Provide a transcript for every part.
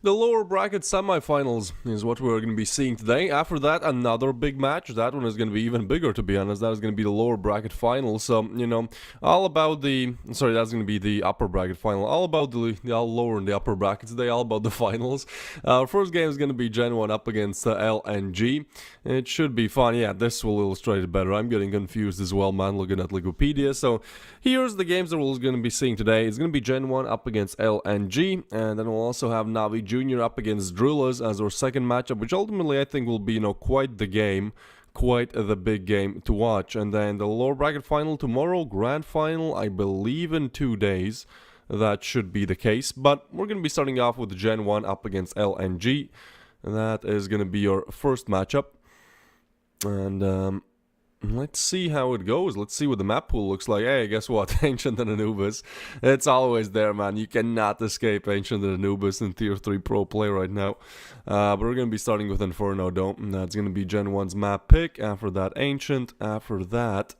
The lower bracket semifinals is what we're going to be seeing today. After that, another big match. That one is going to be even bigger, to be honest. That is going to be the lower bracket final. So, all about the... Sorry, that's going to be the upper bracket final. All about the lower and the upper brackets today. All about the finals. First game is going to be GenOne up against LNG. It should be fun. Yeah, this will illustrate it better. I'm getting confused as well, man, looking at Wikipedia. So, here's the games that we're going to be seeing today. It's going to be GenOne up against LNG. And then we'll also have Navi Jr. up against Drillers as our second matchup, which ultimately I think will be, quite the game, quite the big game to watch. And then the lower bracket final tomorrow, grand final, I believe in 2 days. That should be the case. But we're going to be starting off with GenOne up against LNG. That is going to be your first matchup. And let's see how it goes. Let's see what the map pool looks like. Hey, guess what? Ancient and Anubis. It's always there, man. You cannot escape Ancient and Anubis in Tier 3 Pro Play right now. But we're going to be starting with Inferno, though. That's going to be GenOne's map pick. After that, Ancient. After that,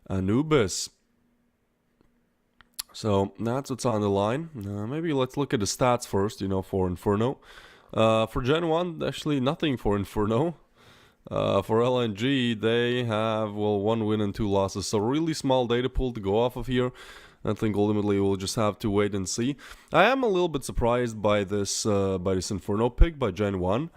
Anubis. So, that's what's on the line. Maybe let's look at the stats first, for Inferno. For GenOne, actually nothing for Inferno. For LNG, they have, 1 win and 2 losses. So really small data pool to go off of here. I think ultimately we'll just have to wait and see. I am a little bit surprised by this Inferno pick by GenOne.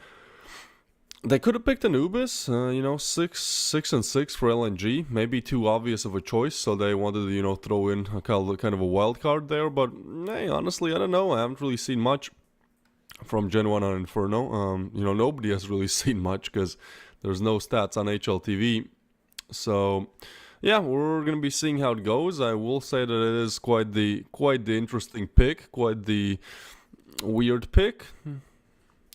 They could have picked Anubis, 6 and 6 for LNG. Maybe too obvious of a choice, so they wanted to, throw in a kind of a wild card there. But, hey, honestly, I don't know. I haven't really seen much from GenOne on Inferno. Nobody has really seen much because there's no stats on HLTV. So, yeah, we're going to be seeing how it goes. I will say that it is quite the interesting pick, quite the weird pick.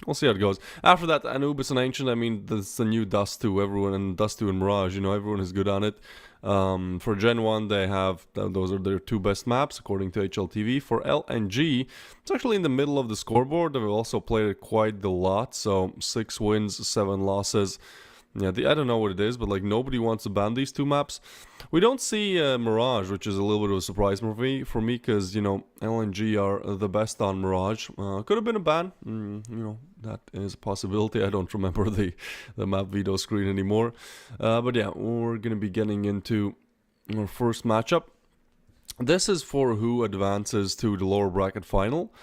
We'll see how it goes. After that, Anubis and Ancient, I mean, that's the new Dust 2, everyone, and Dust 2 and Mirage, everyone is good on it. For GenOne, they have, those are their 2 best maps, according to HLTV. For LNG, it's actually in the middle of the scoreboard. They've also played it quite a lot, so 6 wins, 7 losses. Yeah, I don't know what it is, but nobody wants to ban these 2 maps. We don't see Mirage, which is a little bit of a surprise for me, because LNG are the best on Mirage. Could have been a ban, that is a possibility. I don't remember the map veto screen anymore. But yeah, we're gonna be getting into our first matchup. This is for who advances to the lower bracket final,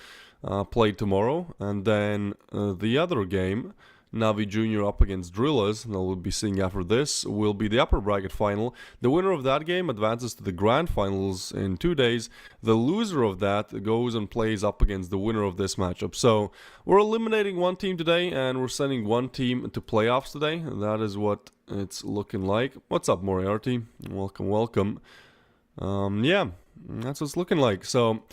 played tomorrow, and then the other game, Navi Jr. up against Drillers, and we'll be seeing after this, will be the upper bracket final. The winner of that game advances to the grand finals in 2 days. The loser of that goes and plays up against the winner of this matchup. So we're eliminating 1 team today, and we're sending 1 team to playoffs today. And that is what it's looking like. What's up, Moriarty? Welcome. Yeah, that's what it's looking like. So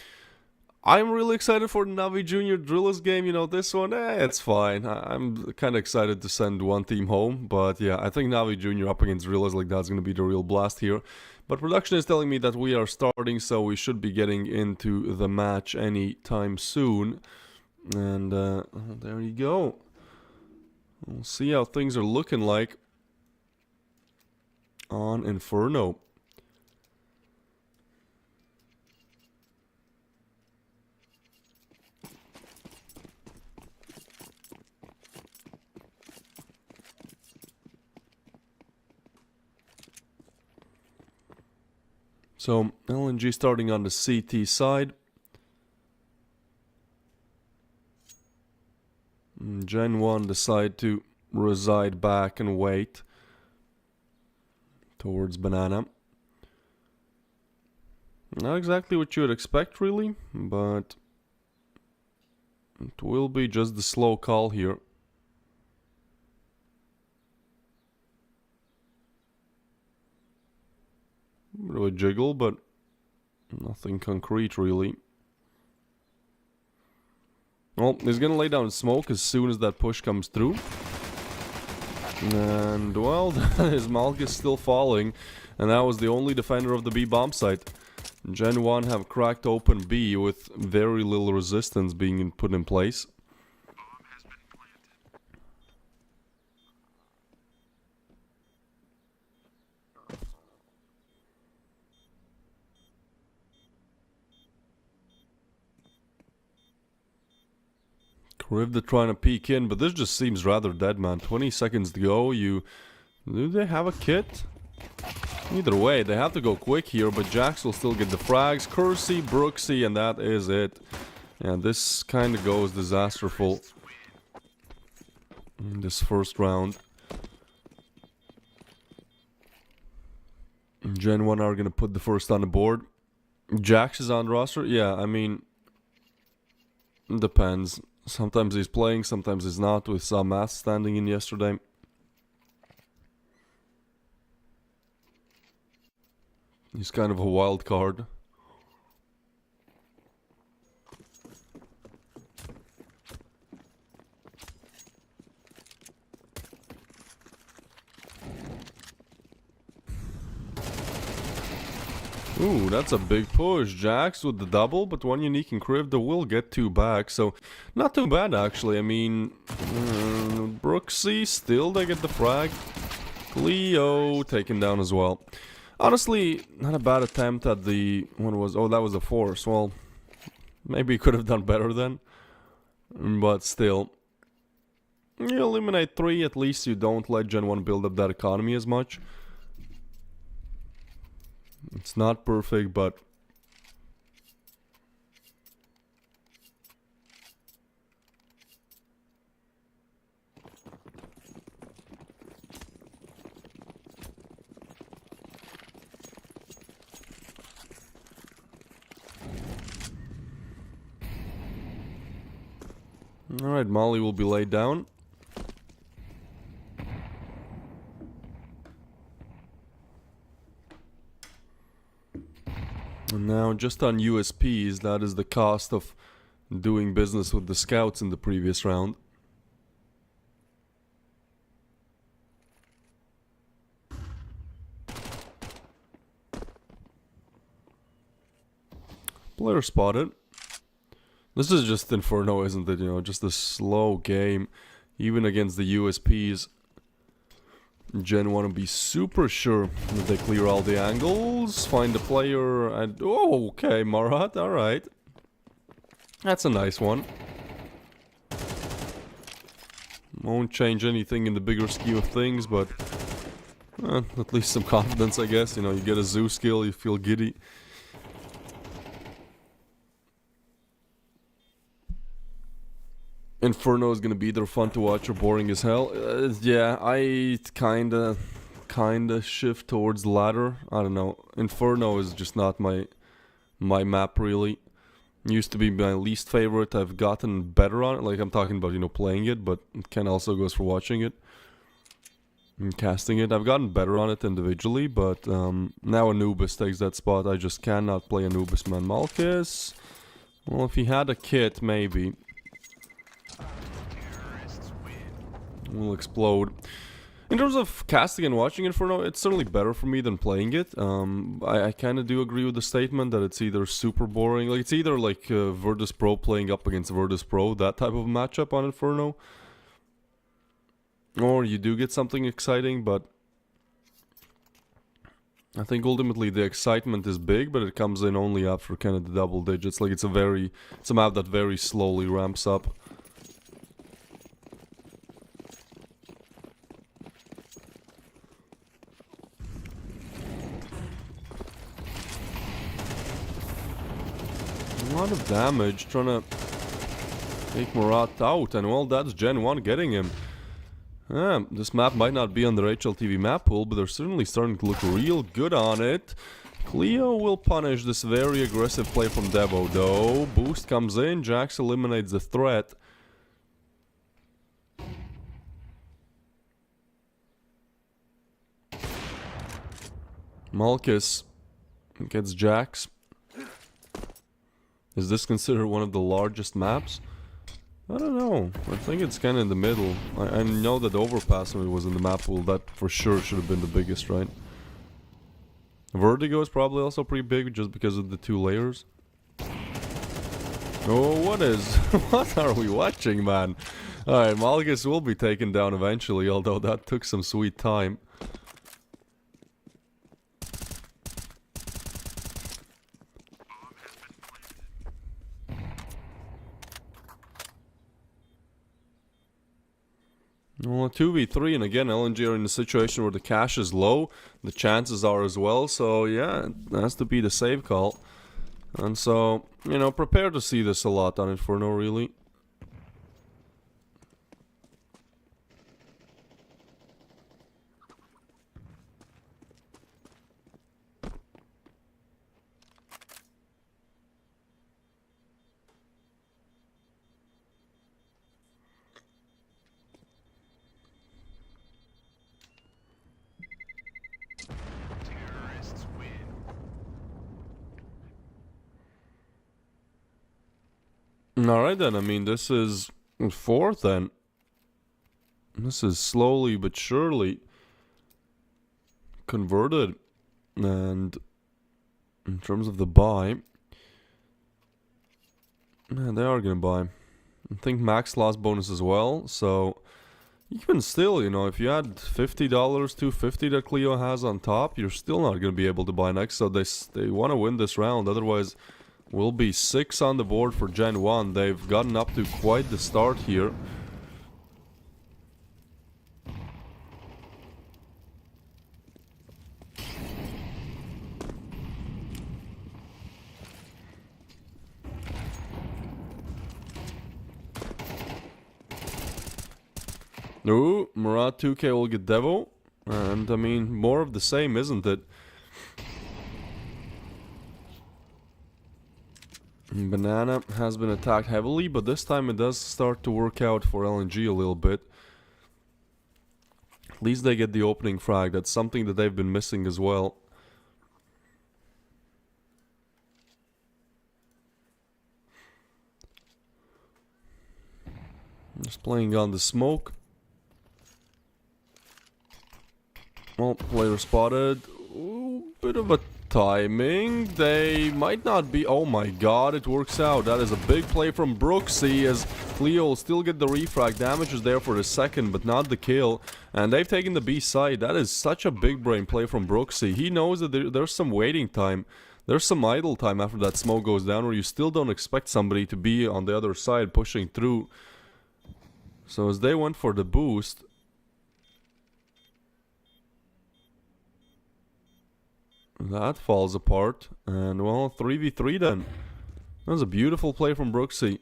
I'm really excited for the Navi Jr. Drillers game. This one, it's fine. I'm kind of excited to send 1 team home. But yeah, I think Navi Jr. up against Drillers, that's going to be the real blast here. But production is telling me that we are starting, so we should be getting into the match anytime soon. And there you go. We'll see how things are looking like on Inferno. So, LNG starting on the CT side. GenOne decide to reside back and wait towards Banana. Not exactly what you would expect, really, but it will be just the slow call here. Bit of a jiggle, but nothing concrete, really. Well, he's gonna lay down smoke as soon as that push comes through. And, well, his Malk is still falling. And that was the only defender of the B bomb site. GenOne have cracked open B with very little resistance being put in place. Rivda trying to peek in, but this just seems rather dead, man. 20 seconds to go. Do they have a kit? Either way, they have to go quick here, but Jax will still get the frags. Kersey, Brooksy, and that is it. And this kind of goes disasterful in this first round. GenOne are going to put the first on the board. Jax is on the roster? Yeah, I mean, depends. Sometimes he's playing, sometimes he's not. We saw Matt standing in yesterday. He's kind of a wild card. Ooh, that's a big push. Jax with the double, but one unique and Krivda will get 2 back, so not too bad actually. I mean, Brooksy, still they get the frag. Cleo taken down as well. Honestly, not a bad attempt at the... What was... Oh, that was a force. Well, maybe you could have done better then. But still. You eliminate 3, at least you don't let GenOne build up that economy as much. It's not perfect, but... Alright, Molly will be laid down. And now, just on USPs, that is the cost of doing business with the scouts in the previous round. Player spotted. This is just Inferno, isn't it? You know, just a slow game. Even against the USPs. Gen want to be super sure that they clear all the angles. Find the player and... Oh, okay, Marat, alright. That's a nice one. Won't change anything in the bigger scheme of things, but... at least some confidence, I guess. You know, you get a zoo skill, you feel giddy. Inferno is gonna be either fun to watch or boring as hell. Yeah, I kinda shift towards the latter. I don't know. Inferno is just not my map really. Used to be my least favorite. I've gotten better on it. Like I'm talking about, you know, playing it, but it can also goes for watching it and casting it. I've gotten better on it individually, but now Anubis takes that spot. I just cannot play Anubis, man. Malchus. Well, if he had a kit, maybe. Will explode. In terms of casting and watching Inferno, it's certainly better for me than playing it. I kind of do agree with the statement that it's either super boring, like it's either like Virtus Pro playing up against Virtus Pro, that type of matchup on Inferno, or you do get something exciting, but I think ultimately the excitement is big, but it comes in only after kind of the double digits. Like it's a map that very slowly ramps up. A lot of damage, trying to take Murat out, and well, that's GenOne getting him. This map might not be on the HLTV map pool, but they're certainly starting to look real good on it. Cleo will punish this very aggressive play from Devo, though. Boost comes in, Jax eliminates the threat. Malchus gets Jax. Is this considered one of the largest maps? I don't know. I think it's kind of in the middle. I know that Overpass was in the map pool. That for sure should have been the biggest, right? Vertigo is probably also pretty big just because of the 2 layers. Oh, what are we watching, man? Alright, Malgus will be taken down eventually, although that took some sweet time. Well, 2v3, and again, LNG are in a situation where the cash is low. The chances are as well, so yeah, it has to be the save call. And so, you know, prepare to see this a lot on Inferno, really. Alright then, I mean, this is 4th then. This is slowly but surely converted. And in terms of the buy, yeah, they are gonna buy. I think max loss bonus as well, so even still, you know, if you add $50, $250 that Cleo has on top, you're still not gonna be able to buy next, so they want to win this round, otherwise will be 6 on the board for GenOne. They've gotten up to quite the start here. Ooh, Murat 2K will get Devo. And I mean, more of the same, isn't it? Banana has been attacked heavily, but this time it does start to work out for LNG a little bit. At least they get the opening frag. That's something that they've been missing as well. Just playing on the smoke. Well, player spotted. Ooh, bit of a timing. They might not be... Oh my god, it works out. That is a big play from Brooksy, as Cleo will still get the refrag. Damage is there for the second, but not the kill. And they've taken the B side. That is such a big brain play from Brooksy. He knows that there's some waiting time. There's some idle time after that smoke goes down, where you still don't expect somebody to be on the other side pushing through. So as they went for the boost... That falls apart, and well, 3v3 then. That was a beautiful play from Brooksy.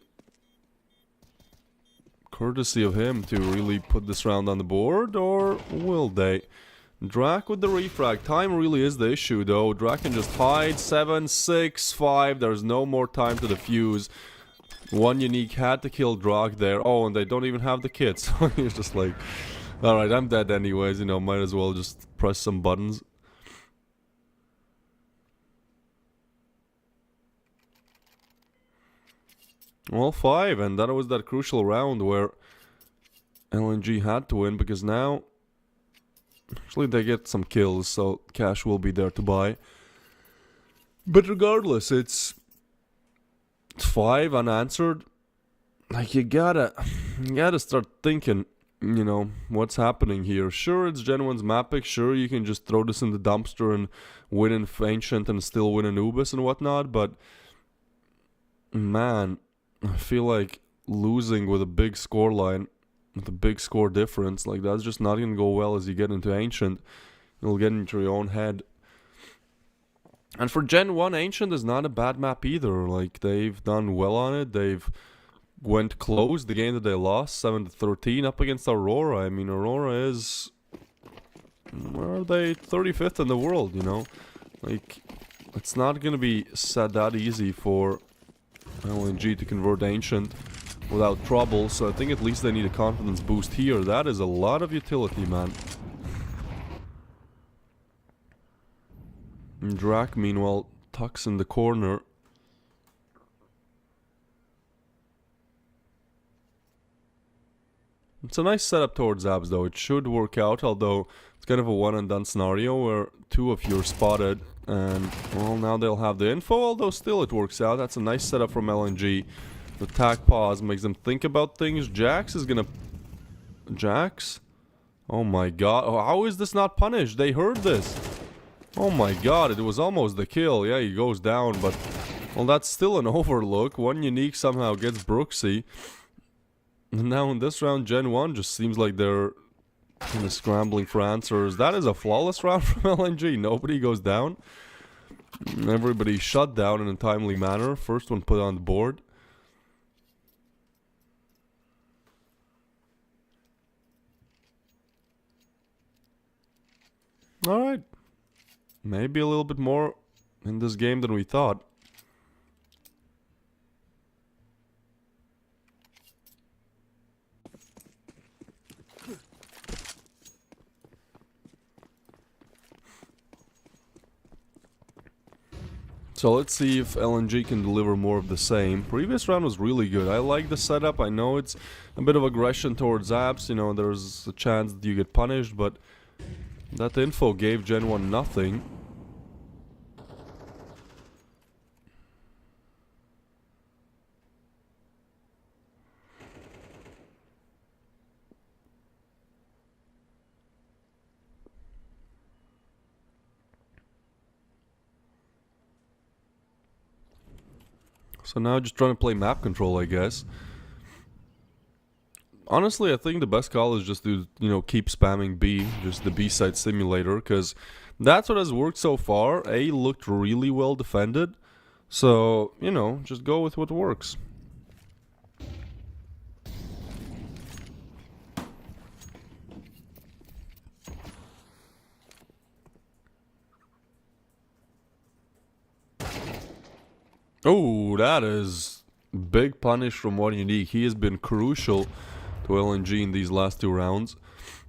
Courtesy of him to really put this round on the board, or will they? Drac with the refrag. Time really is the issue though. Drac can just hide. 7, 6, 5. There's no more time to defuse. One unique had to kill Drac there. Oh, and they don't even have the kit, so he's just like, alright, I'm dead anyways, you know, might as well just press some buttons. Well, 5, and that was that crucial round where LNG had to win, because now actually they get some kills, so cash will be there to buy. But regardless, it's 5 unanswered. Like, you gotta start thinking, you know, what's happening here. Sure, it's GenOne's map pick. Sure, you can just throw this in the dumpster and win in Ancient and still win in Ubis and whatnot, but man, I feel like losing with a big score line, with a big score difference, like that's just not going to go well as you get into Ancient. You'll get into your own head. And for GenOne, Ancient is not a bad map either. Like, they've done well on it. They've went close the game that they lost, 7-13 up against Aurora. I mean, Aurora is... Where are they? 35th in the world, you know? Like, it's not going to be that easy for LNG to convert Ancient without trouble, so I think at least they need a confidence boost here. That is a lot of utility, man. And Drac, meanwhile, tucks in the corner. It's a nice setup towards Abs, though. It should work out, although it's kind of a one-and-done scenario where 2 of you are spotted. And, well, now they'll have the info, although still it works out. That's a nice setup from LNG. The attack pause makes them think about things. Jax is gonna... Jax? Oh my god. Oh, how is this not punished? They heard this. Oh my god, it was almost the kill. Yeah, he goes down, but... Well, that's still an overlook. One unique somehow gets Brooksy. And now in this round, GenOne just seems like they're And the scrambling for answers. That is a flawless round from LNG. Nobody goes down. Everybody shut down in a timely manner. First one put on the board. Alright. Maybe a little bit more in this game than we thought. So let's see if LNG can deliver more of the same. Previous round was really good. I like the setup. I know it's a bit of aggression towards apps. You know, there's a chance that you get punished, but that info gave GenOne nothing. So now just trying to play map control, I guess. Honestly, I think the best call is just to, you know, keep spamming B, just the B side simulator, because that's what has worked so far. A looked really well defended, so, you know, just go with what works. Oh, that is big punish from One Unique. He has been crucial to LNG in these last two rounds.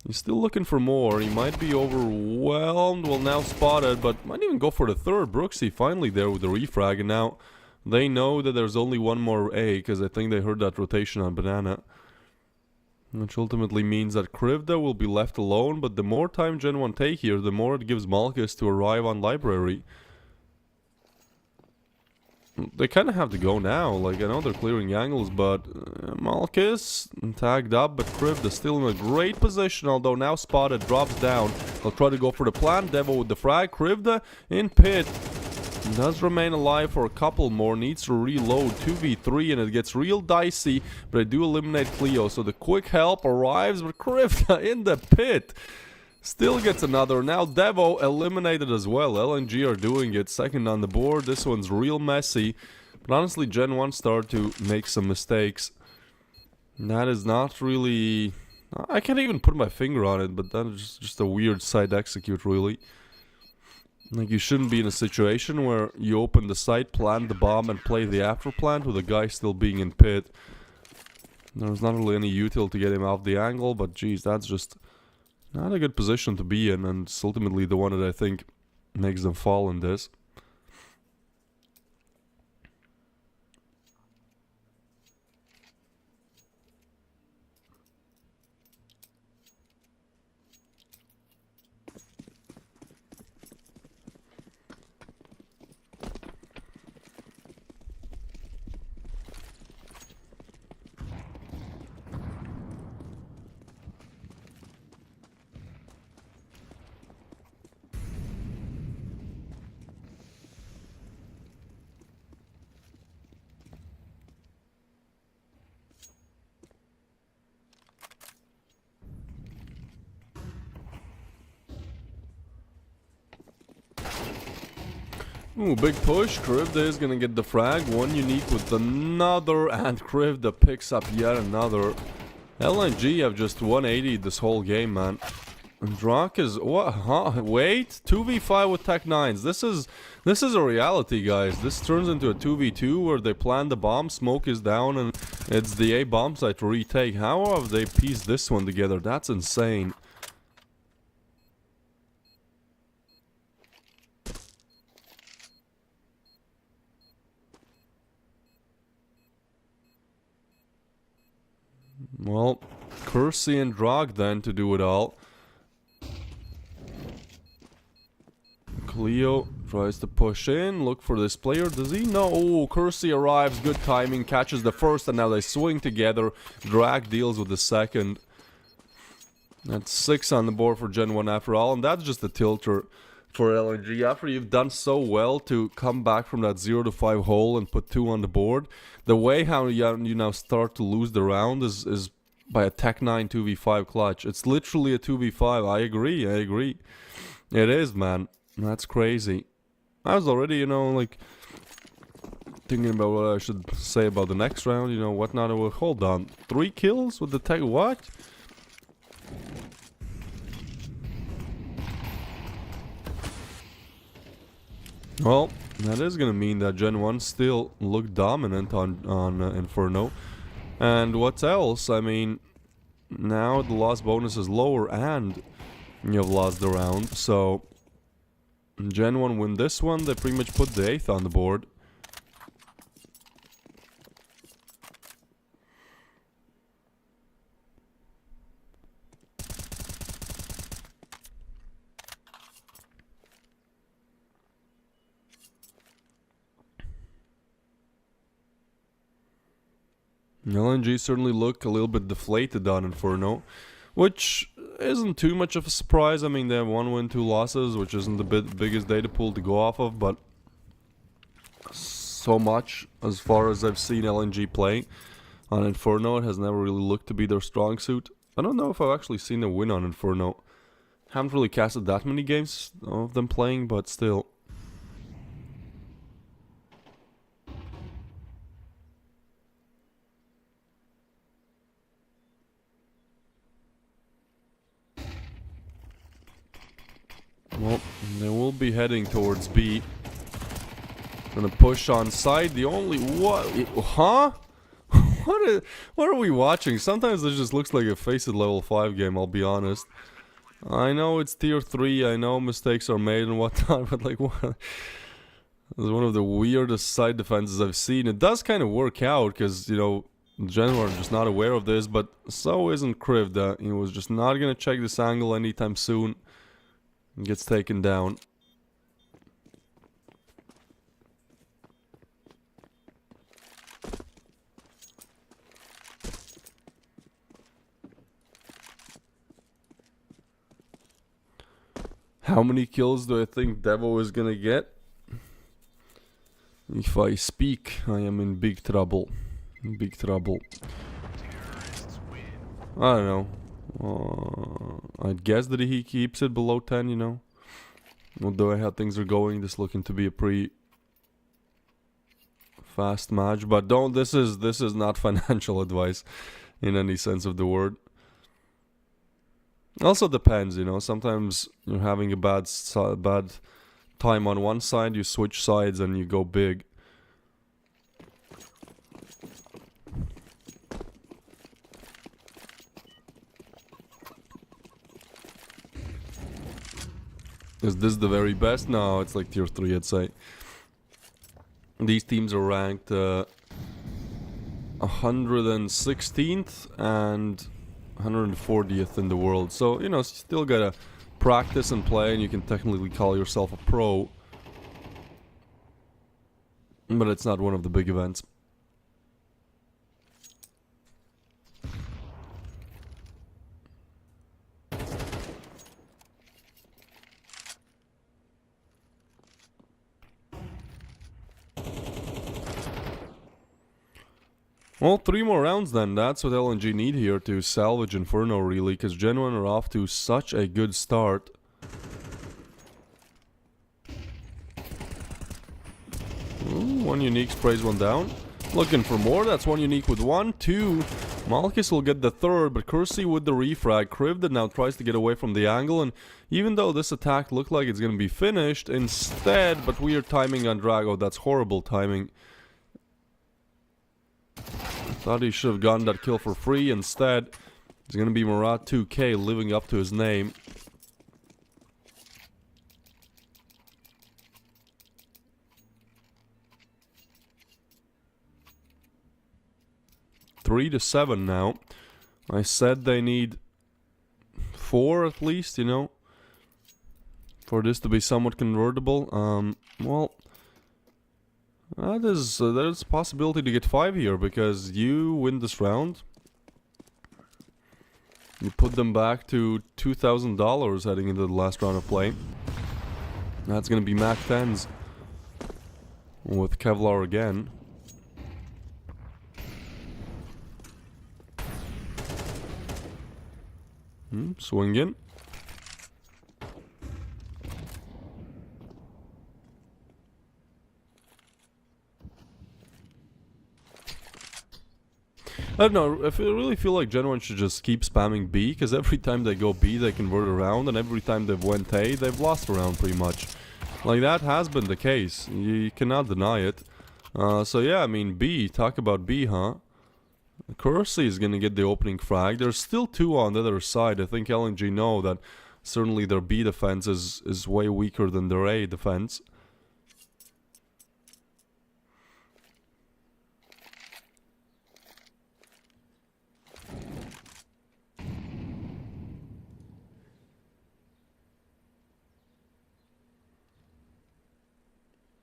He's still looking for more. He might be overwhelmed. Well, now spotted, but might even go for the third. Brooksy finally there with the refrag, and now they know that there's only one more A, because I think they heard that rotation on Banana. Which ultimately means that Krivda will be left alone, but the more time GenOne take here, the more it gives Malkus to arrive on Library. They kind of have to go now. Like, I know they're clearing angles, but Malkus tagged up, but Krivda still in a great position, although now spotted, drops down. They'll try to go for the plan. Devo with the frag. Krivda in pit. Does remain alive for a couple more. Needs to reload. 2v3, and it gets real dicey, but I do eliminate Cleo, so the quick help arrives, but Krivda in the pit. Still gets another. Now Devo eliminated as well. LNG are doing it. Second on the board. This one's real messy. But honestly, GenOne started to make some mistakes. And that is not really... I can't even put my finger on it, but that is just a weird side execute, really. Like, you shouldn't be in a situation where you open the site, plant the bomb, and play the after plant with a guy still being in pit. There's not really any util to get him off the angle, but geez, that's just... not a good position to be in, and it's ultimately the one that I think makes them fall in this. Ooh, big push. Krivda is gonna get the frag. One Unique with another, and Krivda picks up yet another. LNG have just 180 this whole game, man. And Drak is... what? Huh? Wait? 2v5 with Tech 9s. This is a reality, guys. This turns into a 2v2 where they plant the bomb, smoke is down, and it's the A bomb site to retake. How have they pieced this one together? That's insane. Well, Kersey and Drog then to do it all. Cleo tries to push in, look for this player. Does he know? Oh, Kersey arrives, good timing, catches the first, and now they swing together. Drag deals with the second. That's 6 on the board for GenOne after all, and that's just a tilter for LNG. After you've done so well to come back from that 0-5 hole and put 2 on the board, the way how you now start to lose the round is by a Tech 9 2v5 clutch. It's literally a 2v5. I agree. It is, man. That's crazy. I was already, you know, like, thinking about what I should say about the next round, you know, whatnot. Well, hold on. 3 kills with the Tech... What? Well, that is gonna mean that GenOne still look dominant on Inferno. And what else? I mean, now the loss bonus is lower and you have lost the round. So, GenOne win this one. They pretty much put the 8th on the board. LNG certainly look a little bit deflated on Inferno, which isn't too much of a surprise. I mean, they have 1 win, 2 losses, which isn't the biggest data pool to go off of, but so much as far as I've seen LNG play on Inferno, it has never really looked to be their strong suit. I don't know if I've actually seen a win on Inferno. Haven't really casted that many games of them playing, but still. Well, they will be heading towards B. Gonna push on side. The only... What? Huh? What are we watching? Sometimes this just looks like a Face It level 5 game, I'll be honest. I know it's tier 3, I know mistakes are made and whatnot, but like, what? It's one of the weirdest side defenses I've seen. It does kind of work out, because, you know, GenOne are just not aware of this, but so isn't Kriv. He was just not gonna check this angle anytime soon. Gets taken down. How many kills do I think Devo is gonna get? If I speak, I am in big trouble. Big trouble. I don't know. I'd guess that he keeps it below 10, you know. Although how things are going, this looking to be a pretty fast match. But don't. This is not financial advice in any sense of the word. Also depends, you know. Sometimes you're having a bad time on one side, you switch sides and you go big. Is this the very best? No, it's like tier 3, I'd say. These teams are ranked 116th and 140th in the world. So, you know, still gotta practice and play, and you can technically call yourself a pro. But it's not one of the big events. Well, 3 more rounds then. That's what LNG need here to salvage Inferno, really, because GenOne are off to such a good start. Ooh, 1 unique sprays 1 down. Looking for more. That's 1 unique with 1, 2. Malchus will get the 3rd, but Kersey with the refrag. Kriv that now tries to get away from the angle, and even though this attack looked like it's going to be finished, instead, but weird timing on Drago. That's horrible timing. Thought he should have gotten that kill for free. Instead, it's gonna be Murat 2K living up to his name. Three to 7 now. I said they need 4 at least, you know, for this to be somewhat convertible. Well, there's a possibility to get 5 here, because you win this round. You put them back to $2,000 heading into the last round of play. That's gonna be Mac 10s with Kevlar again. Swinging. I don't know, I really feel like GenOne should just keep spamming B, because every time they go B, they convert around, and every time they've went A, they've lost around pretty much. Like, that has been the case. You cannot deny it. So yeah, I mean, B, talk about B, huh? Kersey is gonna get the opening frag. There's still two on the other side. I think LNG know that certainly their B defense is way weaker than their A defense.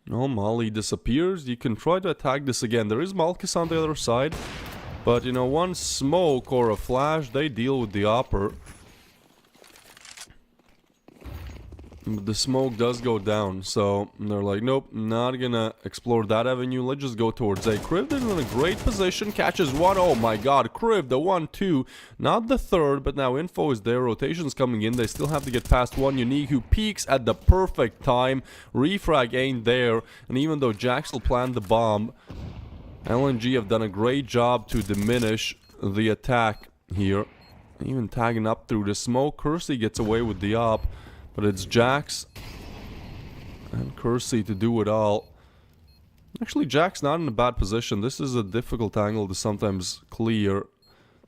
No, Molly disappears. You can try to attack this again. There is Malchus on the other side. But, you know, one smoke or a flash, they deal with the upper. But the smoke does go down, so they're like, nope, not gonna explore that avenue. Let's just go towards A. Kriv is in a great position, catches one. Oh my god, Kriv, the 1-2. Not the third, but now info is there. Rotation's coming in. They still have to get past one Unique, who peaks at the perfect time. Refrag ain't there. And even though Jax will plant the bomb, LNG have done a great job to diminish the attack here. Even tagging up through the smoke. Kersey gets away with the op. But it's Jax and Kersey to do it all. Actually, Jax not in a bad position. This is a difficult angle to sometimes clear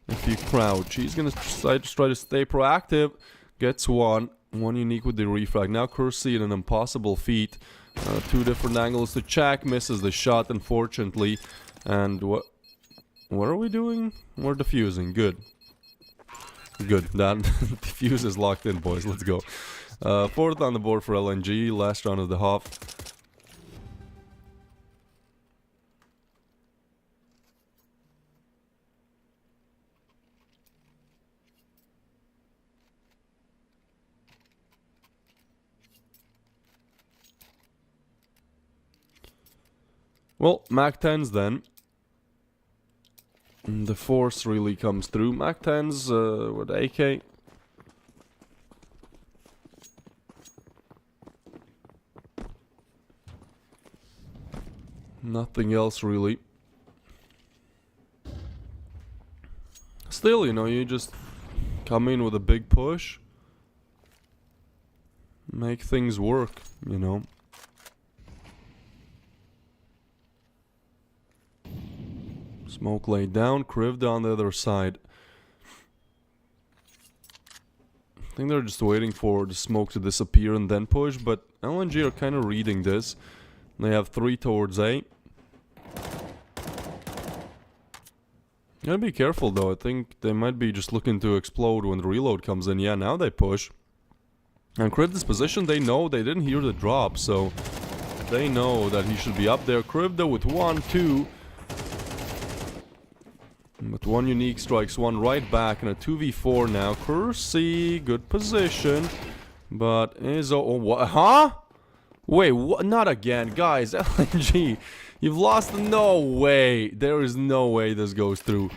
if you crouch. He's going to try to stay proactive. Gets one. One Unique with the refrag. Now Kersey in an impossible feat. Two different angles to check. Misses the shot, unfortunately. And what are we doing? We're defusing. Good. Good. That defuse is locked in, boys. Let's go. Fourth on the board for LNG, last round of the half. Well, Mac 10s then. The force really comes through. Mac 10s with AK. Nothing else really. Still, you know, you just come in with a big push. Make things work, you know. Smoke laid down, Kriv on the other side. I think they're just waiting for the smoke to disappear and then push, but LNG are kind of reading this. They have 3 towards A. Gotta be careful though, I think they might be just looking to explode when the reload comes in. Yeah, now they push. And Kriv this position, they know they didn't hear the drop, so they know that he should be up there. Kriv though with 1-2. But one Unique strikes one right back in a 2v4 now. Kersey, good position. But is what? Huh? Wait, what? Not again, guys. LNG, you've lost. No way. There is no way this goes through.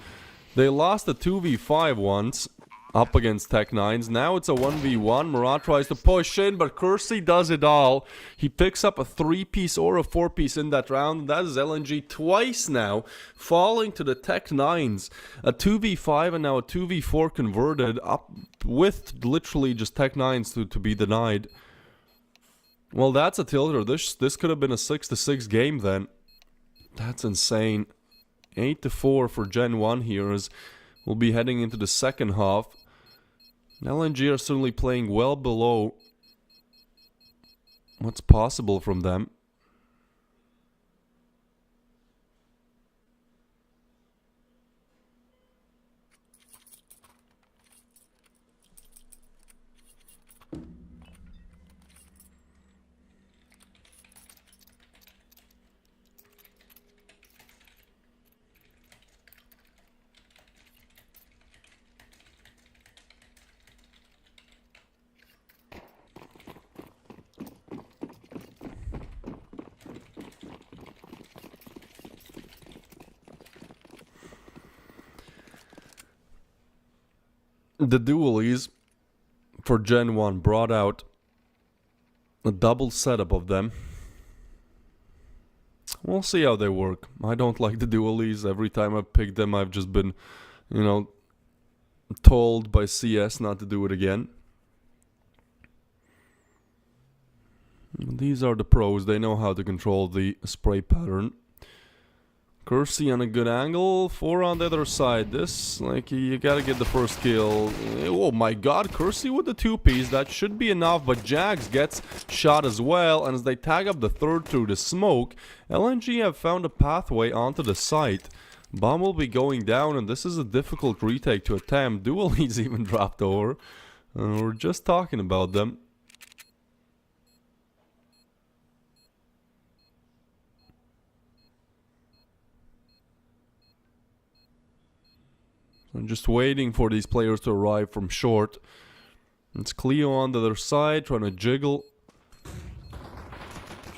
They lost a 2v5 once up against Tech9s. Now it's a 1v1. Murat tries to push in, but Kersey does it all. He picks up a 3-piece or a 4-piece in that round. That is LNG twice now, falling to the Tech9s. A 2v5 and now a 2v4 converted up with literally just Tech9s to be denied. Well, that's a tilter. This could have been a 6-6 game then. That's insane. 8-4 for GenOne here as we'll be heading into the second half. LNG are certainly playing well below what's possible from them. The dualies for GenOne brought out a double setup of them. We'll see how they work. I don't like the dualies. Every time I've picked them, I've just been, you know, told by CS not to do it again. These are the pros. They know how to control the spray pattern. Kersey on a good angle. 4 on the other side. This, like, you gotta get the first kill. Oh my god, Kersey with the 2-piece. That should be enough, but Jax gets shot as well. And as they tag up the third through the smoke, LNG have found a pathway onto the site. Bomb will be going down, and this is a difficult retake to attempt. Dualies even dropped over. We're just talking about them. I'm just waiting for these players to arrive from short. It's Cleo on the other side, trying to jiggle.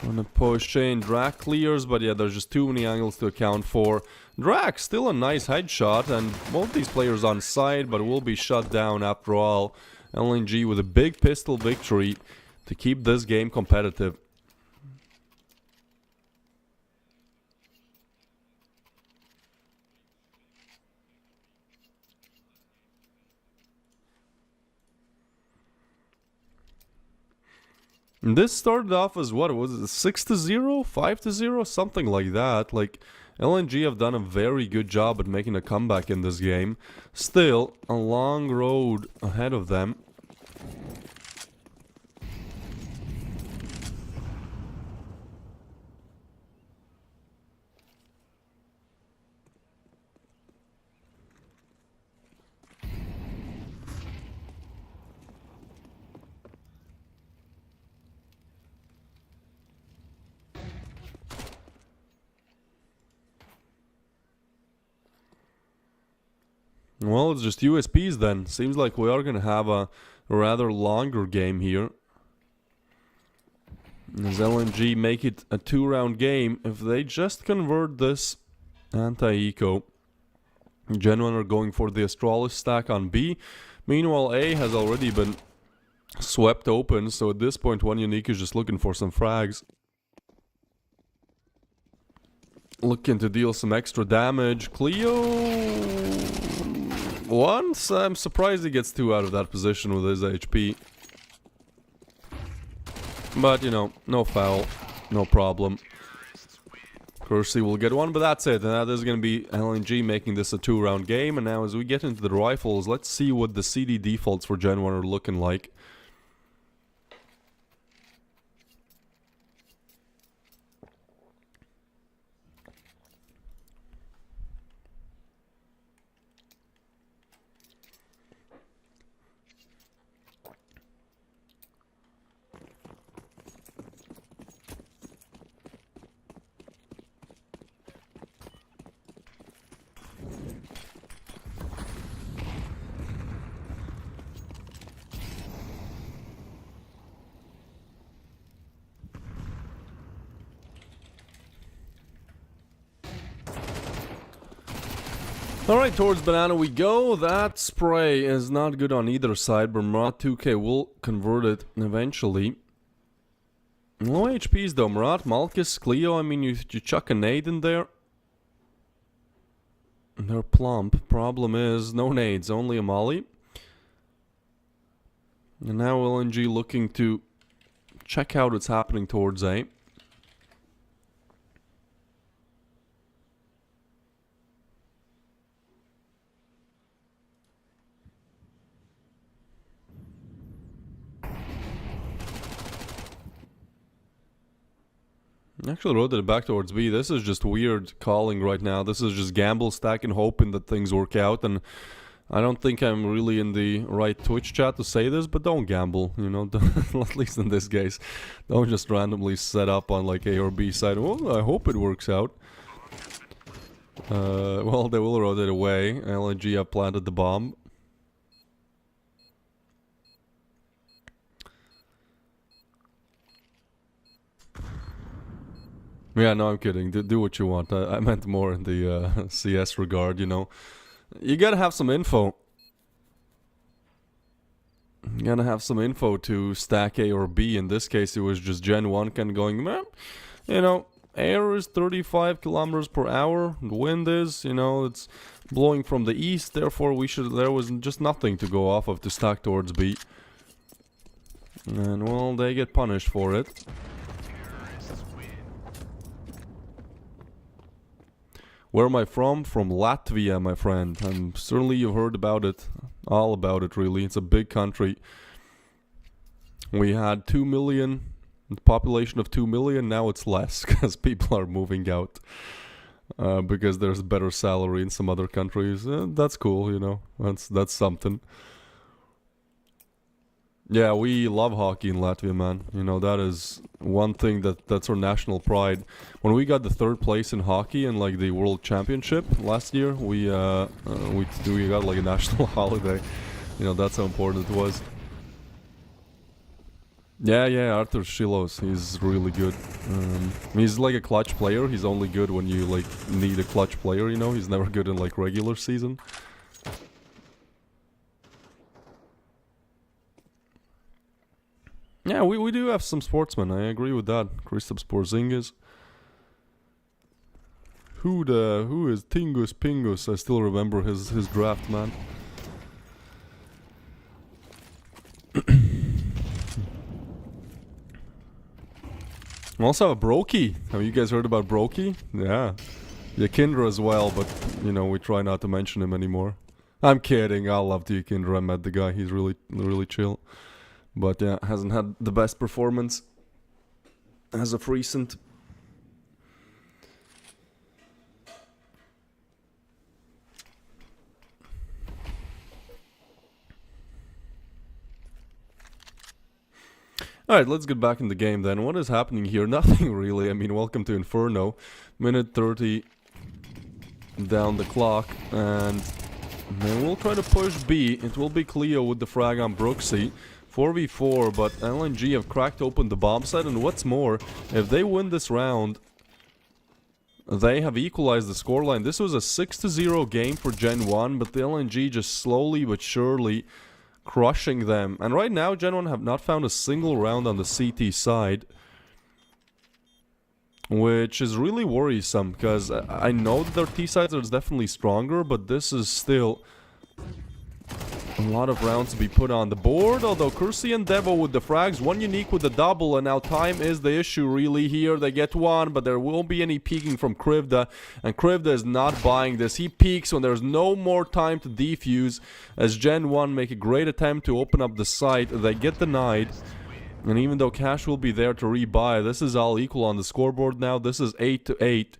Trying to push in. Drac clears, but yeah, there's just too many angles to account for. Drac, still a nice headshot, and both these players on side, but will be shut down after all. LNG with a big pistol victory to keep this game competitive. And this started off as what was it, 6-0, 5-0, something like that. Like, LNG have done a very good job at making a comeback in this game. Still, a long road ahead of them. Well, it's just USPs then. Seems like we are going to have a rather longer game here. As LNG make it a 2-round game, if they just convert this anti-eco, GenOne are going for the Astralis stack on B. Meanwhile, A has already been swept open, so at this point, one Unique is just looking for some frags. Looking to deal some extra damage. Cleo... Once, I'm surprised he gets 2 out of that position with his HP. But, you know, no foul. No problem. Kersey will get 1, but that's it. And that is going to be LNG making this a 2-round game. And now as we get into the rifles, let's see what the CD defaults for GenOne are looking like. Alright, towards banana we go. That spray is not good on either side, but Murat 2K will convert it eventually. Low HPs though, Murat, Malkus, Cleo, I mean, you chuck a nade in there. They're plump. Problem is, no nades, only a molly. And now LNG looking to check out what's happening towards A. Actually rotated back towards B. This is just weird calling right now. This is just gamble, stack, and hoping that things work out. And I don't think I'm really in the right Twitch chat to say this, but don't gamble, you know, at least in this case. Don't just randomly set up on like A or B side. Well, I hope it works out. Well, they will rotate away. LNG have planted the bomb. Yeah, no, I'm kidding. Do what you want. I meant more in the CS regard, you know. You gotta have some info. Gonna have some info to stack A or B. In this case, it was just GenOne kind of going, meh. You know, air is 35 kilometers per hour. The wind is, you know, it's blowing from the east. Therefore, there was just nothing to go off of to stack towards B. And, well, they get punished for it. Where am I from? From Latvia, my friend. And certainly you've heard about it. All about it, really. It's a big country. We had 2 million, a population of 2 million. Now it's less because people are moving out. Because there's better salary in some other countries. That's cool, you know. That's something. Yeah, we love hockey in Latvia, man. You know, that is one thing that's our national pride. When we got the 3rd place in hockey in like the World Championship last year, we got like a national holiday. You know, that's how important it was. Yeah, Arthur Shilos, he's really good. He's like a clutch player. He's only good when you like need a clutch player, you know. He's never good in like regular season. Yeah, we do have some sportsmen. I agree with that. Kristaps Porzingis. Who is Tingus Pingus? I still remember his draft, man. We also have Brokey. Have you guys heard about Brokey? Yeah. Yakindra as well, but you know, we try not to mention him anymore. I'm kidding. I love Yakindra. I met the guy. He's really chill. But yeah, hasn't had the best performance as of recent. Alright, let's get back in the game then. What is happening here? Nothing really. I mean, welcome to Inferno. Minute 30 down the clock. And then we'll try to push B. It will be Cleo with the frag on Brooksy. 4v4, but LNG have cracked open the bomb site, and what's more, if they win this round, they have equalized the scoreline. This was a 6-0 game for GenOne, but the LNG just slowly but surely crushing them. And right now, GenOne have not found a single round on the CT side, which is really worrisome, because I know that their T sides are definitely stronger, but this is still a lot of rounds to be put on the board, although Kersey and Devo with the frags, one unique with the double, and now time is the issue really here. They get one, but there won't be any peeking from Krivda, and Krivda is not buying this. He peeks when there's no more time to defuse, as GenOne make a great attempt to open up the site. They get denied, and even though cash will be there to rebuy, this is all equal on the scoreboard now. This is 8-8.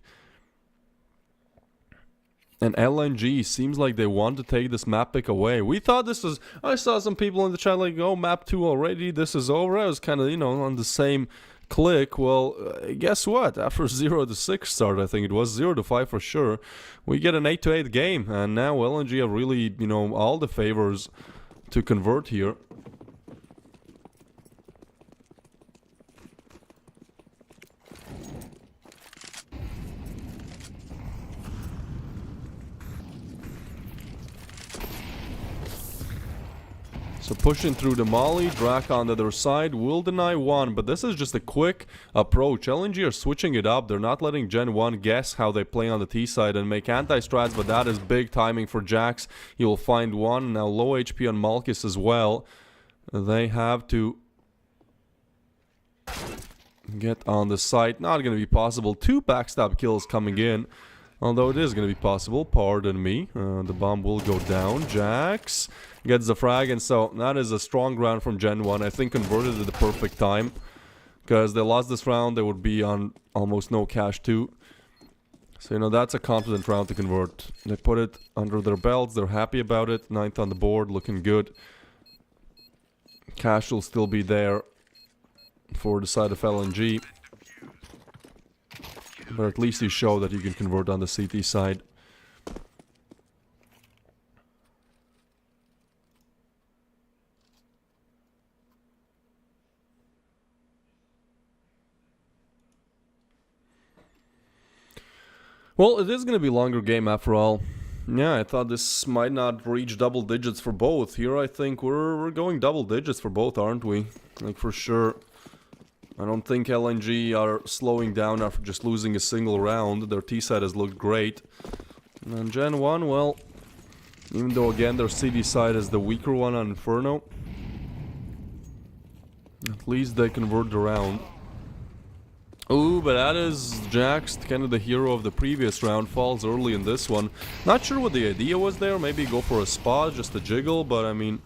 And LNG seems like they want to take this map pick away. We thought this was... I saw some people in the chat like, oh, map 2 already, this is over. I was kind of, you know, on the same click. Well, guess what? After 0-6 start, I think it was, 0-5 for sure, we get an 8-8 game. And now LNG have really, you know, all the favors to convert here. So pushing through the molly, Drak on the other side will deny one, but this is just a quick approach. LNG are switching it up. They're not letting GenOne guess how they play on the T side and make anti-strats, but that is big timing for Jax. He will find one. Now low HP on Malkus as well. They have to get on the site. Not going to be possible. 2 backstab kills coming in. Although it is going to be possible, pardon me. The bomb will go down. Jax gets the frag, and so that is a strong round from GenOne. I think converted at the perfect time, because they lost this round, they would be on almost no cash too. So, you know, that's a confident round to convert. They put it under their belts, they're happy about it. 9th on the board, looking good. Cash will still be there for the side of LNG. But at least you show that you can convert on the CT side. Well, it is going to be a longer game after all. Yeah, I thought this might not reach double digits for both. Here I think we're going double digits for both, aren't we? Like for sure. I don't think LNG are slowing down after just losing a single round. Their T-side has looked great. And GenOne, well, even though again their CD side is the weaker one on Inferno, at least they convert around. Ooh, but that is Jax, kind of the hero of the previous round, falls early in this one. Not sure what the idea was there, maybe go for a spot, just a jiggle, but I mean,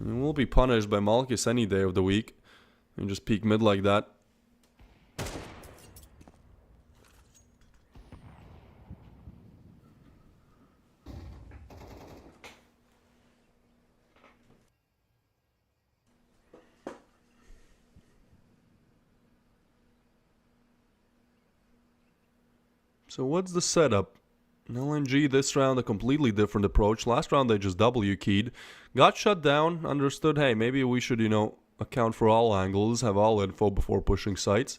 we'll be punished by Malchus any day of the week. And just peek mid like that. So what's the setup? LNG this round a completely different approach. Last round they just W keyed. Got shut down, understood, hey, maybe we should, you know, account for all angles, have all info before pushing sites.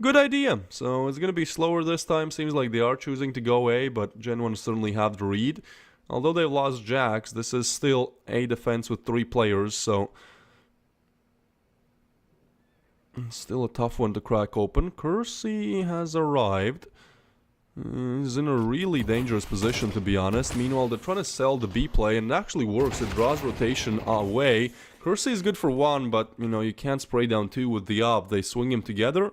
Good idea. So it's going to be slower this time. Seems like they are choosing to go A, but GenOne certainly have the read. Although they've lost Jax, this is still A defense with 3 players, so still a tough one to crack open. Kersey has arrived. He's in a really dangerous position, to be honest. Meanwhile, they're trying to sell the B play, and it actually works. It draws rotation away. Kersey is good for 1, but, you know, you can't spray down 2 with the op. They swing him together.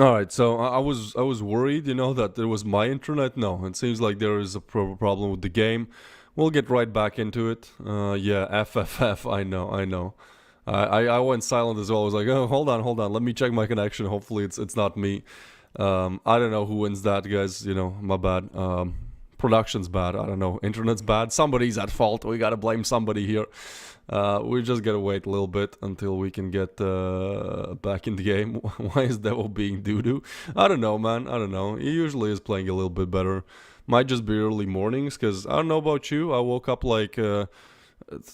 All right, so I was worried, you know, that it was my internet. No, it seems like there is a problem with the game. We'll get right back into it. Yeah, FFF. I know. I went silent as well. I was like, oh, hold on. Let me check my connection. Hopefully, it's not me. I don't know who wins that, guys. You know, my bad. Production's bad. I don't know. Internet's bad. Somebody's at fault. We gotta blame somebody here. We just gotta wait a little bit until we can get back in the game. Why is Devil being doo-doo? I don't know, man. I don't know. He usually is playing a little bit better. Might just be early mornings, because I don't know about you. I woke up like an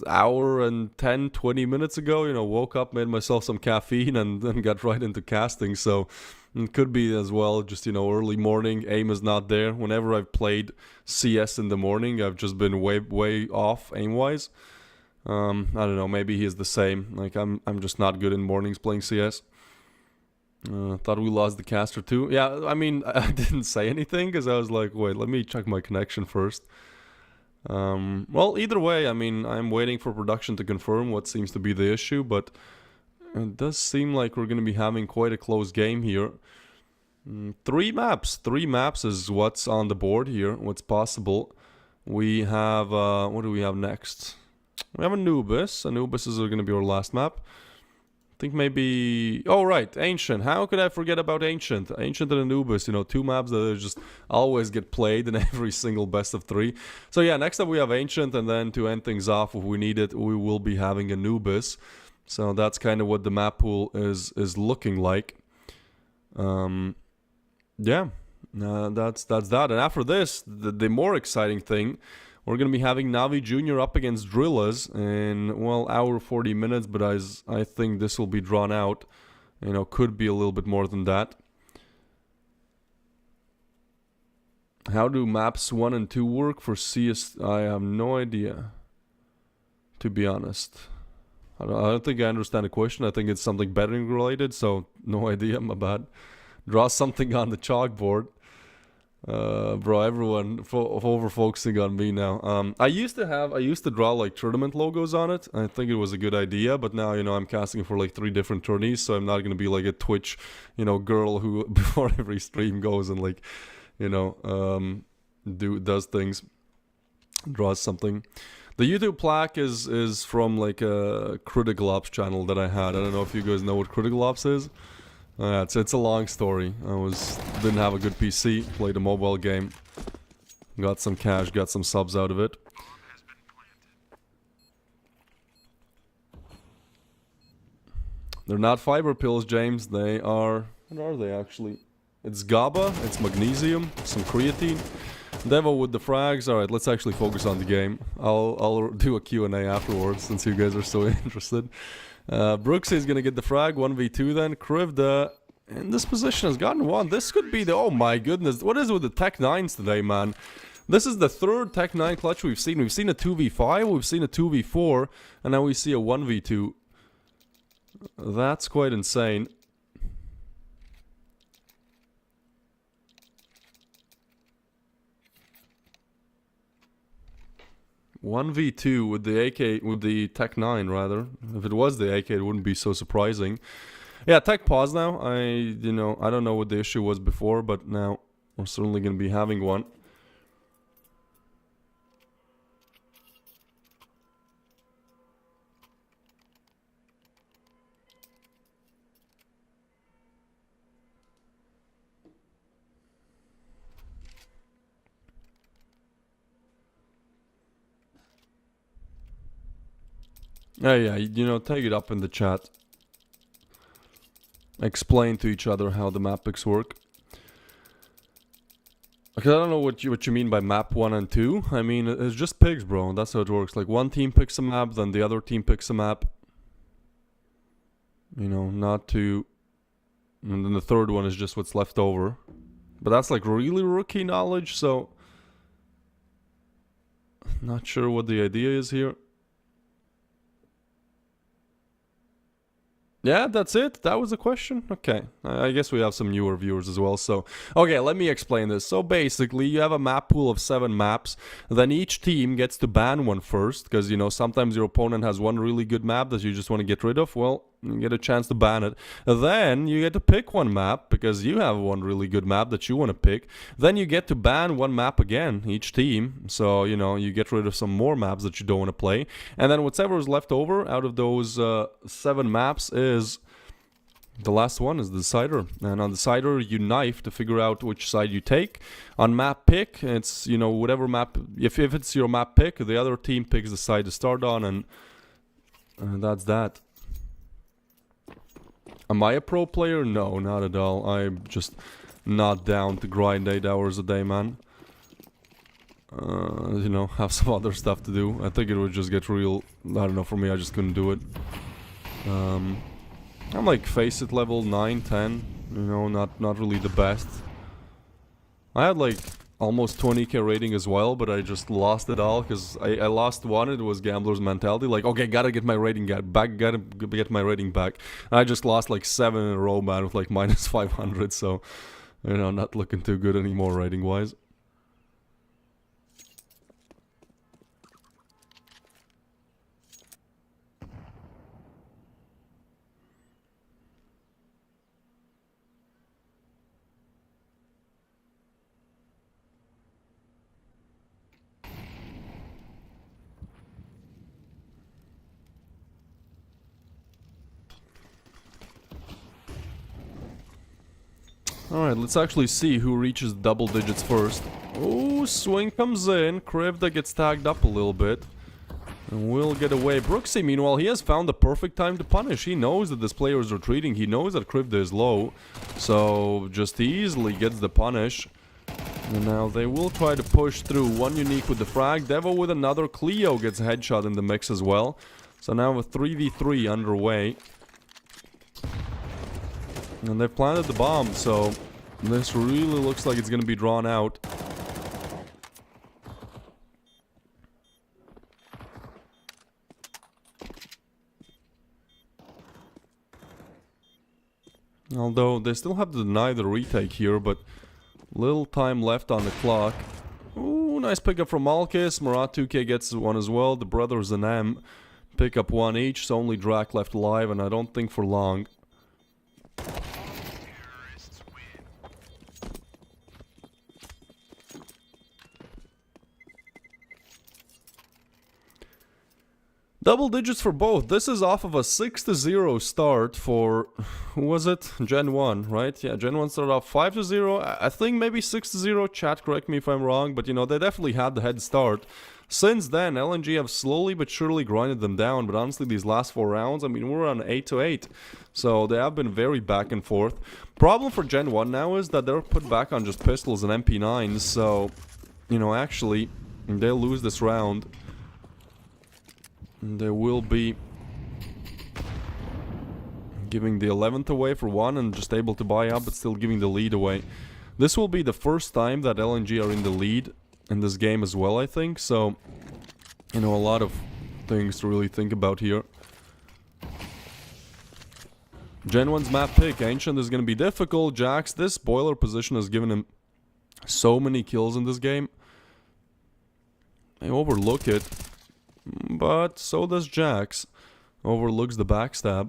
hour and 10, 20 minutes ago. You know, woke up, made myself some caffeine, and then got right into casting. So it could be as well, just, you know, early morning, aim is not there. Whenever I've played CS in the morning, I've just been way off aim-wise. I don't know, maybe he is the same. Like, I'm just not good in mornings playing CS. Thought we lost the caster too. Yeah, I mean, I didn't say anything, because I was like, wait, let me check my connection first. Well, either way, I mean, I'm waiting for production to confirm what seems to be the issue, but it does seem like we're going to be having quite a close game here. 3 maps. 3 maps is what's on the board here, what's possible. We have, what do we have next? We have Anubis. Anubis is going to be our last map. I think maybe... Oh, right, Ancient. How could I forget about Ancient? Ancient and Anubis, you know, 2 maps that just always get played in every single best of 3. So yeah, next up we have Ancient, and then to end things off, if we need it, we will be having Anubis. So that's kind of what the map pool is looking like. Yeah, that's that. And after this, the more exciting thing, we're going to be having Navi Jr. up against Drillas in, well, hour 40 minutes, but I think this will be drawn out. You know, could be a little bit more than that. How do maps 1 and 2 work for CS? I have no idea, to be honest. I don't think I understand the question. I think it's something betting related, so no idea, my bad. Draw something on the chalkboard. Bro, everyone over focusing on me now. I used to draw like tournament logos on it. I think it was a good idea, but now, you know, I'm casting for like 3 different tourneys, so I'm not gonna be like a Twitch, you know, girl who before every stream goes and like, you know, does things, draws something. The YouTube plaque is from like a Critical Ops channel that I had. I don't know if you guys know what Critical Ops is. It's a long story. Didn't have a good PC, played a mobile game, got some cash, got some subs out of it. They're not fiber pills, James. They are... What are they, actually? It's GABA, it's magnesium, some creatine. Devo with the frags. Alright, let's actually focus on the game. I'll do a Q&A afterwards, since you guys are so interested. Brooksy is gonna get the frag, 1v2 then. Krivda, in this position, has gotten one. This could be the... Oh my goodness, what is it with the Tech 9s today, man? This is the third Tech 9 clutch we've seen. We've seen a 2v5, we've seen a 2v4, and now we see a 1v2. That's quite insane. One v2 with the AK, with the Tech 9 rather. If it was the AK, it wouldn't be so surprising. Yeah, Tech pause now. I don't know what the issue was before, but now we're certainly going to be having one. Yeah, take it up in the chat. Explain to each other how the map picks work. Okay, I don't know what you mean by map 1 and 2. I mean, it's just picks, bro. That's how it works. Like, one team picks a map, then the other team picks a map. You know, not two. And then the third one is just what's left over. But that's like really rookie knowledge, so... Not sure what the idea is here. Yeah, that's it? That was the question? Okay. I guess we have some newer viewers as well, so... Okay, let me explain this. So basically, you have a map pool of 7 maps, then each team gets to ban one first, because, you know, sometimes your opponent has one really good map that you just want to get rid of. Well, you get a chance to ban it. Then you get to pick one map, because you have one really good map that you want to pick. Then you get to ban one map again, each team. So, you know, you get rid of some more maps that you don't want to play. And then whatever is left over out of those 7 maps is... The last one is the decider. And on the decider, you knife to figure out which side you take. On map pick, it's, you know, whatever map... If it's your map pick, the other team picks the side to start on, and that's that. Am I a pro player? No, not at all. I'm just not down to grind 8 hours a day, man. You know, have some other stuff to do. I think it would just get real... I don't know, for me, I just couldn't do it. I'm like face it level 9, 10. You know, not really the best. I had like almost 20k rating as well, but I just lost it all because I lost one. It was gambler's mentality, like, okay, gotta get my rating back, gotta get my rating back. And I just lost like 7 in a row, man, with like minus 500, so, you know, not looking too good anymore rating wise. Alright, let's actually see who reaches double digits first. Oh, swing comes in. Krivda gets tagged up a little bit. And we'll get away. Brooksy, meanwhile, he has found the perfect time to punish. He knows that this player is retreating. He knows that Krivda is low. So, just easily gets the punish. And now they will try to push through. One unique with the frag. Devo with another. Cleo gets a headshot in the mix as well. So now a 3v3 underway. And they've planted the bomb, so this really looks like it's going to be drawn out. Although they still have to deny the retake here, but little time left on the clock. Ooh, nice pickup from Malkis. Murat 2K gets one as well. The brothers and M pick up one each, so only Drak left alive, and I don't think for long. Double digits for both. This is off of a 6-0 start for, who was it? GenOne, right? Yeah, GenOne started off 5-0. I think maybe 6-0. Chat, correct me if I'm wrong, but you know, they definitely had the head start. Since then, LNG have slowly but surely grinded them down, but honestly, these last 4 rounds, I mean, we're on 8-8, so they have been very back and forth. Problem for GenOne now is that they're put back on just pistols and MP9s, so, you know, actually, they'll lose this round. They will be giving the 11th away for one and just able to buy up, but still giving the lead away. This will be the first time that LNG are in the lead in this game as well, I think, so, you know, a lot of things to really think about here. GenOne's map pick, Ancient, is going to be difficult. Jax, this boiler position has given him so many kills in this game. They overlook it, but so does Jax. Overlooks the backstab.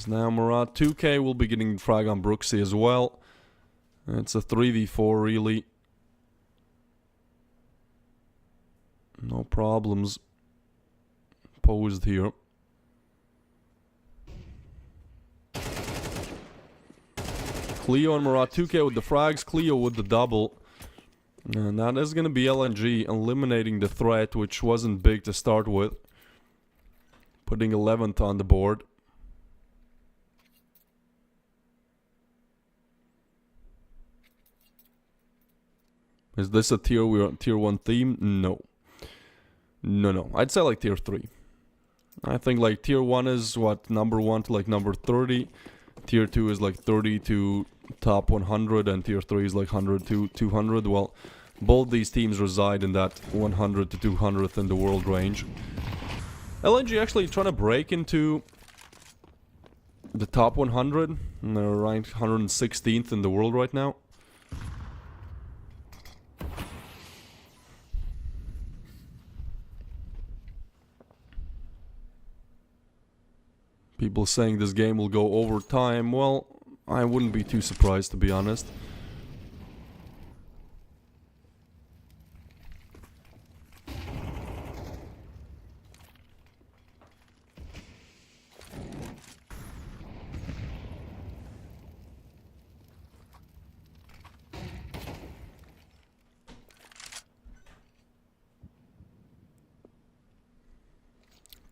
Now Murat 2K will be getting frag on Brooksy as well. It's a 3v4 really. No problems posed here. Cleo and Murat 2K with the frags, Cleo with the double. And that is going to be LNG eliminating the threat, which wasn't big to start with. Putting 11th on the board. Is this a tier 1 theme? No. No. I'd say like tier 3. I think like tier 1 is what, number 1 to like number 30. Tier 2 is like 30 to top 100, and tier 3 is like 100 to 200. Well, both these teams reside in that 100 to 200th in the world range. LNG actually trying to break into the top 100. And they're ranked 116th in the world right now. People saying this game will go overtime. Well, I wouldn't be too surprised, to be honest.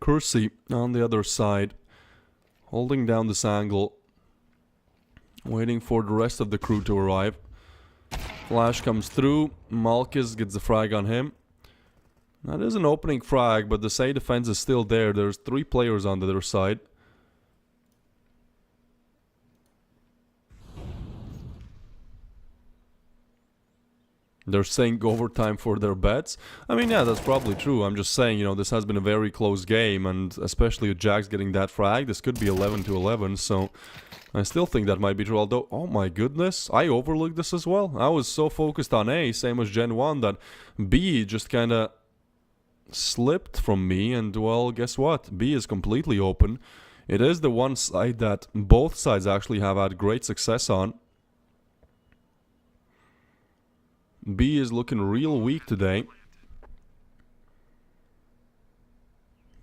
Kersey on the other side, holding down this angle, waiting for the rest of the crew to arrive. Flash comes through, Malkis gets the frag on him. That is an opening frag, but the side defense is still there. There's 3 players on the other side. They're saying overtime for their bets. I mean, yeah, that's probably true. I'm just saying, you know, this has been a very close game, and especially with Jax getting that frag, this could be 11 to 11, so I still think that might be true. Although, oh my goodness, I overlooked this as well. I was so focused on A, same as GenOne, that B just kind of slipped from me, and well, guess what? B is completely open. It is the one side that both sides actually have had great success on. B is looking real weak today.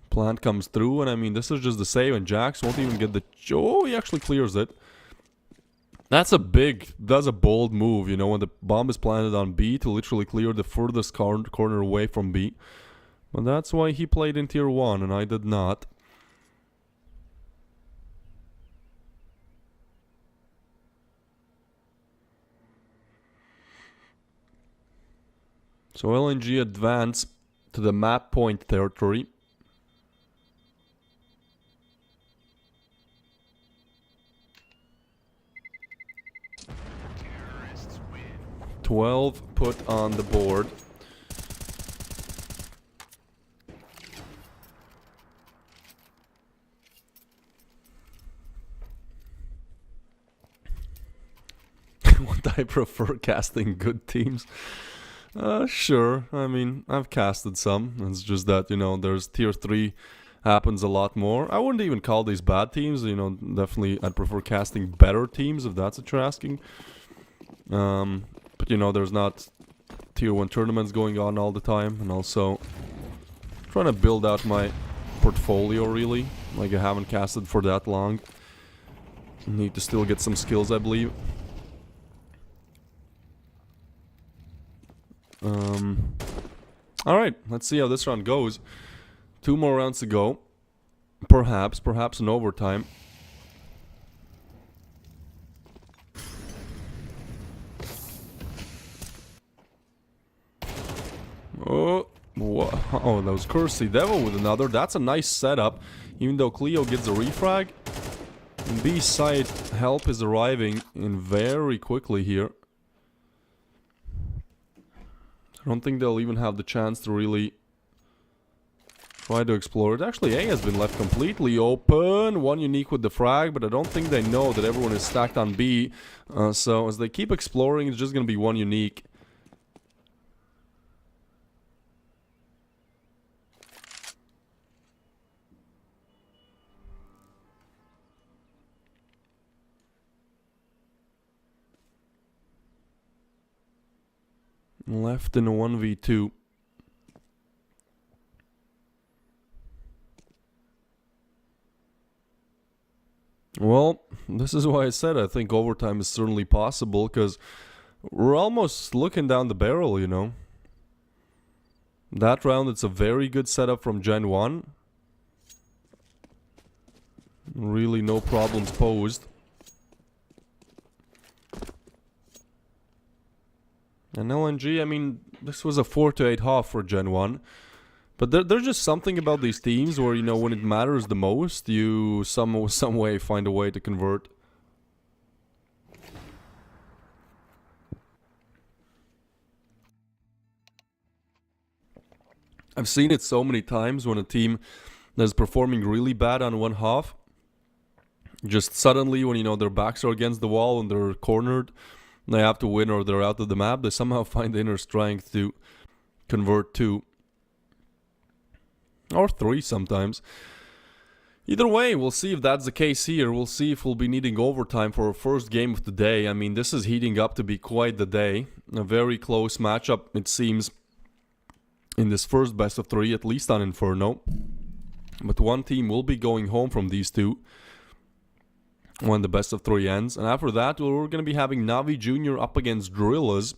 Plant comes through, and I mean, this is just the save, and Jax won't even get the... Oh, he actually clears it. That's a bold move, you know, when the bomb is planted on B to literally clear the furthest corner away from B. But that's why he played in tier 1, and I did not. So LNG advance to the map point territory. Terrorists win. 12 put on the board. Would I prefer casting good teams? Sure. I mean, I've casted some. It's just that, you know, there's tier 3 happens a lot more. I wouldn't even call these bad teams, you know, definitely I'd prefer casting better teams if that's what you're asking. But, you know, there's not tier 1 tournaments going on all the time, and also trying to build out my portfolio, really. Like, I haven't casted for that long. Need to still get some skills, I believe. Alright, let's see how this round goes. 2 more rounds to go. Perhaps in overtime. Oh, that was Cursey Devil with another. That's a nice setup. Even though Cleo gets a refrag. And B side help is arriving in very quickly here. I don't think they'll even have the chance to really try to explore it. Actually, A has been left completely open. 1 unique with the frag, but I don't think they know that everyone is stacked on B. So as they keep exploring, it's just going to be 1 unique. Left in a 1v2. Well, this is why I said I think overtime is certainly possible, because we're almost looking down the barrel, you know. That round, it's a very good setup from GenOne. Really no problems posed. And LNG, I mean, this was a 4-8 half for GenOne. But there's just something about these teams where, you know, when it matters the most, you some way find a way to convert. I've seen it so many times when a team that's performing really bad on one half, just suddenly when, you know, their backs are against the wall and they're cornered, they have to win or they're out of the map, they somehow find the inner strength to convert 2. Or 3 sometimes. Either way, we'll see if that's the case here. We'll see if we'll be needing overtime for our first game of the day. I mean, this is heating up to be quite the day. A very close matchup, it seems, in this first best of 3, at least on Inferno. But one team will be going home from these 2 when the best of 3 ends. And after that, we're going to be having Navi Jr. up against Drillas,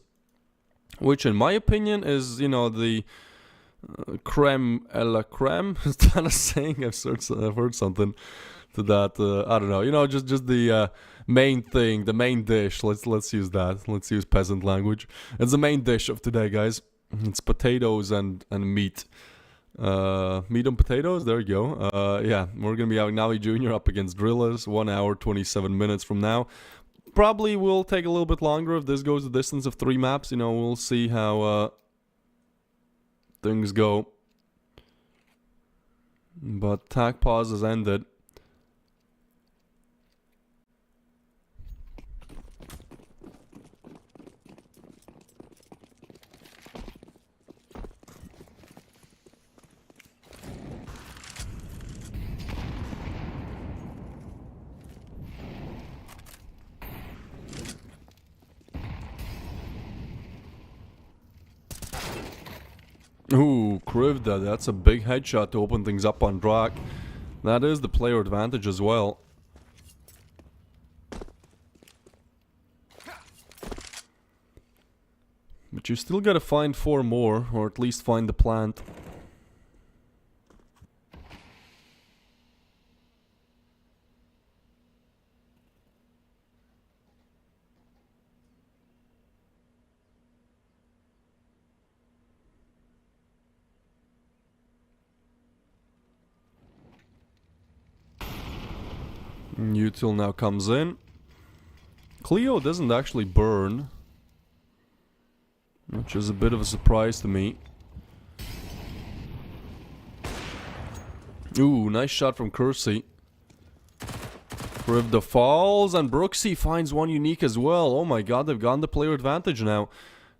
which in my opinion is, you know, the creme a la creme. Is that a saying? I've heard something to that. I don't know. You know, just the main thing, the main dish. Let's use that. Let's use peasant language. It's the main dish of today, guys. It's potatoes and meat. Meat and potatoes. There you go. Yeah, we're gonna be having Navi Jr. up against Drillas. 1 hour 27 minutes from now. Probably will take a little bit longer if this goes the distance of 3 maps. You know, we'll see how things go. But tag pause has ended. Ooh, Krivda, that's a big headshot to open things up on Drak. That is the player advantage as well. But you still gotta find 4 more, or at least find the plant. Util now comes in. Cleo doesn't actually burn, which is a bit of a surprise to me. Ooh, nice shot from Kersey. Krivda falls, and Brooksy finds 1 unique as well. Oh my god, they've gotten the player advantage now.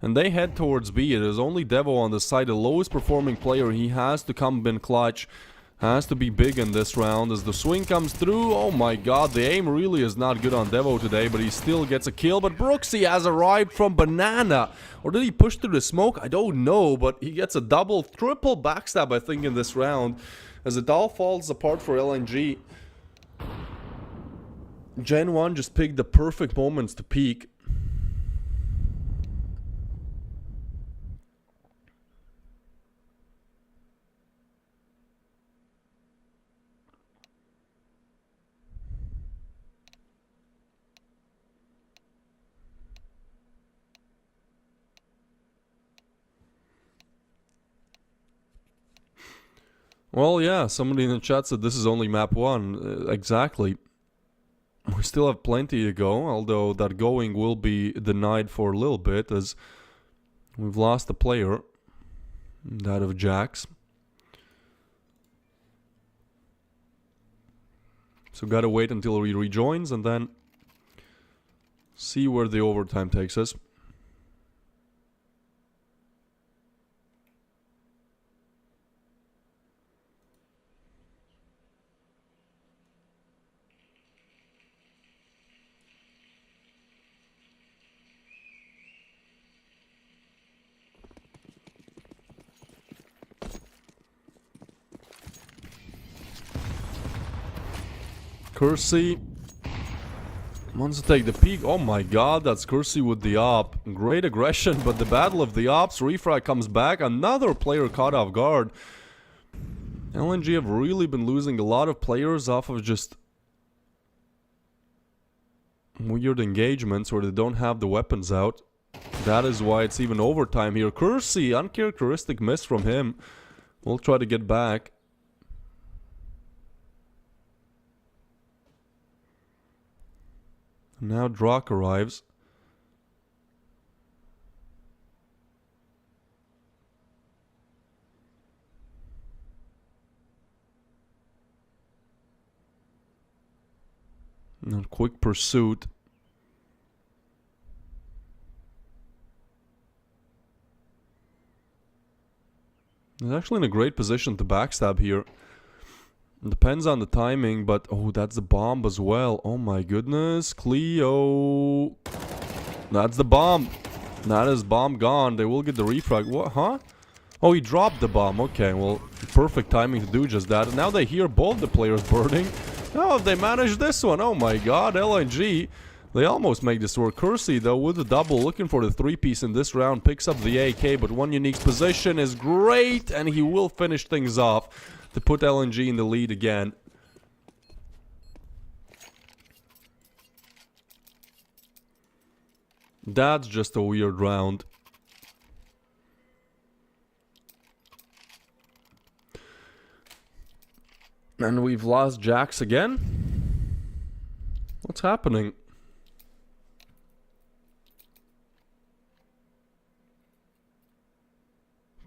And they head towards B. It is only Devo on the side, the lowest performing player. He has to come in clutch. Has to be big in this round as the swing comes through. Oh my god, the aim really is not good on Devo today, but he still gets a kill. But Brooksy has arrived from Banana. Or did he push through the smoke? I don't know, but he gets a double, triple backstab, I think, in this round. As it all falls apart for LNG. GenOne just picked the perfect moments to peak. Well, yeah, somebody in the chat said this is only map 1. Exactly. We still have plenty to go, although that going will be denied for a little bit as we've lost a player. That of Jax. So gotta wait until he rejoins and then see where the overtime takes us. Kersey wants to take the peak. Oh my god, that's Kersey with the op. Great aggression, but the battle of the ops. Refrag comes back. Another player caught off guard. LNG have really been losing a lot of players off of just weird engagements where they don't have the weapons out. That is why it's even overtime here. Kersey, uncharacteristic miss from him. We'll try to get back. Now Drak arrives. And quick pursuit. He's actually in a great position to backstab here. Depends on the timing, but oh, that's the bomb as well. Oh my goodness, Cleo. That's the bomb. That is bomb gone. They will get the refrag. What? Huh? Oh, he dropped the bomb. Okay, well, perfect timing to do just that. And now they hear both the players burning. Oh, they managed this one. Oh my god, LNG. They almost make this work. Kersey, though, with the double, looking for the 3-piece in this round. Picks up the AK, but one unique position is great. And he will finish things off to put LNG in the lead again. That's just a weird round. And we've lost Jax again? What's happening?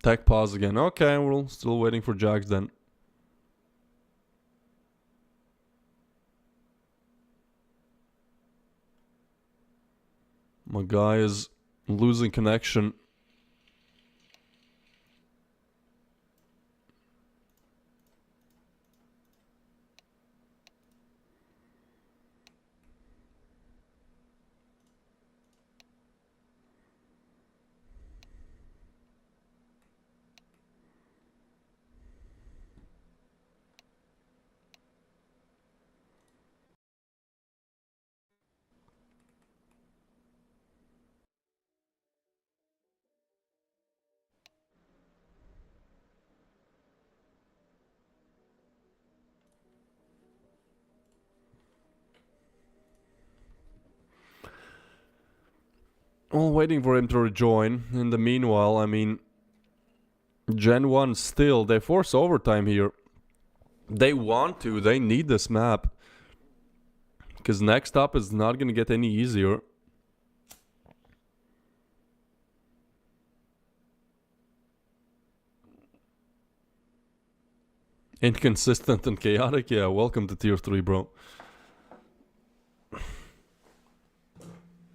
Tech pause again. Okay, we're still waiting for Jax then. My guy is losing connection. Well, waiting for him to rejoin. In the meanwhile, I mean, GenOne still, they force overtime here. They want to, they need this map. Because next up is not going to get any easier. Inconsistent and chaotic, yeah, welcome to tier 3, bro.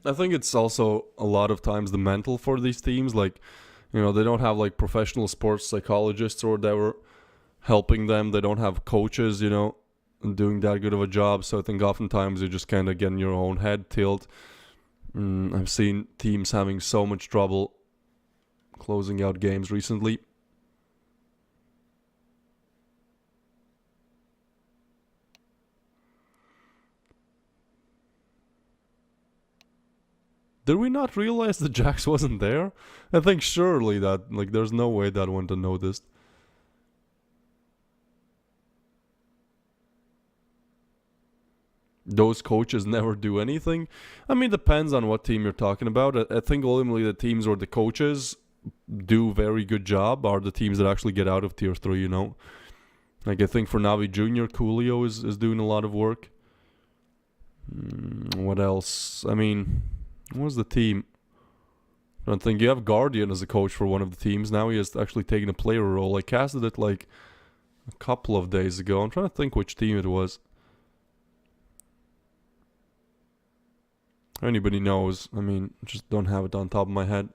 I think it's also a lot of times the mental for these teams, like, you know, they don't have like professional sports psychologists or whatever helping them. They don't have coaches, you know, doing that good of a job. So I think oftentimes you just kind of get in your own head tilt. I've seen teams having so much trouble closing out games recently. Did we not realize that Jax wasn't there? I think surely that, like, there's no way that went unnoticed. Those coaches never do anything. I mean, depends on what team you're talking about. I think ultimately the teams where the coaches do very good job are the teams that actually get out of tier 3, you know. Like, I think for Navi Jr., Coolio is doing a lot of work. What else? I mean, what was the team? I don't think you have Guardian as a coach for one of the teams. Now he has actually taken a player role. I casted it like a couple of days ago. I'm trying to think which team it was. If anybody knows, I mean, just don't have it on top of my head.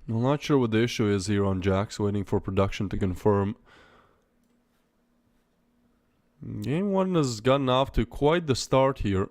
I'm not sure what the issue is here on Jax, waiting for production to confirm. Game 1 has gotten off to quite the start here.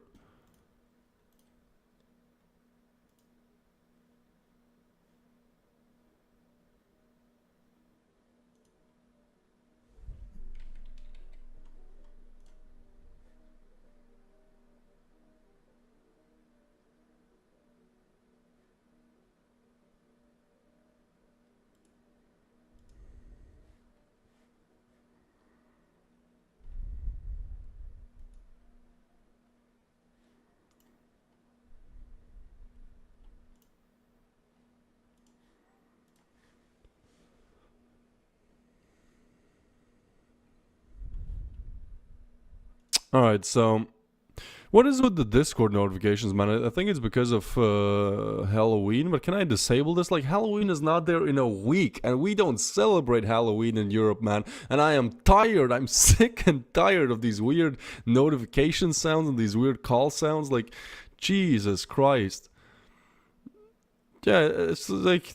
Alright, so what is with the Discord notifications, man? I think it's because of Halloween, but can I disable this? Like, Halloween is not there in a week, and we don't celebrate Halloween in Europe, man. And I am tired. I'm sick and tired of these weird notification sounds and these weird call sounds. Like, Jesus Christ. Yeah, it's like,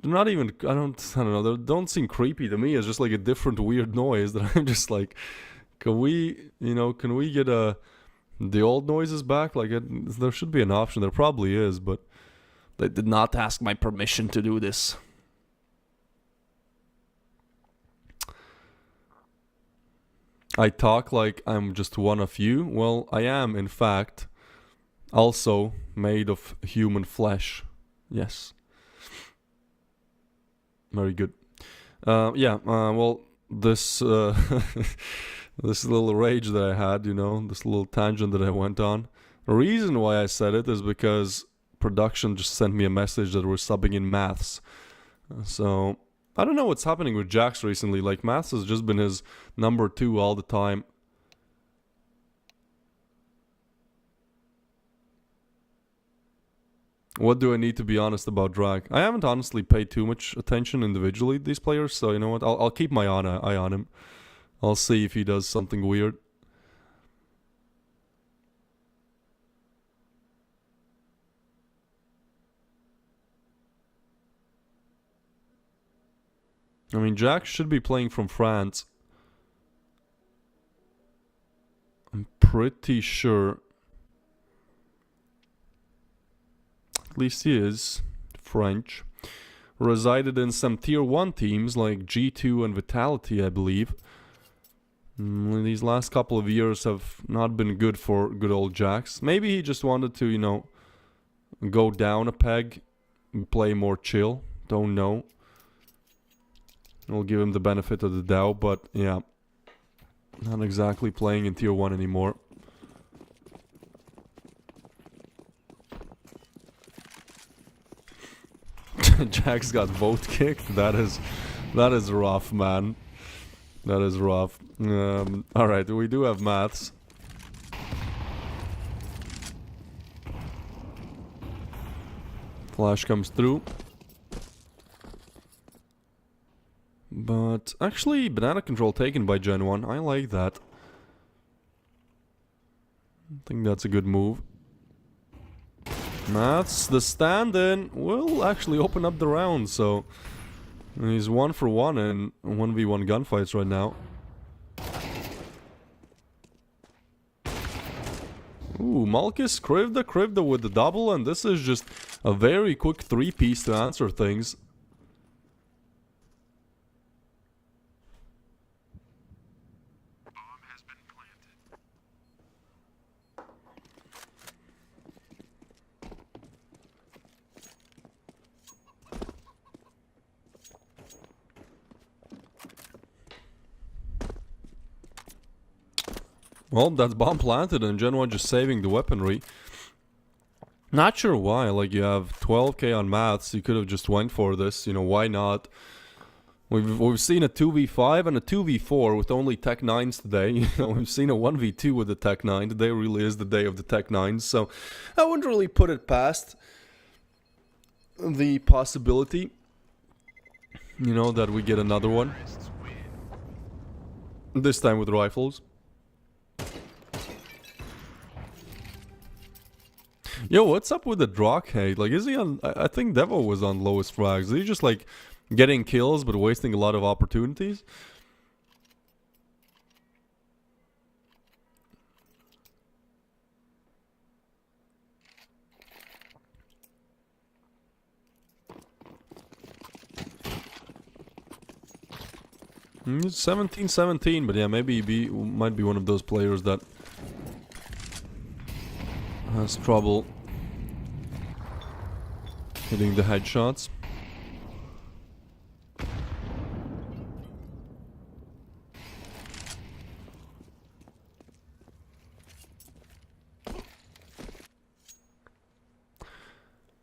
they're not even, I don't know, they don't seem creepy to me. It's just like a different weird noise that I'm just like, can we get the old noises back? Like, there should be an option. There probably is, but they did not ask my permission to do this. I talk like I'm just one of you. Well, I am, in fact, also made of human flesh. Yes. Very good. Well, this... this little rage that I had, this little tangent that I went on. The reason why I said it is because production just sent me a message that we're subbing in maths. So, I don't know what's happening with Jax recently. Like, maths has just been his number 2 all the time. What do I need to be honest about Drag? I haven't honestly paid too much attention individually to these players, so you know what? I'll keep my eye on him. I'll see if he does something weird. I mean, Jax should be playing from France. I'm pretty sure. At least he is French. Resided in some tier 1 teams like G2 and Vitality, I believe. These last couple of years have not been good for good old Jax. Maybe he just wanted to, go down a peg and play more chill. Don't know. I'll give him the benefit of the doubt, but yeah. Not exactly playing in tier 1 anymore. Jax got vote kicked. That is rough, man. That is rough. Alright, we do have maths. Flash comes through. But actually, banana control taken by GenOne. I like that. I think that's a good move. Maths, the stand-in, will actually open up the round, so... He's 1 for 1 in 1v1 gunfights right now. Ooh, Malkis, Krivda with the double, and this is just a very quick 3-piece to answer things. Well, that's bomb planted and GenOne just saving the weaponry. Not sure why, like you have 12k on maths, you could have just went for this, you know, why not? We've seen a 2v5 and a 2v4 with only Tech 9s today. You know, we've seen a 1v2 with the Tech 9. Today really is the day of the Tech 9s, so I wouldn't really put it past the possibility, you know, that we get another one. This time with rifles. Yo, what's up with the Drock? Like, is he on... I think Devo was on lowest frags. Is he just, like, getting kills but wasting a lot of opportunities? It's 17-17, but yeah, maybe he might be one of those players that has trouble hitting the headshots.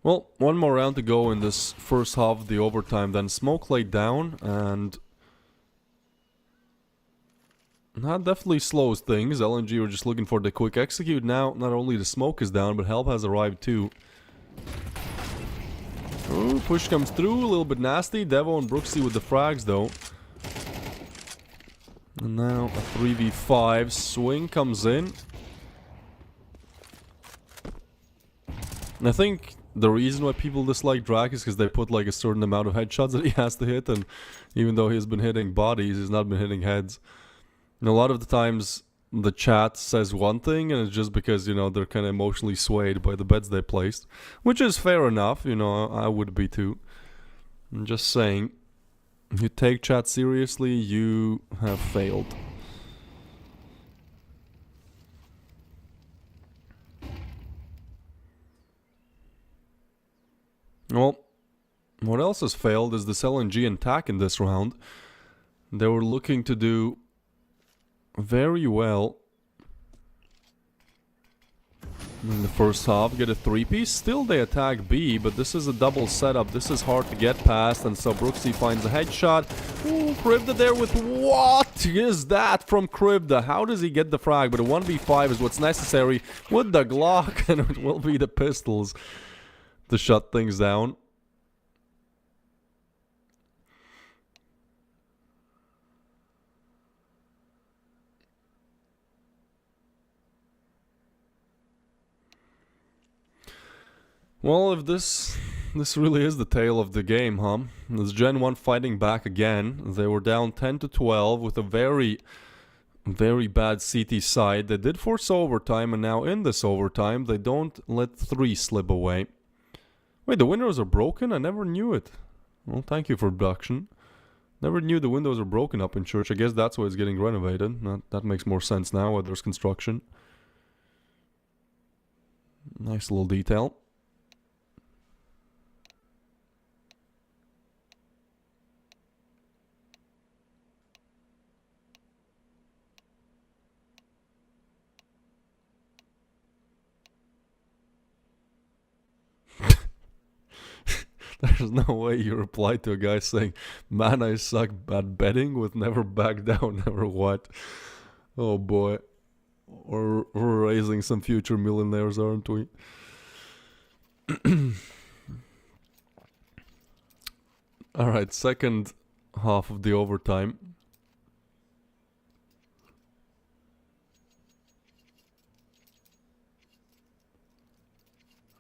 Well, one more round to go in this first half of the overtime, then smoke laid down, and that definitely slows things. LNG were just looking for the quick execute. Now, not only the smoke is down, but help has arrived too. Ooh, push comes through, a little bit nasty. Devo and Brooksy with the frags though. And now a 3v5. Swing comes in. And I think the reason why people dislike Drak is because they put like a certain amount of headshots that he has to hit, and even though he's been hitting bodies, he's not been hitting heads. And a lot of the times the chat says one thing, and it's just because, you know, they're kind of emotionally swayed by the bets they placed, which is fair enough, you know, I would be too. I'm just saying, if you take chat seriously, you have failed. Well, what else has failed is this LNG attack in this round. They were looking to do very well in the first half, get a 3-piece. Still they attack B, but this is a double setup. This is hard to get past, and so Brooksy finds a headshot. Ooh, Krivda there with... What is that from Krivda? How does he get the frag? But a 1v5 is what's necessary with the Glock, and it will be the pistols to shut things down. Well, if this really is the tale of the game, huh? It's GenOne fighting back again. They were down 10-12 with a very, very bad CT side. They did force overtime, and now in this overtime, they don't let 3 slip away. Wait, the windows are broken? I never knew it. Well, thank you for production. Never knew the windows are broken up in church. I guess that's why it's getting renovated. That makes more sense now where there's construction. Nice little detail. There's no way you reply to a guy saying, "Man, I suck at betting with never back down, never what." Oh boy. We're raising some future millionaires, aren't we? Alright, second half of the overtime.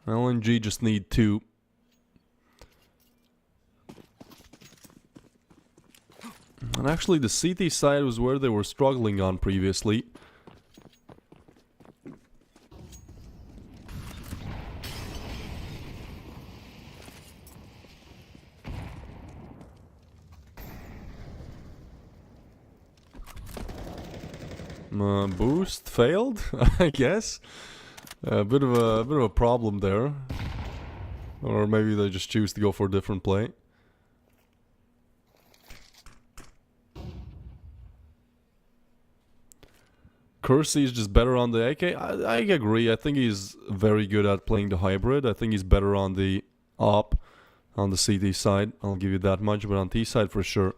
LNG just need 2. And actually the CT side was where they were struggling on previously. Boost failed, I guess. A bit of a problem there. Or maybe they just choose to go for a different play. Kersey is just better on the AK. I agree. I think he's very good at playing the hybrid. I think he's better on the op, on the CT side. I'll give you that much, but on T side for sure.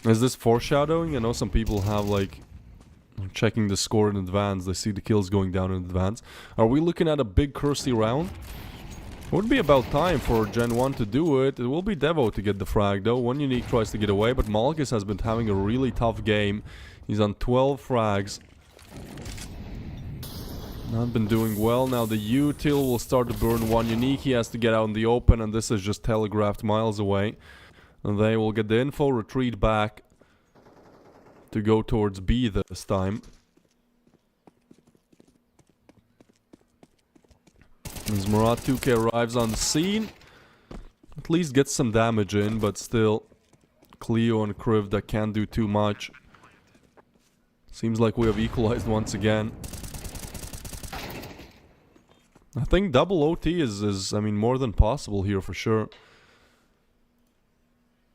Is this foreshadowing? I know some people have like checking the score in advance. They see the kills going down in advance. Are we looking at a big Kersey round? Would be about time for GenOne to do it. It will be Devo to get the frag though. One Unique tries to get away, but Malkus has been having a really tough game. He's on 12 frags. Not been doing well. Now the util will start to burn One Unique. He has to get out in the open, and this is just telegraphed miles away. And they will get the info, retreat back to go towards B this time. As Murat 2K arrives on the scene, at least gets some damage in, but still Cleo and Kriv that can't do too much. Seems like we have equalized once again. I think double OT is I mean, more than possible here for sure.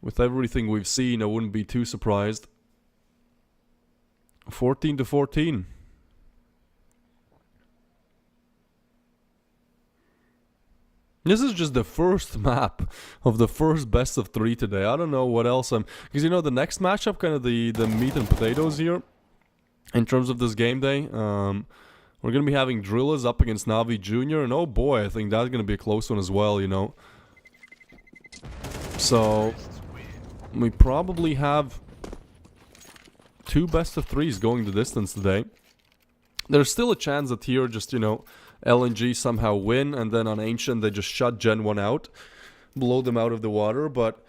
With everything we've seen, I wouldn't be too surprised. 14-14. This is just the first map of the first best of 3 today. I don't know what else because you know the next matchup, kind of the meat and potatoes here in terms of this game day. We're gonna be having Drillers up against Navi Jr. and oh boy, I think that's gonna be a close one as well, you know. So we probably have 2 best of 3s going the distance today. There's still a chance that here just, you know, LNG somehow win, and then on Ancient they just shut GenOne out, blow them out of the water, but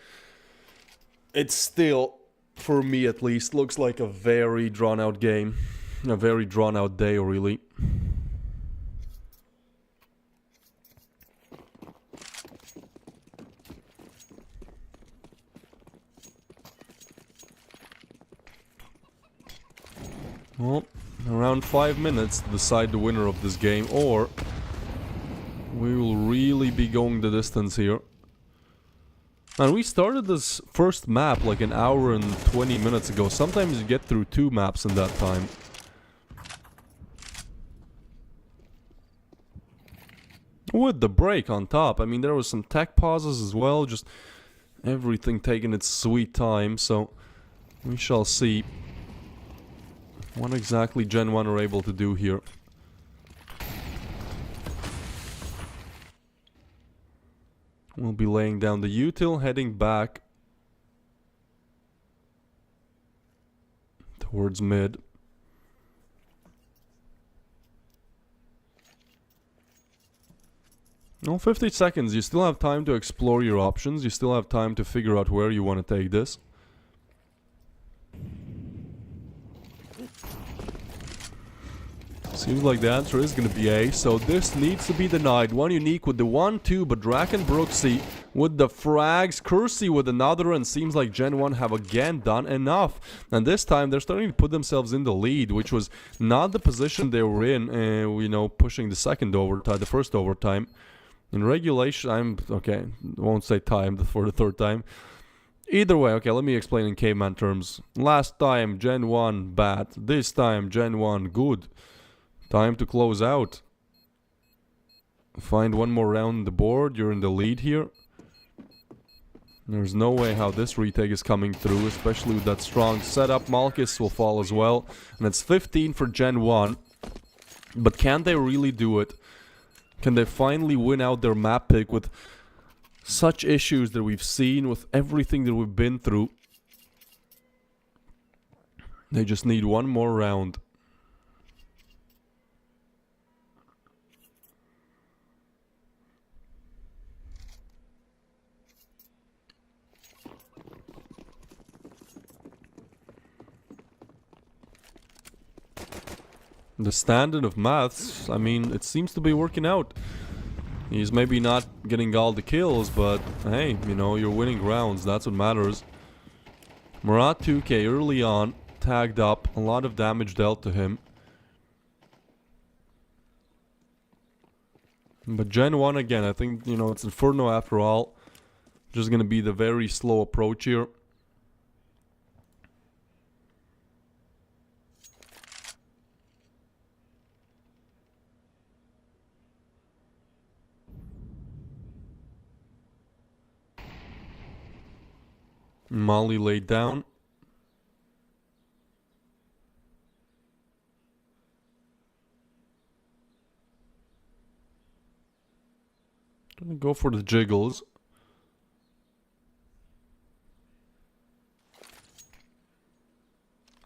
it's still, for me at least, looks like a very drawn out game. A very drawn out day, really. Well, around 5 minutes to decide the winner of this game, or we will really be going the distance here. And we started this first map like an hour and 20 minutes ago. Sometimes you get through 2 maps in that time. With the break on top. I mean, there was some tech pauses as well. Just everything taking its sweet time. So we shall see what exactly GenOne are able to do here. We'll be laying down the util, heading back towards mid. No, 50 seconds. You still have time to explore your options. You still have time to figure out where you want to take this. Seems like the answer is going to be A, so this needs to be denied. One Unique with the 1-2, but Draken Brooksy with the frags, Kersey with another, and seems like GenOne have again done enough. And this time they're starting to put themselves in the lead, which was not the position they were in, you know, pushing the second overtime, the first overtime. In regulation, okay, won't say time for the third time. Either way, okay, let me explain in caveman terms. Last time GenOne bad, this time GenOne good. Time to close out. Find one more round on the board. You're in the lead here. There's no way how this retake is coming through, especially with that strong setup. Malkus will fall as well. And it's 15 for GenOne. But can they really do it? Can they finally win out their map pick with such issues that we've seen, with everything that we've been through? They just need one more round. The standard of maths, I mean, it seems to be working out. He's maybe not getting all the kills, but hey, you know, you're winning rounds. That's what matters. Murat 2K early on tagged up. A lot of damage dealt to him. But GenOne again, I think, you know, it's Inferno after all. Just gonna be the very slow approach here. Molly laid down. Gonna go for the jiggles.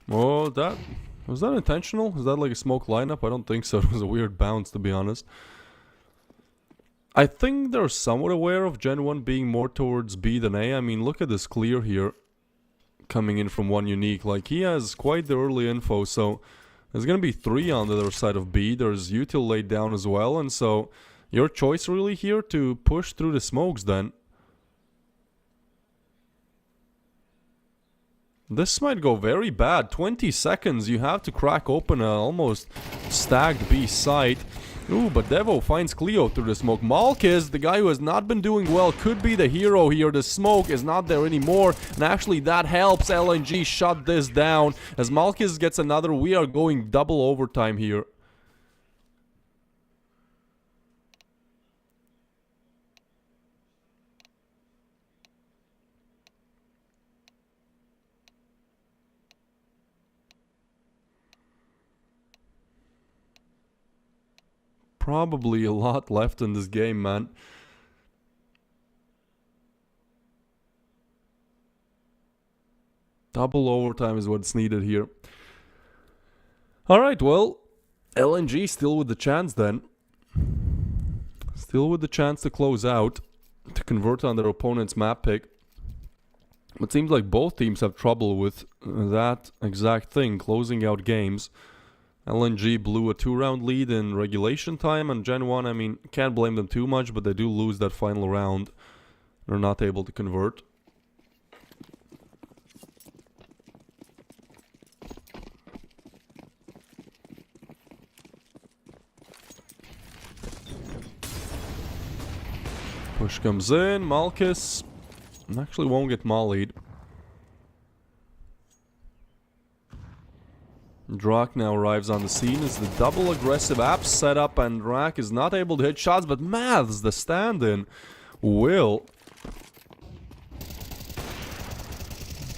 Oh, was that intentional? Is that like a smoke lineup? I don't think so. It was a weird bounce, to be honest. I think they're somewhat aware of GenOne being more towards B than A. I mean, look at this clear here. Coming in from one unique. Like, he has quite the early info, so there's gonna be 3 on the other side of B. There's util laid down as well, and so your choice really here to push through the smokes then. This might go very bad. 20 seconds, you have to crack open a almost stacked B site. Ooh, but Devo finds Cleo through the smoke. Malkis, the guy who has not been doing well, could be the hero here. The smoke is not there anymore, and actually that helps LNG shut this down. As Malkis gets another, we are going double overtime here. Probably a lot left in this game, man. Double overtime is what's needed here. Alright, well, LNG still with the chance then. Still with the chance to close out, to convert on their opponent's map pick. It seems like both teams have trouble with that exact thing, closing out games. LNG blew a 2-round lead in regulation time, and GenOne, I mean, can't blame them too much, but they do lose that final round. They're not able to convert. Push comes in, Malkis actually won't get mollied. Drak now arrives on the scene as the double aggressive app setup, and Drak is not able to hit shots, but Maths, the stand-in, will.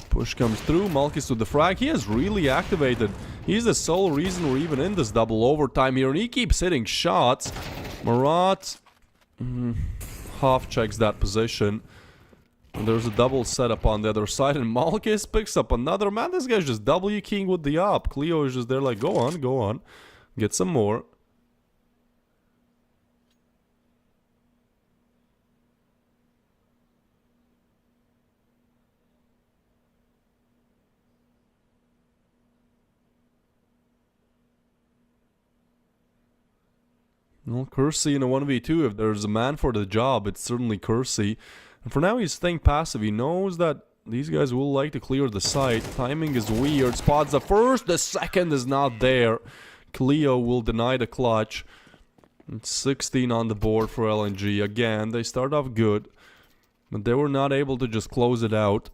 Push comes through, Malkis with the frag. He has really activated. He's the sole reason we're even in this double overtime here, and he keeps hitting shots. Marat half checks that position. And there's a double setup on the other side, and Malkis picks up another. Man, this guy's just W keying with the op. Cleo is just there like, go on. Get some more. Well, Kersey in a 1v2, if there's a man for the job, it's certainly Kersey. And for now, he's staying passive. He knows that these guys will like to clear the site. Timing is weird. Spots the first, the second is not there. Cleo will deny the clutch. It's 16 on the board for LNG. Again, they start off good, but they were not able to just close it out.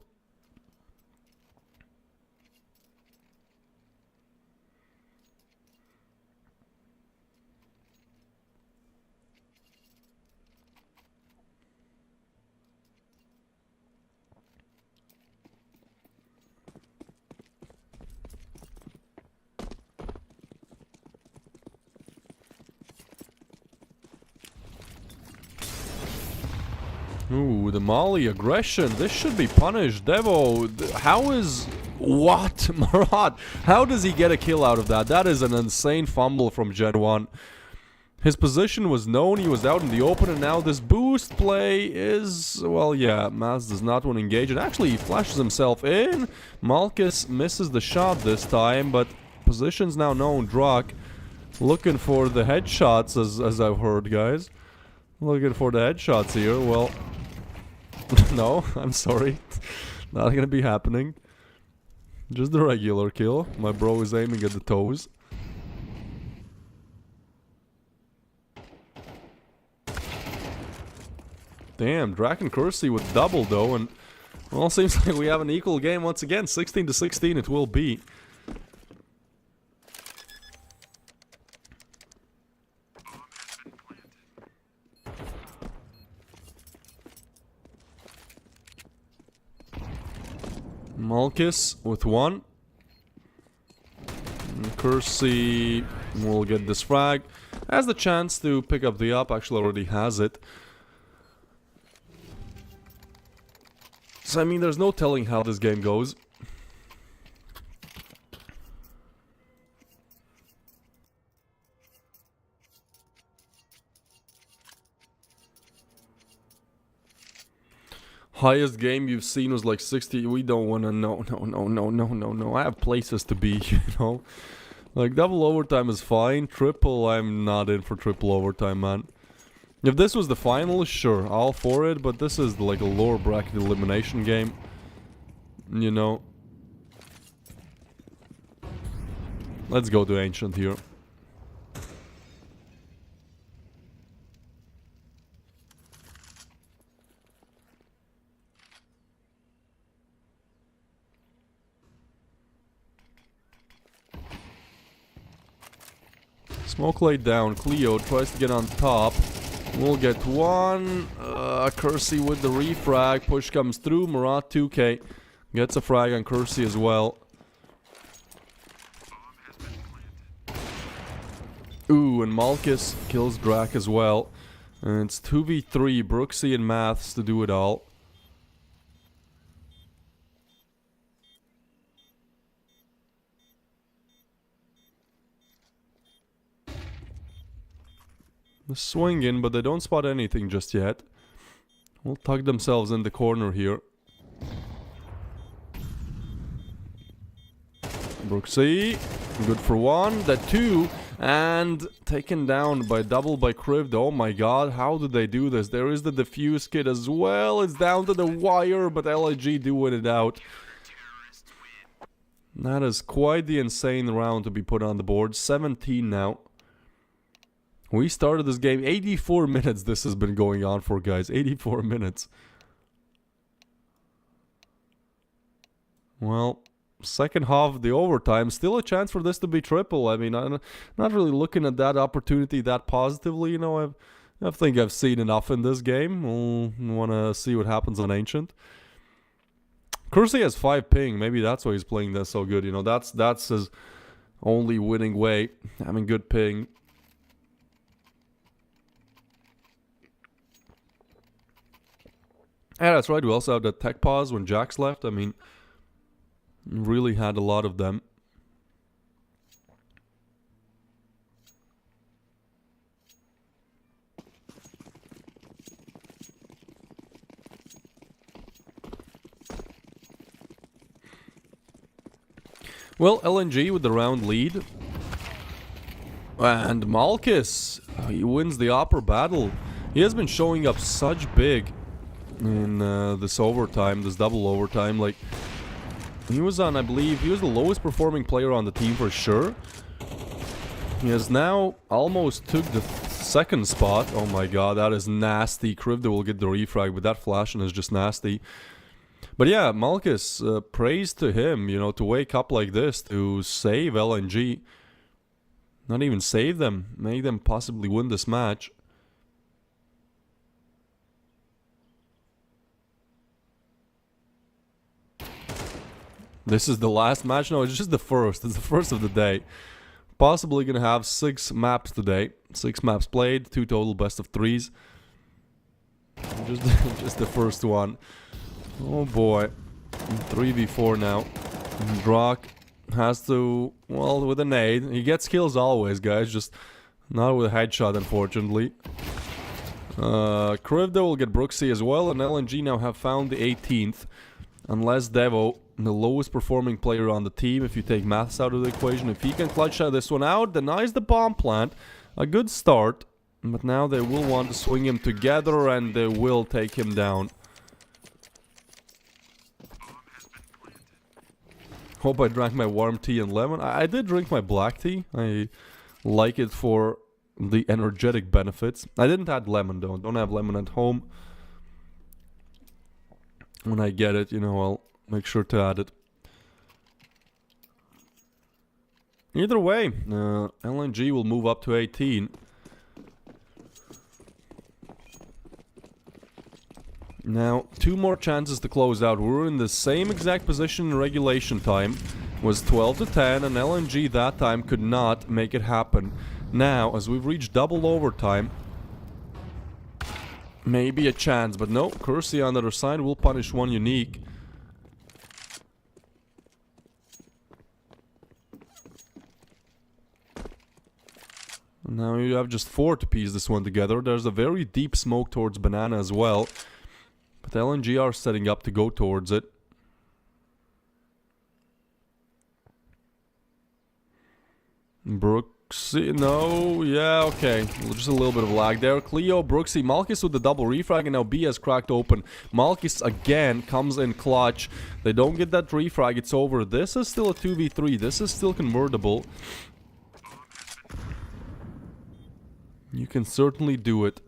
Ooh, the Molly aggression. This should be punished. Devo, how is... What? Marat, how does he get a kill out of that? That is an insane fumble from GenOne. His position was known, he was out in the open, and now this boost play is... Well, yeah, Maz does not want to engage, and actually he flashes himself in. Malkis misses the shot this time, but position's now known. Drak looking for the headshots, as I've heard, guys. Looking for the headshots here. Well, no, I'm sorry. Not gonna be happening. Just the regular kill. My bro is aiming at the toes. Damn, Draken Kersey with double though, and well, seems like we have an equal game once again. 16-16 it will be. Malkus with one. And Kersey will get this frag. Has the chance to pick up the up, actually already has it. So I mean, there's no telling how this game goes. Highest game you've seen was like 60. We don't wanna no. I have places to be, you know. Like double overtime is fine. Triple, I'm not in for triple overtime, man. If this was the final, sure, all for it, but this is like a lower bracket elimination game. You know. Let's go to Ancient here. Smoke laid down. Cleo tries to get on top. We'll get one. Kersey with the refrag. Push comes through. Murat 2K gets a frag on Kersey as well. Ooh, and Malkus kills Drak as well. And it's 2v3. Brooksy and Maths to do it all. They're swinging, but they don't spot anything just yet. Will tuck themselves in the corner here. Brooksy, good for one. That two, and taken down by double by Krivd. Oh my god, how did they do this? There is the defuse kit as well. It's down to the wire, but LIG do win it out. That is quite the insane round to be put on the board. 17 now. We started this game 84 minutes. This has been going on for, guys. 84 minutes. Well, second half of the overtime. Still a chance for this to be triple. I mean, I'm not really looking at that opportunity that positively. You know, I think I've seen enough in this game. We'll want to see what happens on Ancient. Kersey has 5 ping. Maybe that's why he's playing this so good. You know, that's his only winning way. Having good ping. Yeah, that's right. We also have the tech pause when Jax left. I mean, really had a lot of them. Well, LNG with the round lead. And Malkus, he wins the upper battle. He has been showing up such big in this overtime, this double overtime. Like, he was on, I believe, he was the lowest performing player on the team for sure. He has now almost took the second spot. Oh my god, that is nasty. Krivda will get the refrag, but that flashing is just nasty. But yeah, Malkus, praise to him, you know, to wake up like this, to save LNG. Not even save them, make them possibly win this match. This is the last match? No, it's just the first. It's the first of the day. Possibly gonna have 6 maps today. 6 maps played, 2 total best of 3s. Just the first one. Oh boy. 3v4 now. Drak has to, well, with a nade. He gets kills always, guys. Just not with a headshot, unfortunately. Krivda will get Brooksy as well, and LNG now have found the 18th. Unless Devo, the lowest performing player on the team, if you take Maths out of the equation, if he can clutch this one out, denies the bomb plant. A good start, but now they will want to swing him together and they will take him down. Hope I drank my warm tea and lemon. I did drink my black tea. I like it for the energetic benefits. I didn't add lemon though. Don't have lemon at home. When I get it, you know, I'll make sure to add it. Either way, LNG will move up to 18. Now, 2 more chances to close out. We were in the same exact position in regulation time. It was 12 to 10, and LNG that time could not make it happen. Now, as we've reached double overtime, maybe a chance, but no. Kersey on the other side will punish one unique. Now you have just 4 to piece this one together. There's a very deep smoke towards banana as well. But the LNG are setting up to go towards it. Brooksy, no, yeah, okay. Just a little bit of lag there. Cleo, Brooksy, Malkis with the double refrag, and now B has cracked open. Malkis again comes in clutch. They don't get that refrag, it's over. This is still a 2v3. This is still convertible. You can certainly do it.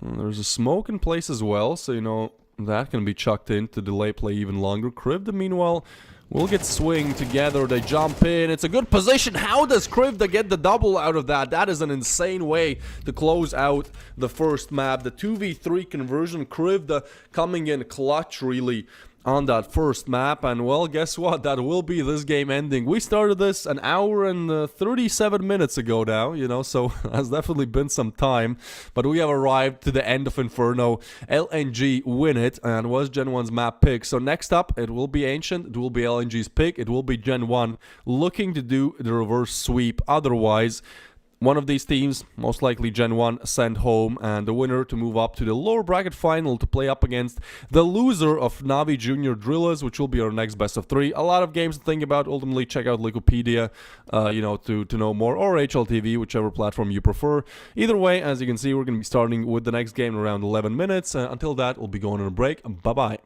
There's a smoke in place as well, so you know that can be chucked in to delay play even longer. Krivda, meanwhile, will get swing together. They jump in. It's a good position. How does Krivda get the double out of that? That is an insane way to close out the first map. The 2v3 conversion. Krivda coming in clutch, really, on that first map, and well, guess what? That will be this game ending. We started this an hour and 37 minutes ago now, you know, so has definitely been some time, but we have arrived to the end of Inferno. LNG win it, and was GenOne's map pick. So next up, it will be Ancient, it will be LNG's pick, it will be GenOne looking to do the reverse sweep. Otherwise, one of these teams, most likely GenOne, sent home, and the winner to move up to the lower bracket final to play up against the loser of Navi Junior Drillers, which will be our next best of 3. A lot of games to think about. Ultimately, check out Wikipedia, you know, to know more, or HLTV, whichever platform you prefer. Either way, as you can see, we're going to be starting with the next game in around 11 minutes. Until that, we'll be going on a break. Bye-bye.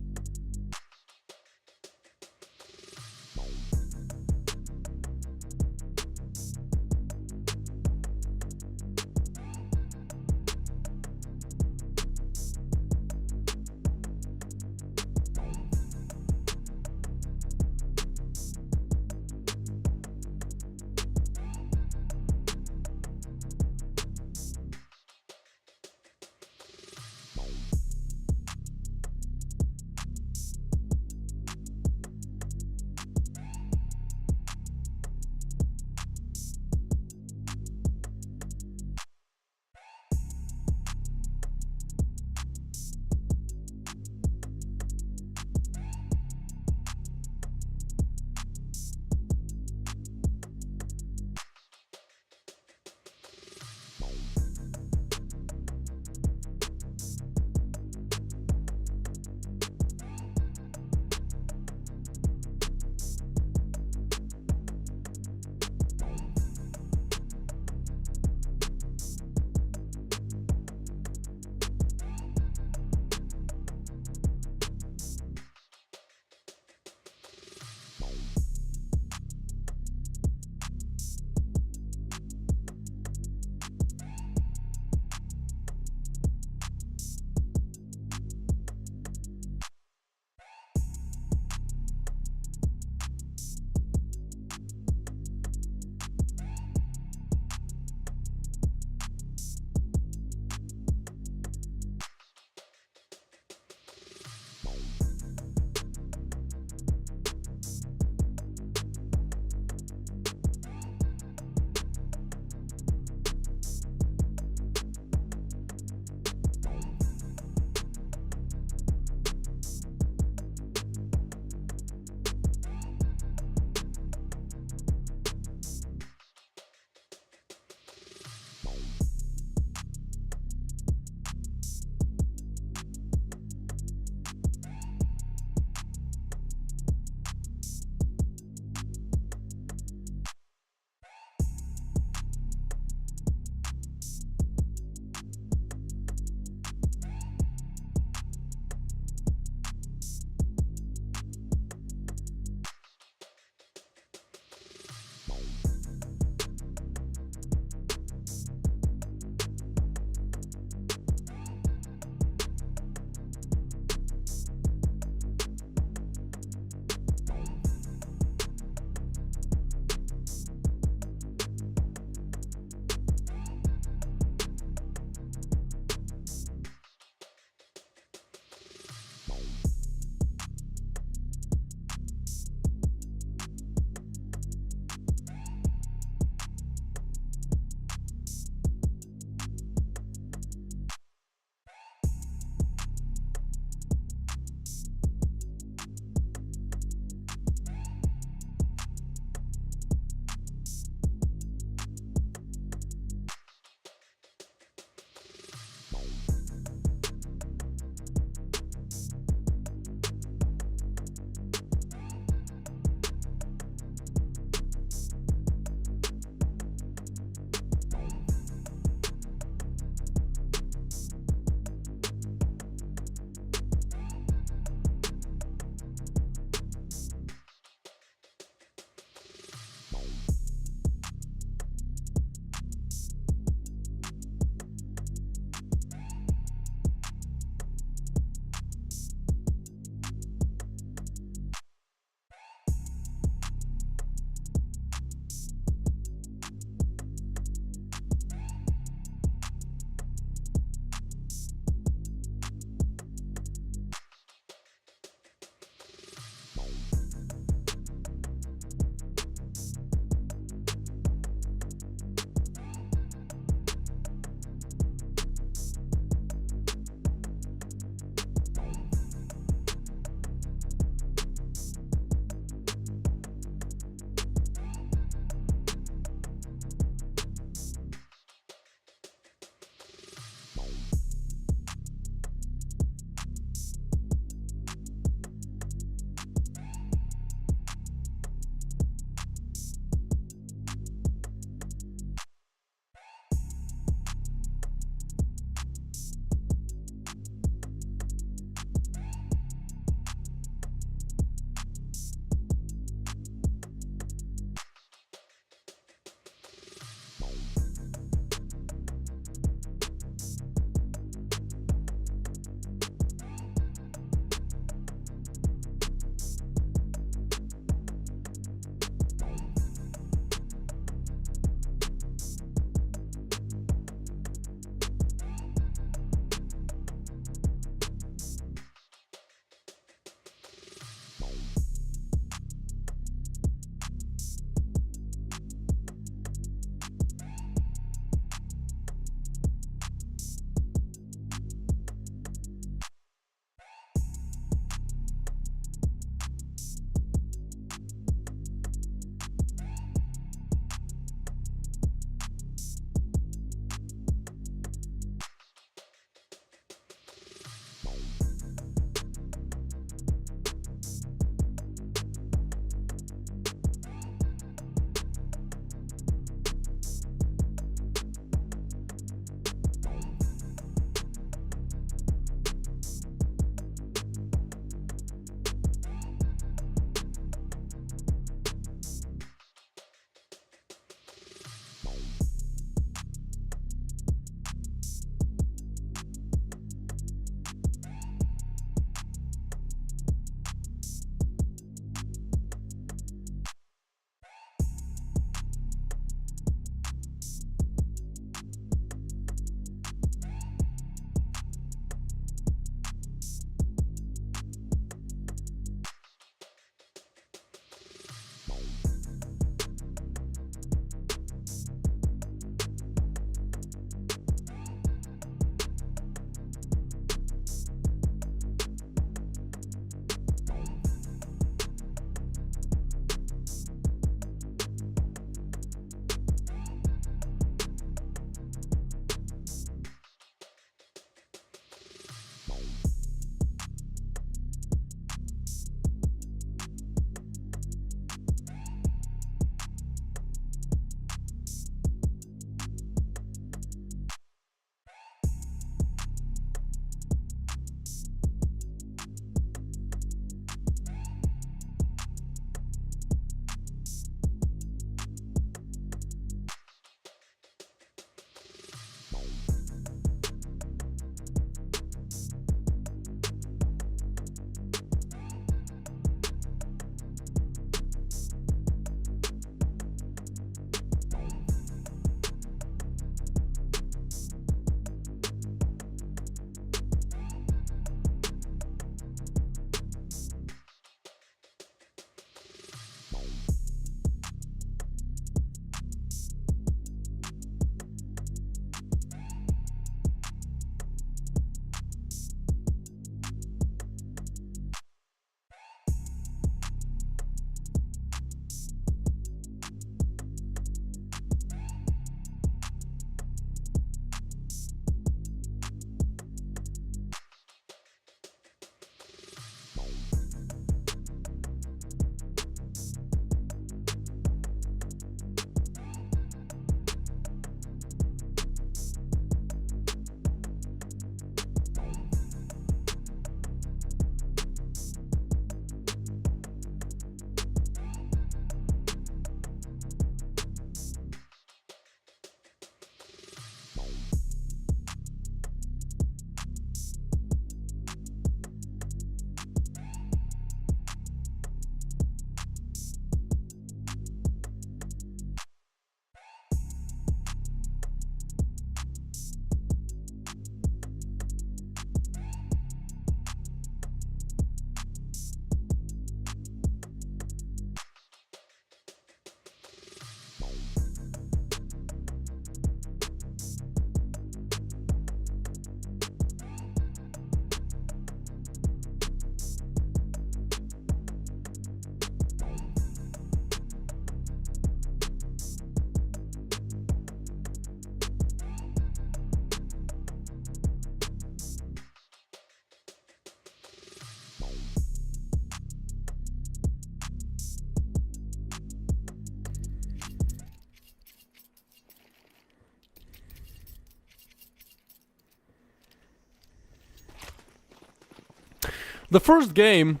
The first game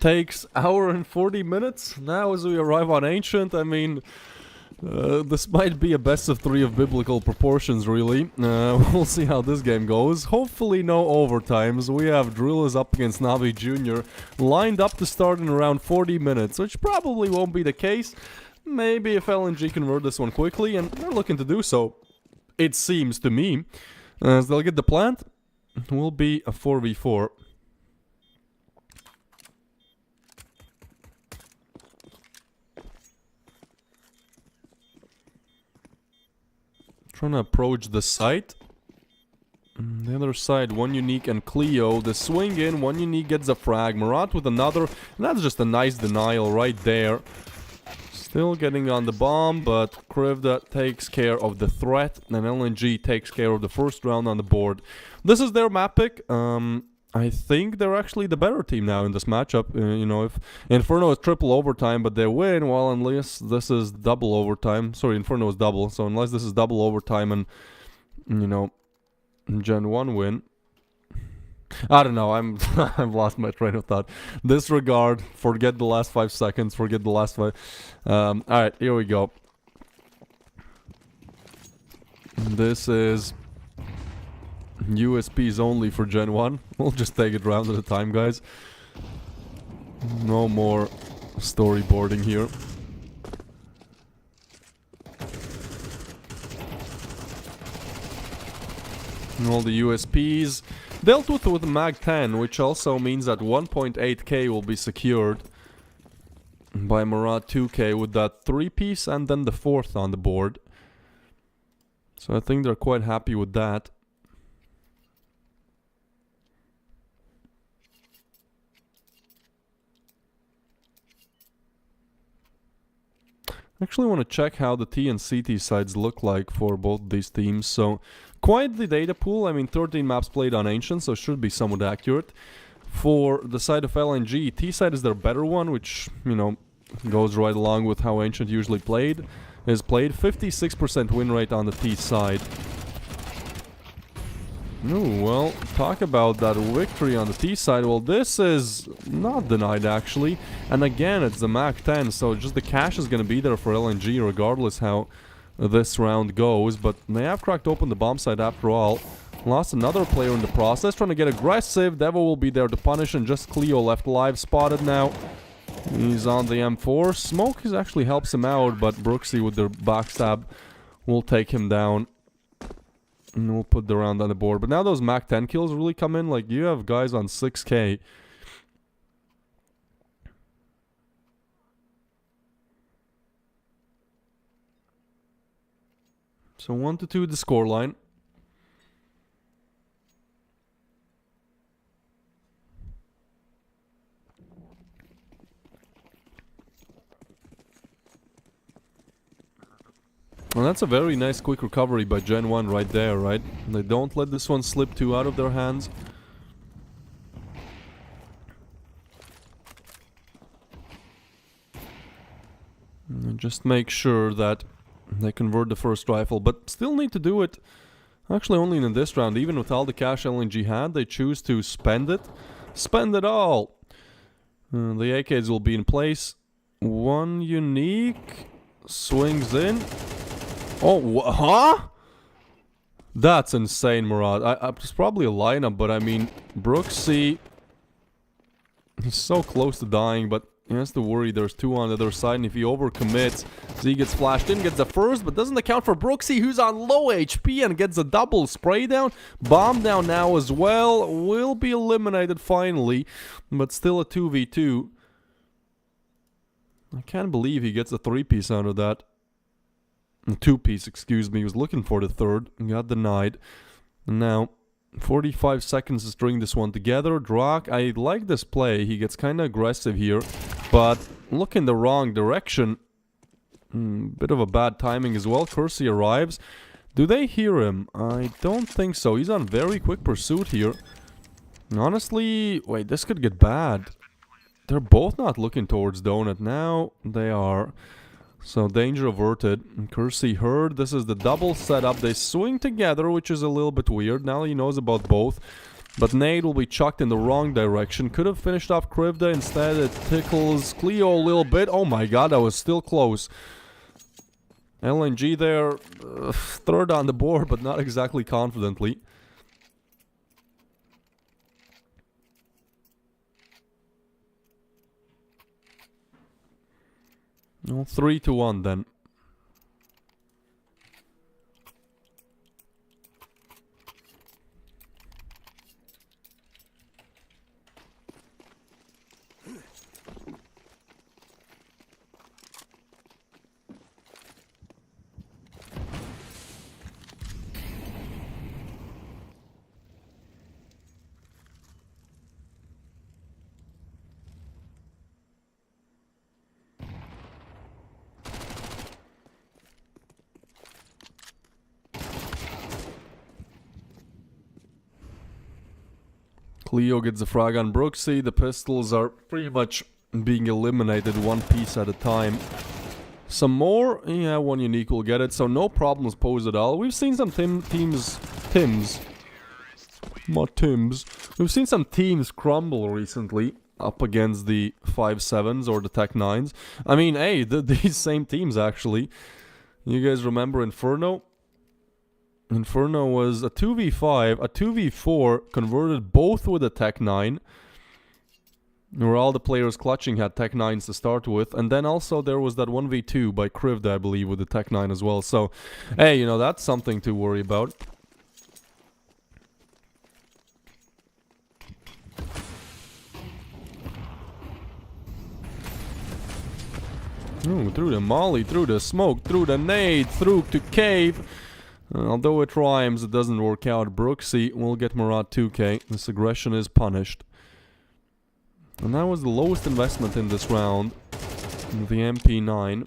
takes hour and 40 minutes. Now as we arrive on Ancient, I mean, this might be a best of 3 of biblical proportions, really. We'll see how this game goes. Hopefully no overtimes. We have Drillers up against Navi Jr. lined up to start in around 40 minutes, which probably won't be the case. Maybe if LNG convert this one quickly, and they're looking to do so, it seems to me. As they'll get the plant, it will be a 4v4. Trying to approach the site. The other side, one unique and Cleo. The swing in, one unique gets a frag. Murat with another, and that's just a nice denial right there. Still getting on the bomb, but Krivda takes care of the threat, and LNG takes care of the first round on the board. This is their map pick. I think they're actually the better team now in this matchup. You know, if Inferno is triple overtime, but they win, well, unless this is double overtime. Sorry, Inferno is double, so unless this is double overtime and, you know, GenOne win. I don't know, I've lost my train of thought. Disregard, forget the last 5 seconds, forget the last 5. Alright, here we go. This is USPs only for GenOne. We'll just take it round at a time, guys. No more storyboarding here. And all the USPs dealt with Mag 10, which also means that 1.8k will be secured by Murat 2k with that 3-piece and then the 4th on the board. So I think they're quite happy with that. Actually want to check how the T and CT sides look like for both these teams. So quite the data pool. I mean, 13 maps played on Ancient, so should be somewhat accurate. For the side of LNG, T side is their better one, which, you know, goes right along with how Ancient usually is played. 56% win rate on the T side. Oh, well, talk about that victory on the T side. Well, this is not denied, actually. And again, it's the Mag 10, so just the cash is going to be there for LNG regardless how this round goes. But they have cracked open the bomb site after all. Lost another player in the process, trying to get aggressive. Devo will be there to punish, and just Cleo left alive, spotted now. He's on the M4. Smoke actually helps him out, but Brooksy with their backstab will take him down. And we'll put the round on the board. But now those Mag 10 kills really come in. Like, you have guys on 6k. So 1-2 the scoreline. Well, that's a very nice quick recovery by GenOne right there, right? They don't let this one slip too out of their hands. And just make sure that they convert the first rifle, but still need to do it. Actually, only in this round. Even with all the cash LNG had, they choose to spend it. Spend it all! The AKs will be in place. One unique swings in. Oh, huh? That's insane, Murat. It's probably a lineup, but I mean, Brooksy, he's so close to dying, but he has to worry. There's 2 on the other side, and if he overcommits, Z gets flashed in, gets the first, but doesn't account for Brooksy, who's on low HP and gets a double spray down. Bomb down now as well. Will be eliminated finally, but still a 2v2. I can't believe he gets a 3-piece out of that. 2-piece, excuse me. He was looking for the 3rd and got denied. And now, 45 seconds to string this one together. Drak, I like this play. He gets kind of aggressive here, but look in the wrong direction. Bit of a bad timing as well. Kersey arrives. Do they hear him? I don't think so. He's on very quick pursuit here. Honestly, wait, this could get bad. They're both not looking towards Donut. Now they are. So danger averted. Kersey heard. This is the double setup. They swing together, which is a little bit weird. Now he knows about both. But nade will be chucked in the wrong direction. Could have finished off Krivda. Instead, it tickles Cleo a little bit. Oh my god, that was still close. LNG there, third on the board, but not exactly confidently. Well, 3-1 then. Cleo gets the frag on Brooksy. The pistols are pretty much being eliminated one piece at a time. Some more? Yeah, one unique will get it, so no problems posed at all. We've seen some Tims. Not Tims. We've seen some teams crumble recently up against the 5-7s or the Tech 9s. I mean, hey, these same teams actually. You guys remember Inferno? Inferno was a 2v5, a 2v4, converted both with a Tech 9. Where all the players clutching had Tech 9s to start with. And then also there was that 1v2 by Krivda, I believe, with the Tech 9 as well. So, hey, you know, that's something to worry about. Ooh, through the molly, through the smoke, through the nade, through to cave. Although it rhymes, it doesn't work out. Brooksy will get Murat 2k. This aggression is punished. And that was the lowest investment in this round. The MP9.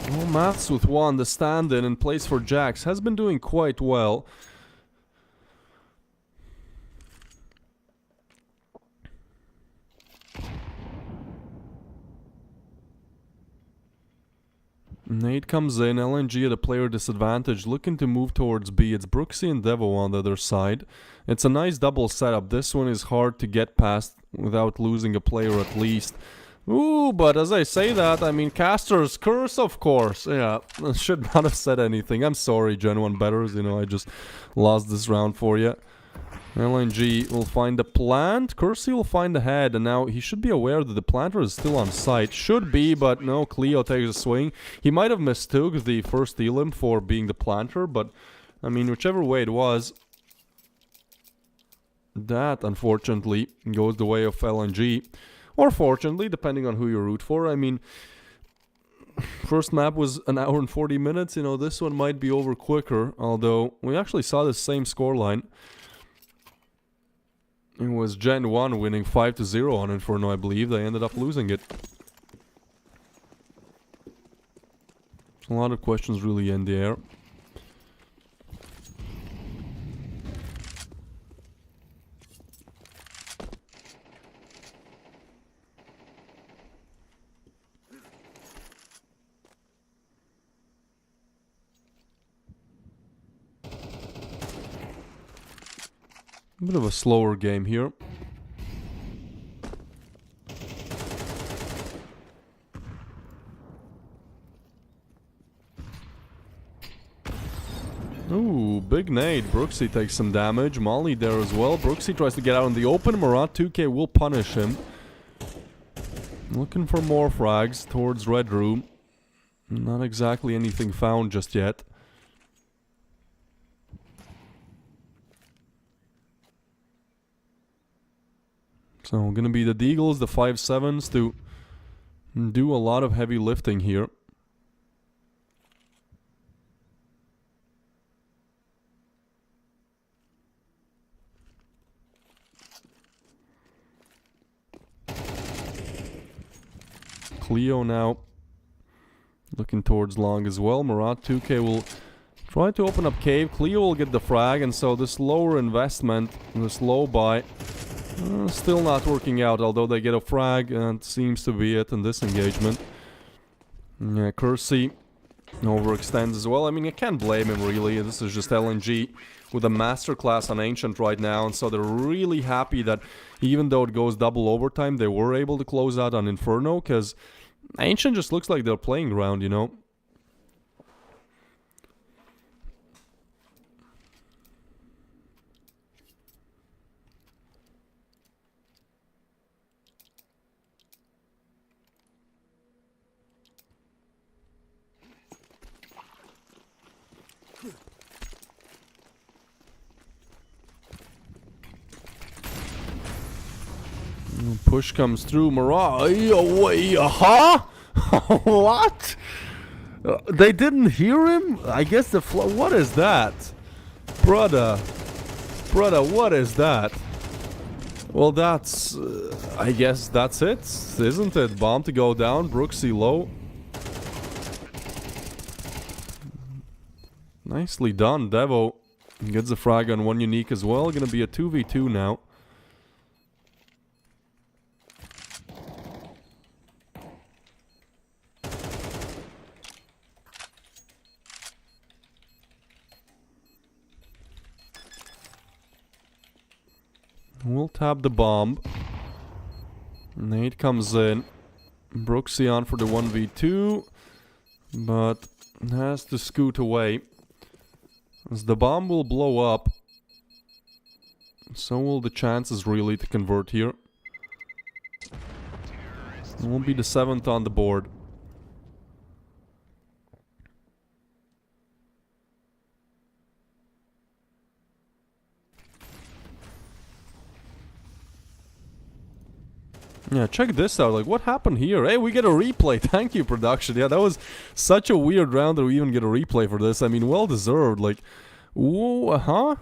Well, Maths with one, the stand-in and place for Jax has been doing quite well. Nate comes in, LNG at a player disadvantage, looking to move towards B. It's Brooksy and Devo on the other side. It's a nice double setup. This one is hard to get past without losing a player at least. Ooh, but as I say that, I mean, Caster's curse, of course. Yeah, I should not have said anything. I'm sorry, GenOne betters. You know, I just lost this round for you. LNG will find the plant. Kersey will find the head. And now he should be aware that the planter is still on site. Should be, but no, Cleo takes a swing. He might have mistook the first elim for being the planter, but, I mean, whichever way it was, that, unfortunately, goes the way of LNG. Or fortunately, depending on who you root for. I mean, first map was an hour and 40 minutes. You know, this one might be over quicker. Although, we actually saw the same scoreline. It was GenOne winning 5-0 on Inferno, I believe. They ended up losing it. A lot of questions really in the air. A bit of a slower game here. Ooh, big nade. Brooksy takes some damage. Molly there as well. Brooksy tries to get out in the open. Murat 2k will punish him. Looking for more frags towards Red Room. Not exactly anything found just yet. So, gonna be the Deagles, the 5-7s to do a lot of heavy lifting here. Cleo now looking towards long as well. Murat 2K will try to open up cave. Cleo will get the frag, and so this lower investment, this low buy, still not working out, although they get a frag, and seems to be it in this engagement. Yeah, Kersey overextends as well. I mean, I can't blame him really. This is just LNG with a masterclass on Ancient right now, and so they're really happy that even though it goes double overtime, they were able to close out on Inferno, because Ancient just looks like they're playing around, you know. Push comes through. Huh? What? They didn't hear him? I guess the flow. What is that? Brother, what is that? Well, that's... I guess that's it, isn't it? Bomb to go down. Brooksy low. Nicely done. Devo gets a frag on one unique as well. Gonna be a 2v2 now. We'll tap the bomb. Nate comes in. Brooksy on for the 1v2. But has to scoot away. As the bomb will blow up. So will the chances really to convert here. It will be the 7th on the board. Yeah, check this out. Like, what happened here? Hey, we get a replay. Thank you, production. Yeah, that was such a weird round that we even get a replay for this. I mean, well deserved. Like, ooh, huh?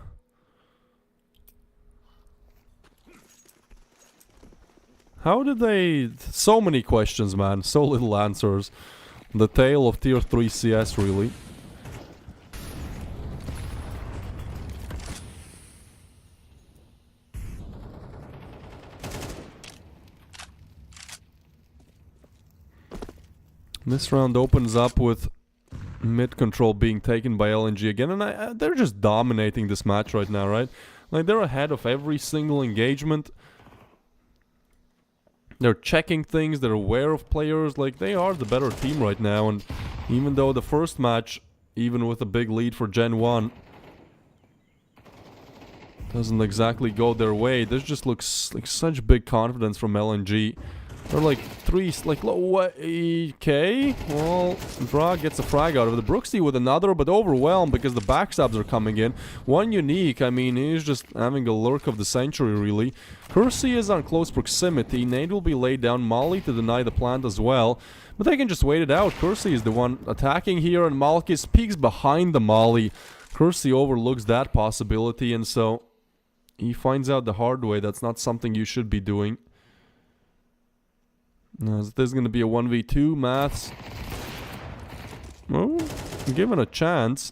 How did they... So many questions, man. So little answers. The tale of tier 3 CS, really. This round opens up with mid control being taken by LNG again, and they're just dominating this match right now, right? Like, they're ahead of every single engagement. They're checking things, they're aware of players, like, they are the better team right now, and even though the first match, even with a big lead for GenOne, doesn't exactly go their way, this just looks like such big confidence from LNG. They're like okay. Well, Dra gets a frag out of it. Brooksy with another, but overwhelmed because the backstabs are coming in. One unique, I mean, he's just having a lurk of the century, really. Kersey is on close proximity. Nade will be laid down. Molly to deny the plant as well. But they can just wait it out. Kersey is the one attacking here, and Malkis peeks behind the Molly. Kersey overlooks that possibility, and so he finds out the hard way. That's not something you should be doing. This is going to be a 1v2. Maths. Oh, given a chance.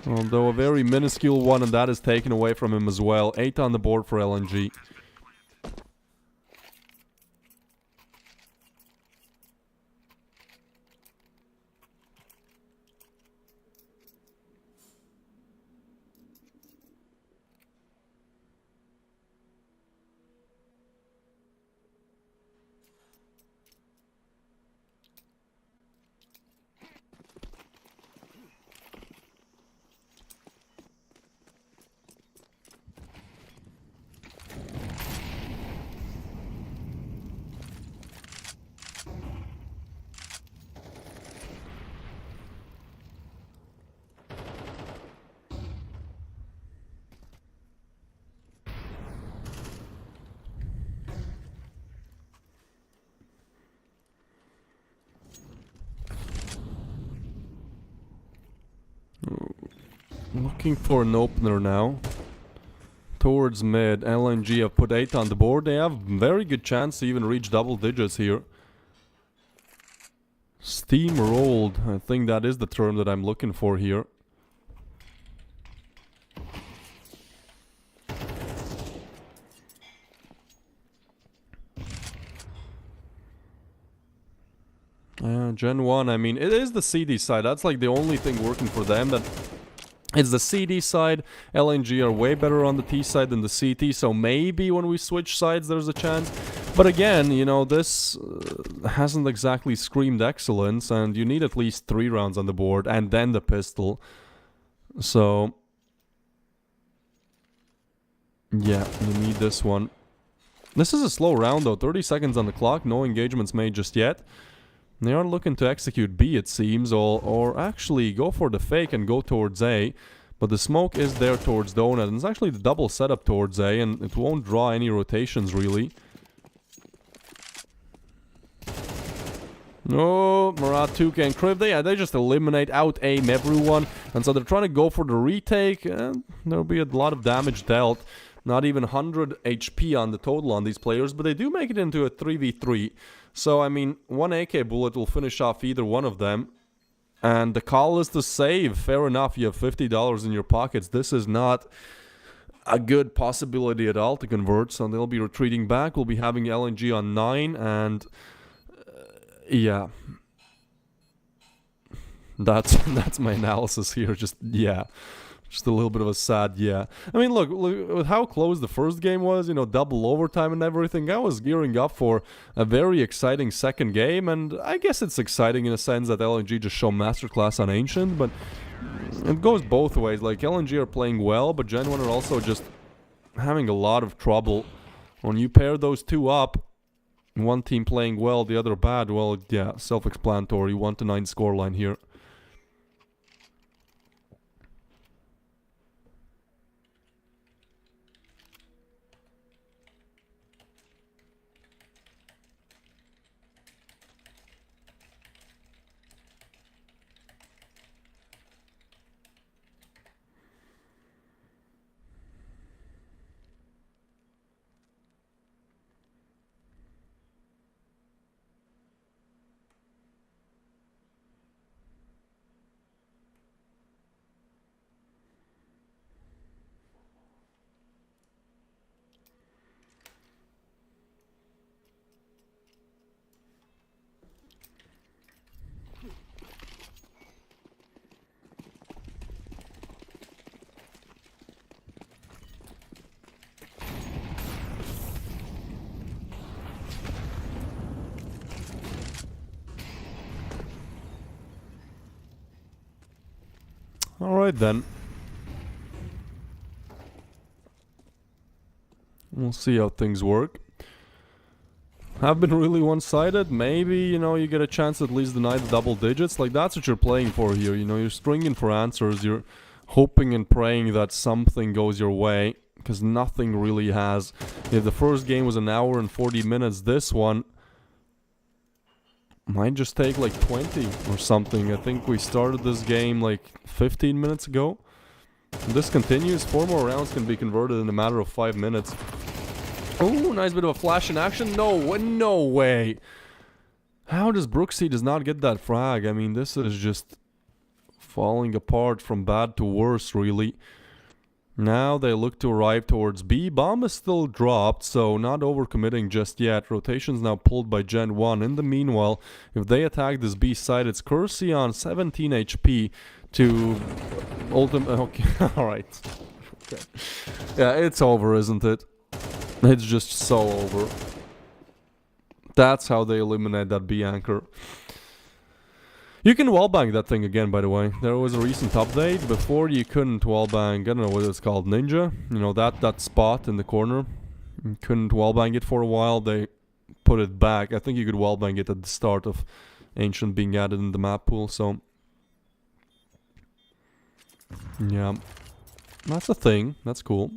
Although a very minuscule one, and that is taken away from him as well. 8 on the board for LNG. Looking for an opener now. Towards mid, LNG have put 8 on the board. They have very good chance to even reach double digits here. Steamrolled, I think that is the term that I'm looking for here. GenOne, I mean, it is the CD side. That's like the only thing working for them. That it's the CD side. LNG are way better on the T side than the CT, so maybe when we switch sides there's a chance. But again, you know, this hasn't exactly screamed excellence, and you need at least 3 rounds on the board, and then the pistol. So, yeah, you need this one. This is a slow round though, 30 seconds on the clock, no engagements made just yet. They are looking to execute B, it seems, or actually go for the fake and go towards A. But the smoke is there towards Donut, and it's actually the double setup towards A, and it won't draw any rotations, really. No, Murat 2K and Crib, they just eliminate, out-aim everyone. And so they're trying to go for the retake, and there'll be a lot of damage dealt. Not even 100 HP on the total on these players, but they do make it into a 3v3. So, I mean, one AK bullet will finish off either one of them. And the call is to save. Fair enough, you have $50 in your pockets. This is not a good possibility at all to convert. So they'll be retreating back. We'll be having LNG on 9. And, yeah. That's my analysis here. Just, yeah. Just a little bit of a sad yeah. I mean, look with how close the first game was, you know, double overtime and everything. I was gearing up for a very exciting second game, and I guess it's exciting in a sense that LNG just show masterclass on Ancient, but it goes both ways. Like, LNG are playing well, but GenOne are also just having a lot of trouble. When you pair those two up, one team playing well, the other bad, well, yeah, self-explanatory, 1-9 scoreline here. Alright then. We'll see how things work. Have been really one-sided. Maybe, you know, you get a chance to at least deny the double digits. Like, that's what you're playing for here. You know, you're stringing for answers. You're hoping and praying that something goes your way, because nothing really has. If the first game was an hour and 40 minutes, this one might just take like 20 or something. I think we started this game like 15 minutes ago. If this continues, 4 more rounds can be converted in a matter of 5 minutes. Oh, nice bit of a flash in action. No way. How does Brooksy does not get that frag? I mean, this is just falling apart from bad to worse, really. Now they look to arrive towards B. Bomb is still dropped, so not overcommitting just yet. Rotation's now pulled by GenOne. In the meanwhile, if they attack this B side, it's Kersey on 17 HP to ultimate. Okay, alright. Okay. Yeah, it's over, isn't it? It's just so over. That's how they eliminate that B anchor. You can wallbang that thing again, by the way. There was a recent update. Before you couldn't wallbang, I don't know what it's called, Ninja. You know, that spot in the corner. You couldn't wallbang it for a while. They put it back. I think you could wallbang it at the start of Ancient being added in the map pool, so... yeah. That's a thing. That's cool.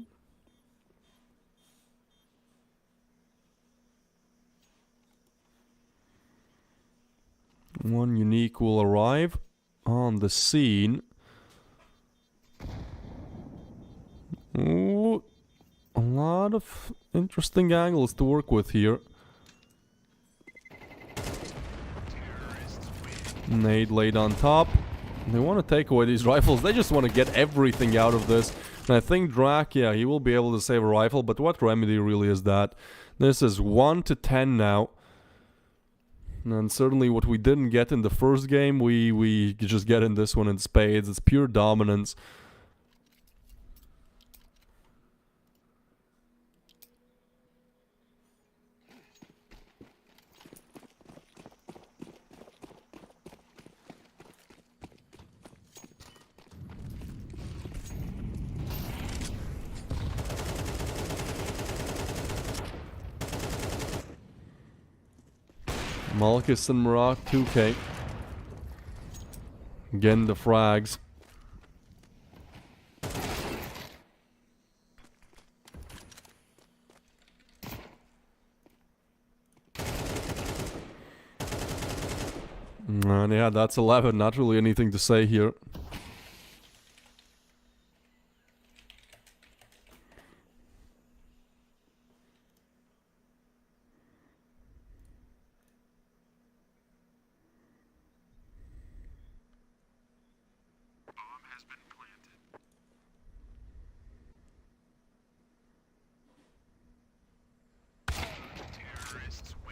One unique will arrive on the scene. Ooh, a lot of interesting angles to work with here. Nade laid on top. They want to take away these rifles. They just want to get everything out of this. And I think Drak, yeah, he will be able to save a rifle, but what remedy really is that? This is 1 to 10 now. And certainly what we didn't get in the first game, we just get in this one in spades. It's pure dominance. Malchus and Marat 2K. Again, the frags. And yeah, that's 11. Not really anything to say here.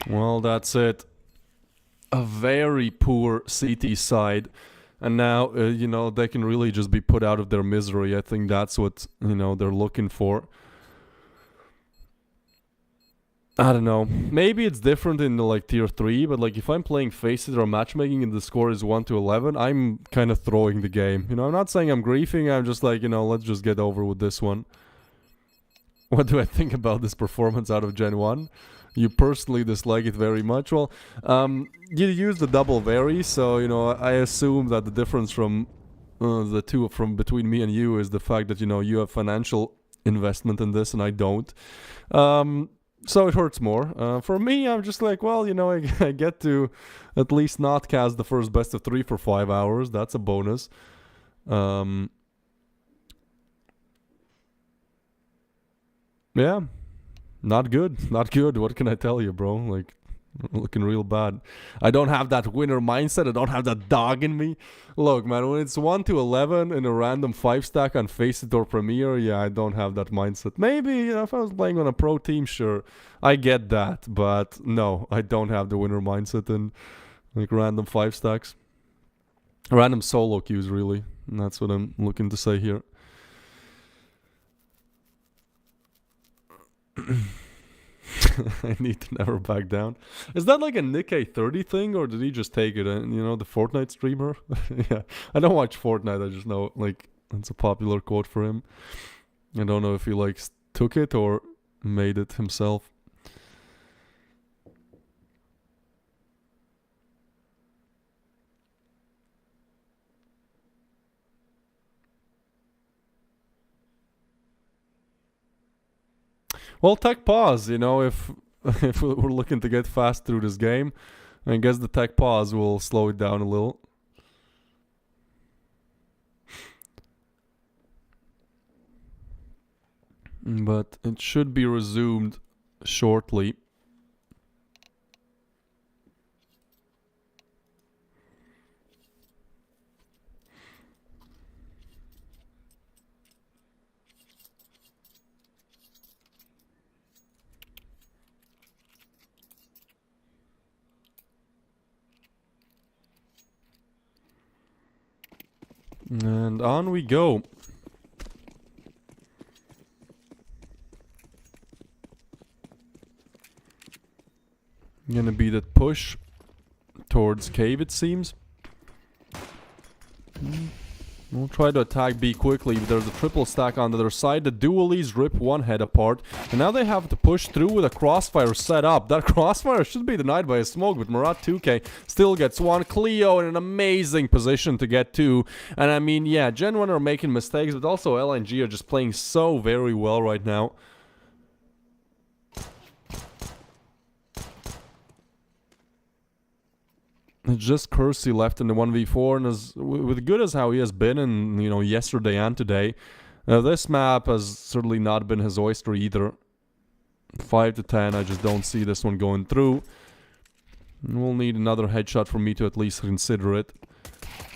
Well, that's it. A very poor CT side. And now, you know, they can really just be put out of their misery. I think that's what, you know, they're looking for. I don't know. Maybe it's different in the, like, tier 3, but like if I'm playing Faceit or matchmaking and the score is 1 to 11, I'm kind of throwing the game. You know, I'm not saying I'm griefing, I'm just like, you know, let's just get over with this one. What do I think about this performance out of Gen 1? You personally dislike it very much. Well, you use the double vary, so, you know, I assume that the difference from the two from between me and you is the fact that, you know, you have financial investment in this and I don't. So it hurts more. For me, I'm just like, well, you know, I get to at least not cast the first best of 3 for 5 hours. That's a bonus. Yeah. Not good. Not good. What can I tell you, bro? Like, looking real bad. I don't have that winner mindset. I don't have that dog in me. Look, man, when it's 1 to 11 in a random 5 stack on Faceit or Premier, yeah, I don't have that mindset. Maybe, you know, if I was playing on a pro team, sure, I get that. But no, I don't have the winner mindset in like random 5 stacks. Random solo queues, really. And that's what I'm looking to say here. I need to never back down. Is that like a Nikkei 30 thing, or did he just take it? And you know, the Fortnite streamer. Yeah, I don't watch Fortnite. I just know like that's a popular quote for him. I don't know if he like took it or made it himself. Well, tech pause, you know, if we're looking to get fast through this game, I guess the tech pause will slow it down a little. But it should be resumed shortly. And on we go. Gonna be that push towards cave, it seems. We'll try to attack B quickly. There's a triple stack on the other side. The dualies rip one head apart. And now they have to push through with a crossfire set up. That crossfire should be denied by a smoke, but Marat 2K still gets one. Cleo in an amazing position to get two. And I mean, yeah, GenOne are making mistakes, but also LNG are just playing so very well right now. It's just Kersey left in the 1v4, and as with good as how he has been in, you know, yesterday and today, This map has certainly not been his oyster either. 5 to 10, I just don't see this one going through. We'll need another headshot for me to at least consider it.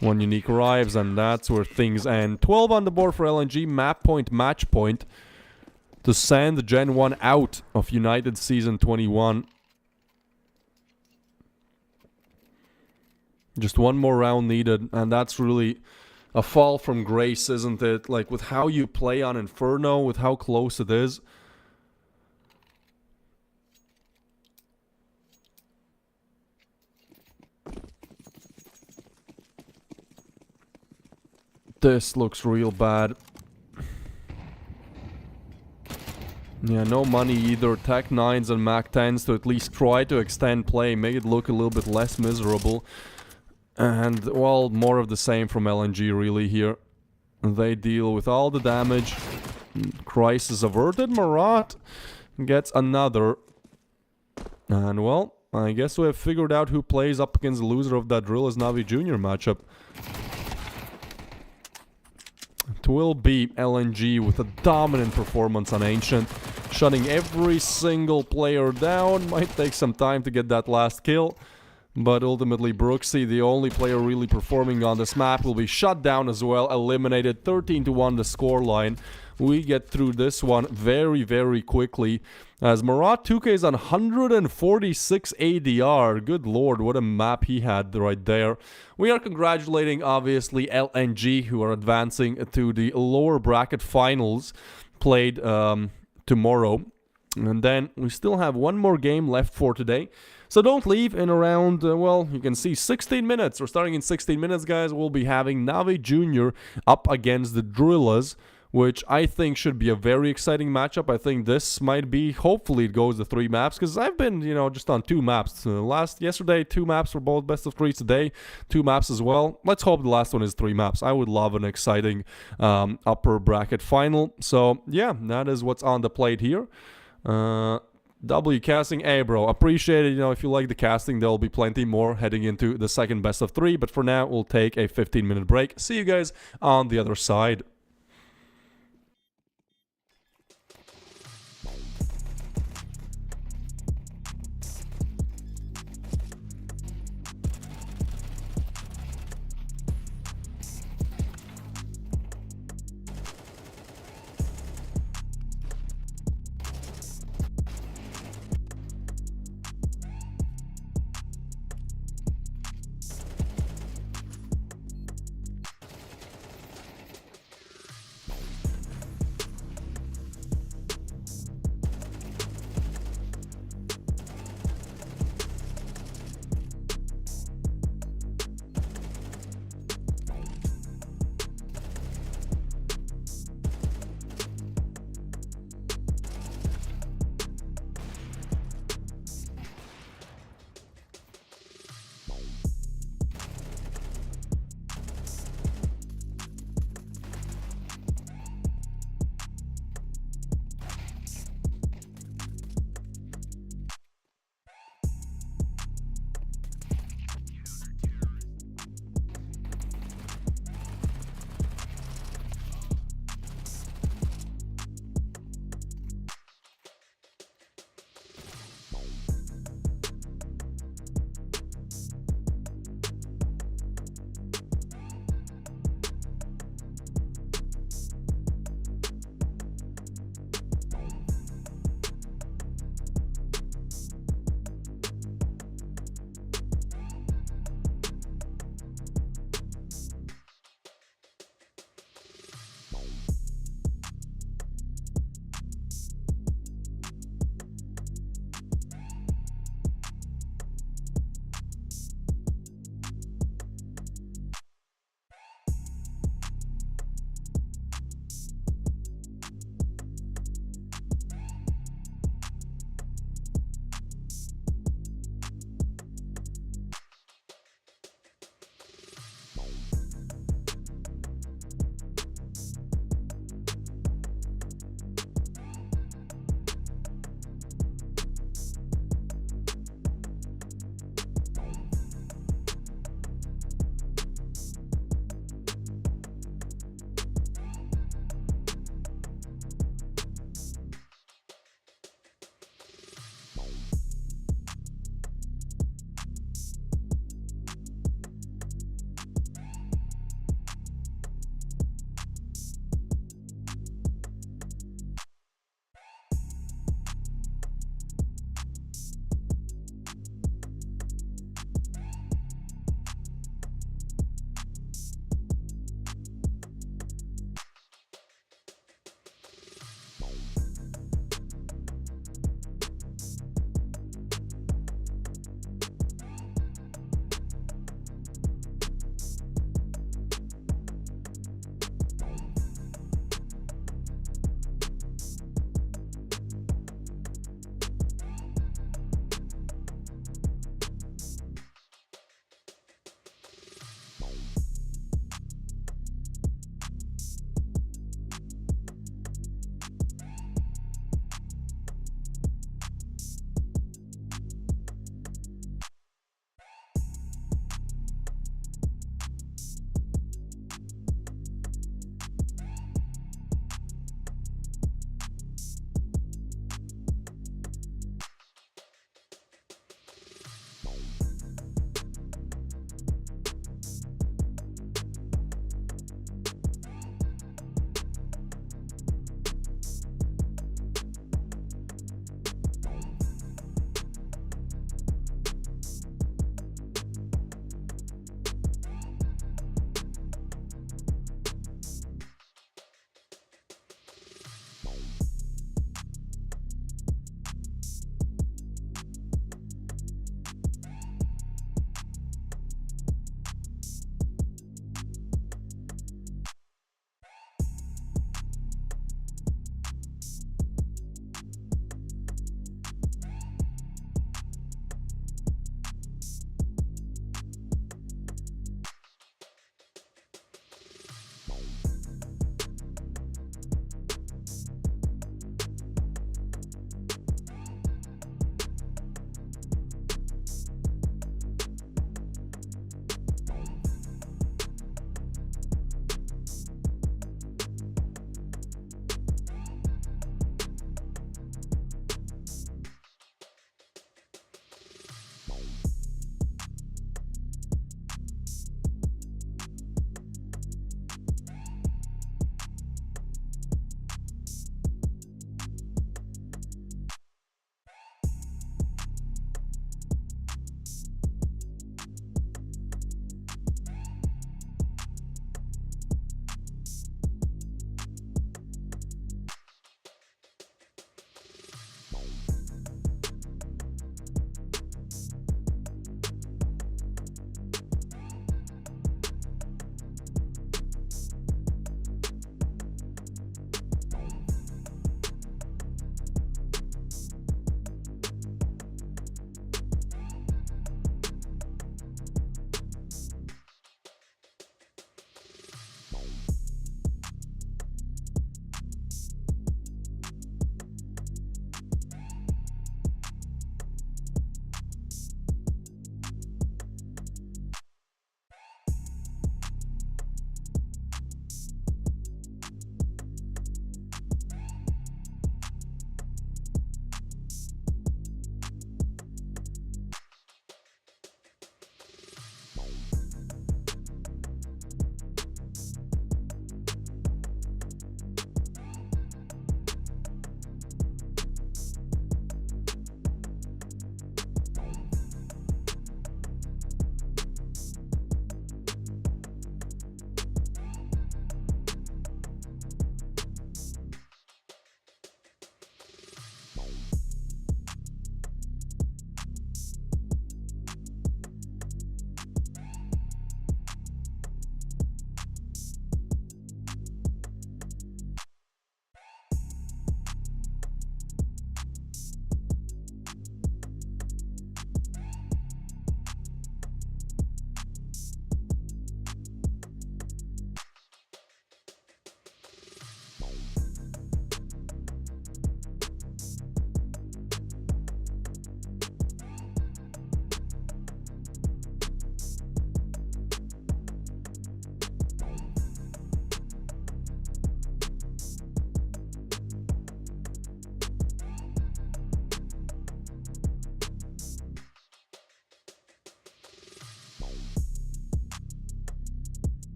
One unique arrives, and that's where things end. 12 on the board for LNG, map point, match point, to send GenOne out of United Season 21. Just one more round needed, and that's really a fall from grace, isn't it? Like, with how you play on Inferno, with how close it is. This looks real bad. Yeah, no money either. Tech 9s and Mac 10s to at least try to extend play, make it look a little bit less miserable. And, well, more of the same from LNG really here. They deal with all the damage. Crisis averted. Marat gets another. And, well, I guess we have figured out who plays up against the loser of that Drill as Navi Jr. matchup. It will be LNG with a dominant performance on Ancient. Shutting every single player down. Might take some time to get that last kill. But ultimately, Brooksy, the only player really performing on this map, will be shut down as well. Eliminated 13 to 1 the scoreline. We get through this one very, very quickly. As Marat 2K is on 146 ADR. Good lord, what a map he had right there. We are congratulating, obviously, LNG, who are advancing to the lower bracket finals, played tomorrow. And then we still have one more game left for today. So don't leave. In around, well, you can see 16 minutes. We're starting in 16 minutes, guys. We'll be having Navi Jr. up against the Drillers, which I think should be a very exciting matchup. I think this might be, hopefully it goes to 3 maps, because I've been, you know, just on 2 maps. Yesterday, 2 maps for both best of 3s. Today, 2 maps as well. Let's hope the last one is 3 maps. I would love an exciting upper bracket final. So, yeah, that is what's on the plate here. W casting, hey bro, appreciate it. You know, if you like the casting, there'll be plenty more heading into the second best of 3. But for now, we'll take a 15-minute break. See you guys on the other side.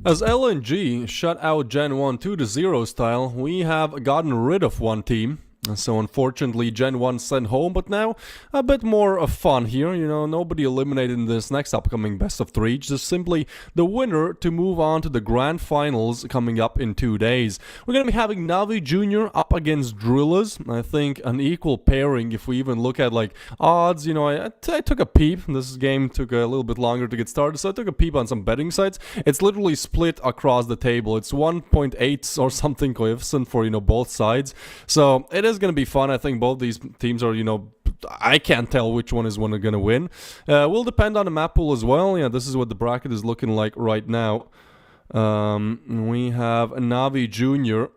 As LNG shut out GenOne 2-0 style, we have gotten rid of one team. So unfortunately GenOne sent home, but now a bit more fun here. Nobody eliminated in this next upcoming best of 3, just simply the winner to move on to the grand finals coming up in 2 days. We're going to be having Navi Jr. up against Drillers. I think an equal pairing if we even look at like odds. I took a peep. This game took a little bit longer to get started, so I took a peep on some betting sites. It's literally split across the table. It's 1.8 or something coefficient for both sides, so it is going to be fun. I think both these teams are, I can't tell which one is going to win. Will depend on the map pool as well. Yeah, this is what the bracket is looking like right now. We have Navi Jr.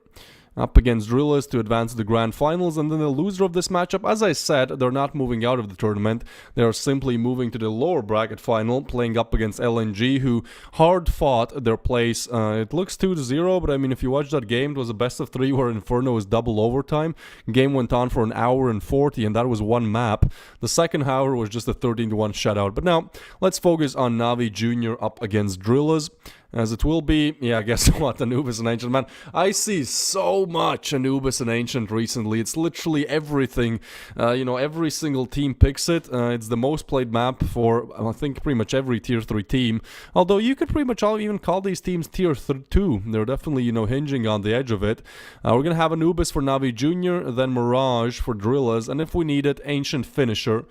up against Drillers to advance to the grand finals, and then the loser of this matchup, as I said, they're not moving out of the tournament. They are simply moving to the lower bracket final, playing up against LNG, who hard fought their place. It looks 2-0, but I mean, if you watch that game, it was a best of 3 where Inferno was double overtime. Game went on for an hour and 40, and that was one map. The second, however, was just a 13-1 shutout. But now, let's focus on Navi Jr. up against Drillers. As it will be, yeah, guess what, Anubis and Ancient, man. I see so much Anubis and Ancient recently. It's literally everything. Every single team picks it. It's the most played map for, I think, pretty much every Tier 3 team. Although you could pretty much even call these teams Tier 2. They're definitely, hinging on the edge of it. We're going to have Anubis for Navi Jr., then Mirage for Drillers, and if we need it, Ancient Finisher.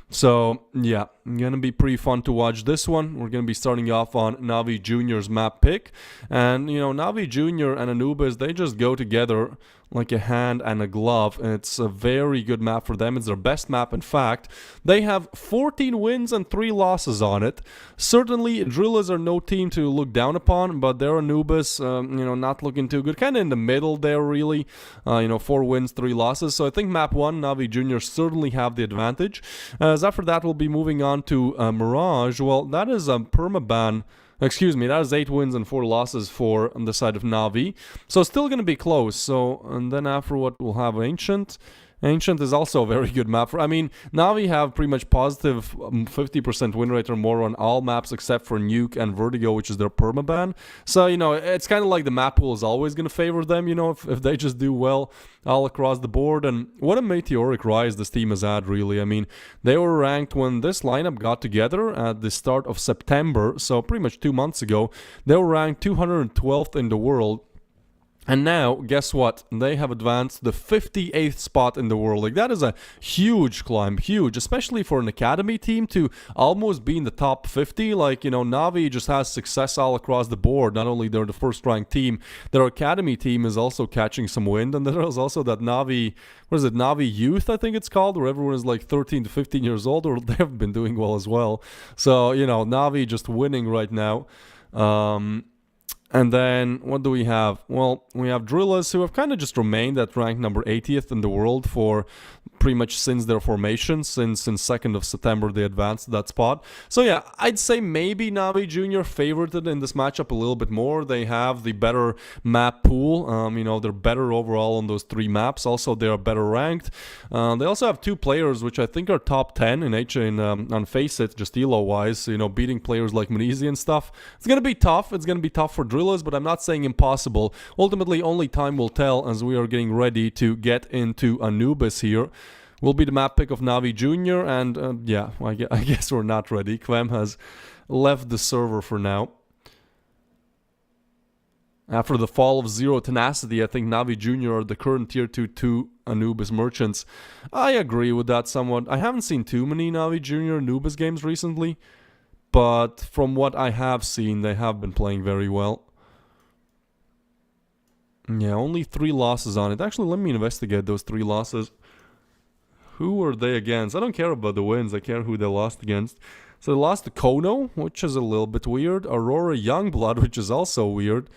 So, yeah, gonna be pretty fun to watch this one. We're gonna be starting off on Navi Jr.'s map pick. And, Navi Jr. and Anubis, they just go together like a hand and a glove. It's a very good map for them. It's their best map, in fact. They have 14 wins and 3 losses on it. Certainly, Drillers are no team to look down upon, but their Anubis, not looking too good. Kind of in the middle there, really. 4 wins, 3 losses. So I think map 1, Navi Jr. certainly have the advantage. As after that, we'll be moving on to Mirage. Well, that is a permaban. Excuse me, that is 8 wins and 4 losses for on the side of Navi. So still going to be close. So, and then after what we'll have Ancient. Ancient is also a very good map. Navi have pretty much positive 50% win rate or more on all maps except for Nuke and Vertigo, which is their permaban. So, it's kind of like the map pool is always going to favor them, if they just do well all across the board. And what a meteoric rise this team has had, really. They were ranked when this lineup got together at the start of September, so pretty much 2 months ago. They were ranked 212th in the world. And now, guess what? They have advanced to the 58th spot in the world. Like, that is a huge climb, huge, especially for an academy team to almost be in the top 50. Navi just has success all across the board. Not only they're the first-ranked team, their academy team is also catching some wind. And there is also that Navi, Navi Youth, I think it's called, where everyone is like 13 to 15 years old, or they've been doing well as well. So, Navi just winning right now. And then, what do we have? Well, we have Drillers, who have kind of just remained at rank number 80th in the world for pretty much since their formation. Since 2nd of September, they advanced to that spot. So yeah, I'd say maybe Navi Jr. favorited in this matchup a little bit more. They have the better map pool. They're better overall on those 3 maps. Also, they are better ranked. They also have 2 players, which I think are top 10 on Face It, just elo-wise. Beating players like Mneezy and stuff. It's going to be tough. It's going to be tough for Drillers, but I'm not saying impossible. Ultimately, only time will tell as we are getting ready to get into Anubis here. Will be the map pick of Navi Jr. And yeah, I guess we're not ready. Quem has left the server for now. After the fall of Zero Tenacity, I think Navi Jr. are the current Tier 2 Anubis merchants. I agree with that somewhat. I haven't seen too many Navi Jr. Anubis games recently, but from what I have seen, they have been playing very well. Yeah, only 3 losses on it. Actually, let me investigate those 3 losses. Who were they against? I don't care about the wins. I care who they lost against. So they lost to Kono, which is a little bit weird. Aurora Youngblood, which is also weird.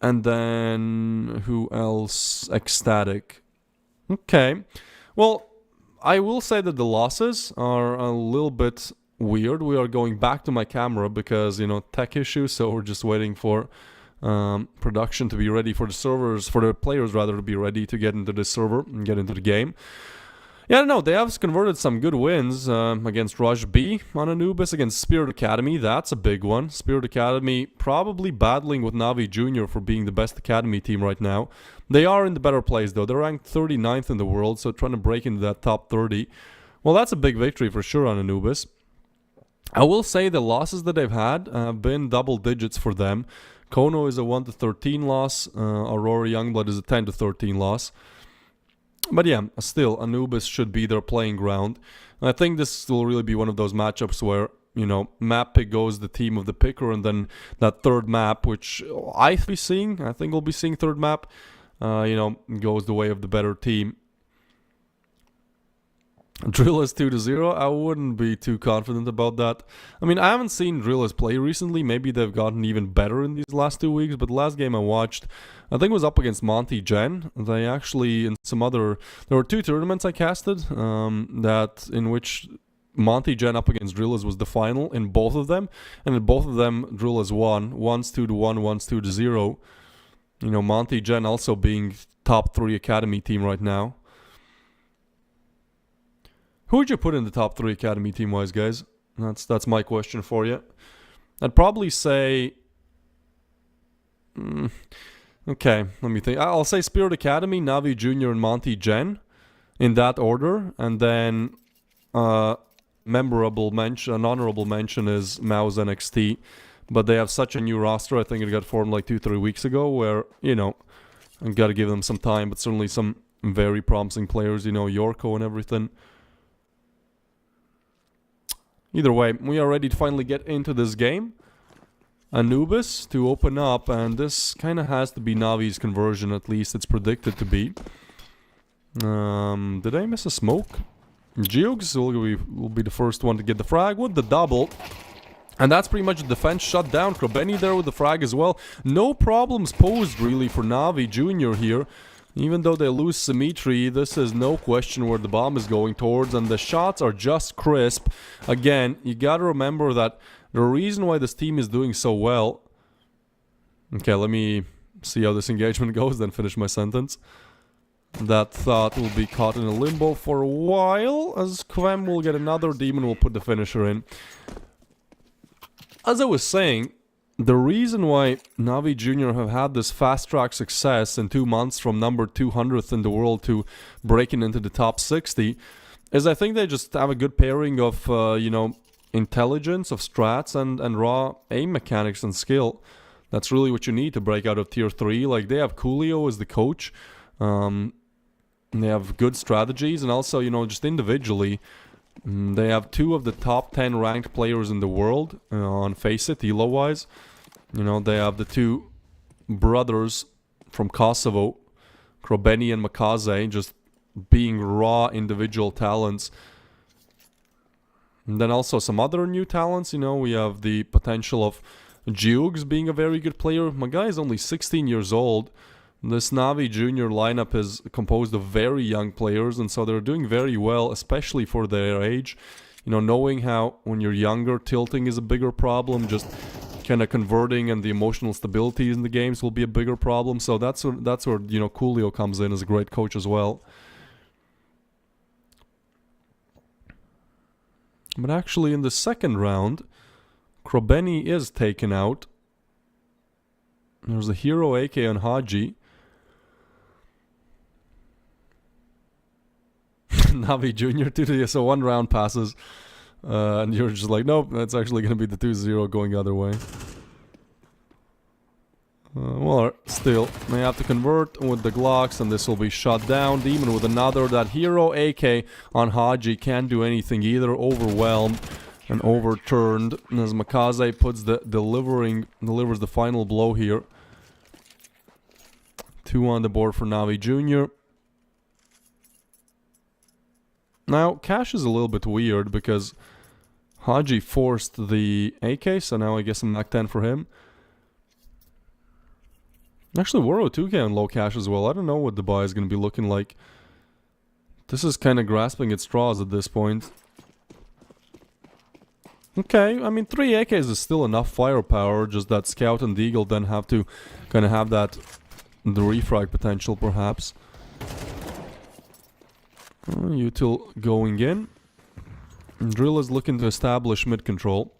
And then, who else? Ecstatic. Okay. Well, I will say that the losses are a little bit weird. We are going back to my camera because, tech issues. So we're just waiting for production to be ready for the servers, for the players rather, to be ready to get into the server and get into the game. Yeah, no, they have converted some good wins against Rush B on Anubis, against Spirit Academy. That's a big one. Spirit Academy probably battling with Navi Junior for being the best Academy team right now. They are in the better place, though. They're ranked 39th in the world, so trying to break into that top 30. Well, that's a big victory for sure on Anubis. I will say the losses that they've had have been double digits for them. Kono is a 1-13 loss. Aurora Youngblood is a 10-13 loss. But yeah, still, Anubis should be their playing ground. And I think this will really be one of those matchups where, you know, map pick goes the team of the picker, and then that third map, which I think we'll be seeing third map, goes the way of the better team. Drillers 2-0, I wouldn't be too confident about that. I mean, I haven't seen Drillers play recently. Maybe they've gotten even better in these last 2 weeks, but the last game I watched, I think it was up against Monty Gen. They actually, in some other, there were 2 tournaments I casted, in which Monty Gen up against Drillers was the final in both of them, and in both of them Drillers won. One's 2-1, one's 2-0. You know, Monty Gen also being top 3 Academy team right now. Who would you put in the top 3 Academy team-wise, guys? That's my question for you. I'd probably say... okay, let me think. I'll say Spirit Academy, Navi Junior, and Monty Gen, in that order. And then an honorable mention is Mao's NXT. But they have such a new roster. I think it got formed like 2-3 weeks ago, where, you know, I've got to give them some time. But certainly some very promising players, you know, Yorko and everything. Either way, we are ready to finally get into this game. Anubis to open up, and this kind of has to be Navi's conversion, at least it's predicted to be. Did I miss a smoke? Geogs will be the first one to get the frag with the double. And that's pretty much the defense shut down. Krobeni there with the frag as well. No problems posed really for Navi Junior here. Even though they lose symmetry, this is no question where the bomb is going towards, and the shots are just crisp. Again, you gotta remember that the reason why this team is doing so well... Okay, let me see how this engagement goes, then finish my sentence. That thought will be caught in a limbo for a while, as Quem will get another demon, will put the finisher in. As I was saying, the reason why Navi Junior have had this fast-track success in 2 months from number 200th in the world to breaking into the top 60 is I think they just have a good pairing of, intelligence, of strats, and raw aim mechanics and skill. That's really what you need to break out of tier 3. Like, they have Coolio as the coach. They have good strategies, and also, just individually, they have 2 of the top 10 ranked players in the world on Face It, Elo-wise. They have the 2 brothers from Kosovo, Krobeni and Makaze, just being raw individual talents. And then also some other new talents, we have the potential of Jugs being a very good player. My guy is only 16 years old. This Navi Junior lineup is composed of very young players, and so they're doing very well, especially for their age. Knowing how when you're younger, tilting is a bigger problem, just kind of converting and the emotional stability in the games will be a bigger problem. So that's where Coolio comes in as a great coach as well. But actually in the second round, Krobeni is taken out. There's a hero AK on Haji. Navi Junior 2D, so 1 round passes. And you're just like, nope, that's actually going to be the 2-0 going the other way. Well, still, they have to convert with the Glocks, and this will be shut down. Demon with another. That hero AK on Haji can't do anything either. Overwhelmed and overturned. As Makaze puts delivers the final blow here. 2 on the board for Navi Junior. Now, Cash is a little bit weird because Haji forced the AK, so now I guess I'm Mac 10 for him. Actually, Waro 2K on low cash as well. I don't know what the buy is going to be looking like. This is kind of grasping at straws at this point. Okay, I mean 3 AKs is still enough firepower, just that Scout and Deagle then have to kind of have the refrag potential perhaps. Util going in. Drill is looking to establish mid control.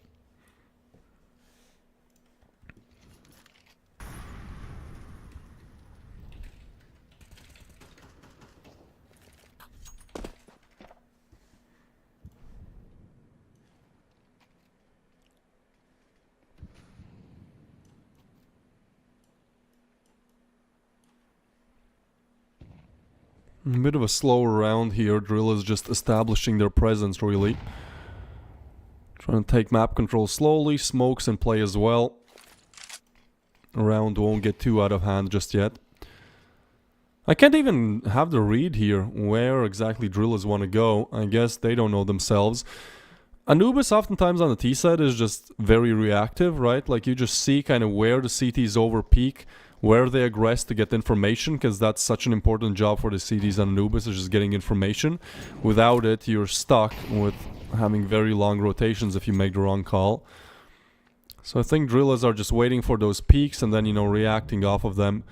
A bit of a slower round here. Drill is just establishing their presence, really. Trying to take map control slowly. Smokes in play as well. Round won't get too out of hand just yet. I can't even have the read here where exactly drillers want to go. I guess they don't know themselves. Anubis oftentimes on the T side is just very reactive, right? Like you just see kind of where the CTs over peak, where they aggress to get information, because that's such an important job for the CTs on Anubis, is just getting information. Without it, you're stuck with having very long rotations if you make the wrong call. So I think drillers are just waiting for those peaks and then, you know, reacting off of them,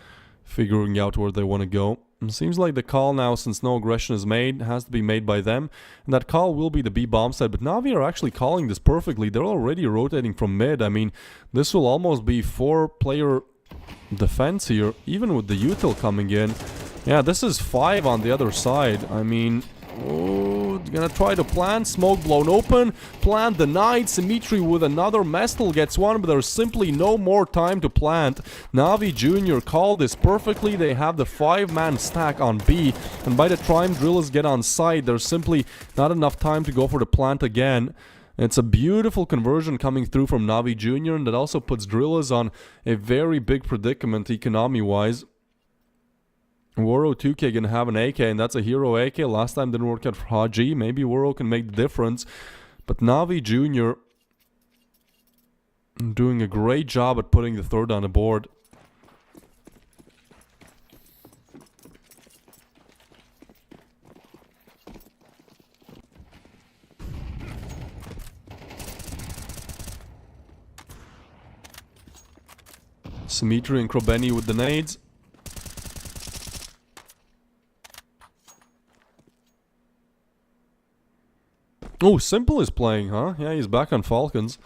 figuring out where they want to go. It seems like the call now, since no aggression is made, has to be made by them. And that call will be the B bomb side. But Na'Vi are actually calling this perfectly. They're already rotating from mid. I mean, this will almost be 4-player defense here, even with the util coming in. Yeah, this is 5 on the other side. I mean, gonna try to plant. Smoke blown open. Plant denied. Symmetry with another. Mestel gets one, but there's simply no more time to plant. Na'Vi Jr. called this perfectly. They have the 5-man stack on B, and by the time drillers get on site, there's simply not enough time to go for the plant again. It's a beautiful conversion coming through from Na'Vi Jr. and that also puts drillers on a very big predicament economy-wise. Woro 2K gonna have an AK, and that's a hero AK. Last time didn't work out for Haji. Maybe Woro can make the difference. But Na'Vi Jr. doing a great job at putting the third on the board. Symmetry and Krobeni with the nades. Oh, Simple is playing, huh? Yeah, he's back on Falcons.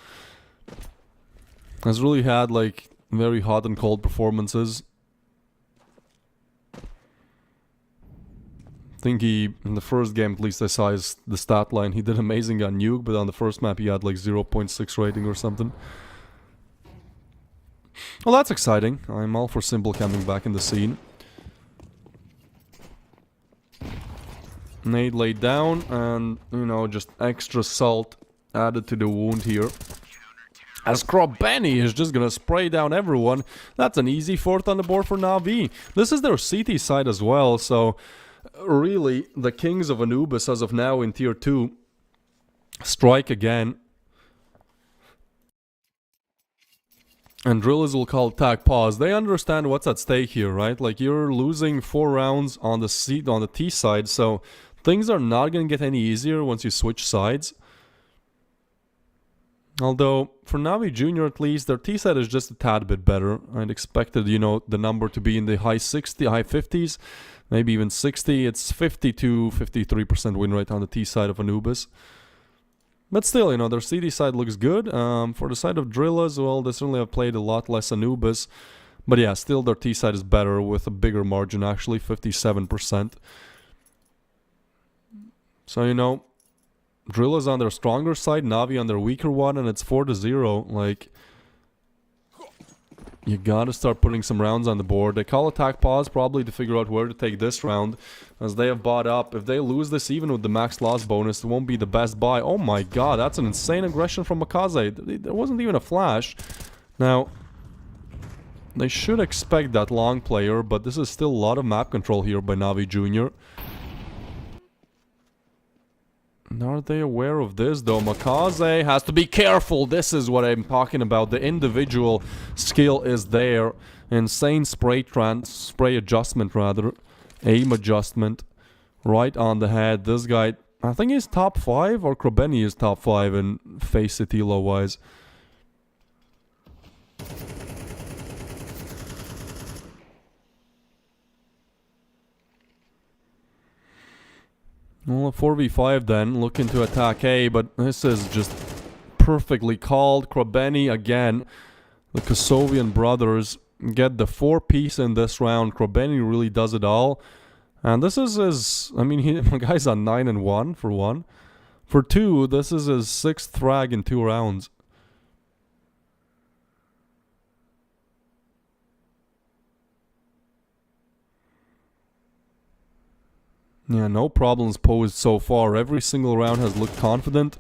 Has really had, like, very hot and cold performances. I think he, in the first game at least I saw the stat line, he did amazing on Nuke, but on the first map he had like 0.6 rating or something. Well, that's exciting. I'm all for Simple coming back in the scene. Nade laid down, and, you know, just extra salt added to the wound here. As Krobeni is just gonna spray down everyone. That's an easy 4th on the board for Na'Vi. This is their CT side as well, so really, the kings of Anubis as of now in Tier 2 strike again. And drillers will call tag pause. They understand what's at stake here, right? Like, you're losing 4 rounds on the T side, so things are not going to get any easier once you switch sides. Although, for Na'Vi Jr. at least, their T side is just a tad bit better. I'd expected, you know, the number to be in the high 50s, maybe even 60. It's 52-53% win rate on the T side of Anubis. But still, you know, their CD side looks good. For the side of drillers, well, they certainly have played a lot less Anubis. But yeah, still their T side is better with a bigger margin, actually, 57%. So, you know, drillers on their stronger side, Na'Vi on their weaker one, and it's 4-0. Like, you gotta start putting some rounds on the board. They call attack pause probably to figure out where to take this round, as they have bought up. If they lose this even with the max loss bonus, it won't be the best buy. Oh my god, that's an insane aggression from Makaze. There wasn't even a flash. Now, they should expect that long player, but this is still a lot of map control here by Na'Vi Jr. Are they aware of this though? Makaze has to be careful. This is what I'm talking about. The individual skill is there. Insane spray adjustment rather. Aim adjustment. Right on the head. This guy, I think he's top 5, or Krobeni is top 5 in face it elo wise. Well, a 4v5 then, looking to attack A, but this is just perfectly called. Krobeny again. The Kosovian brothers get the 4-piece in this round. Krobeny really does it all. And this is his, I mean, the guy's on 9-1 for 1. For 2, this is his 6th frag in 2 rounds. Yeah, no problems posed so far. Every single round has looked confident.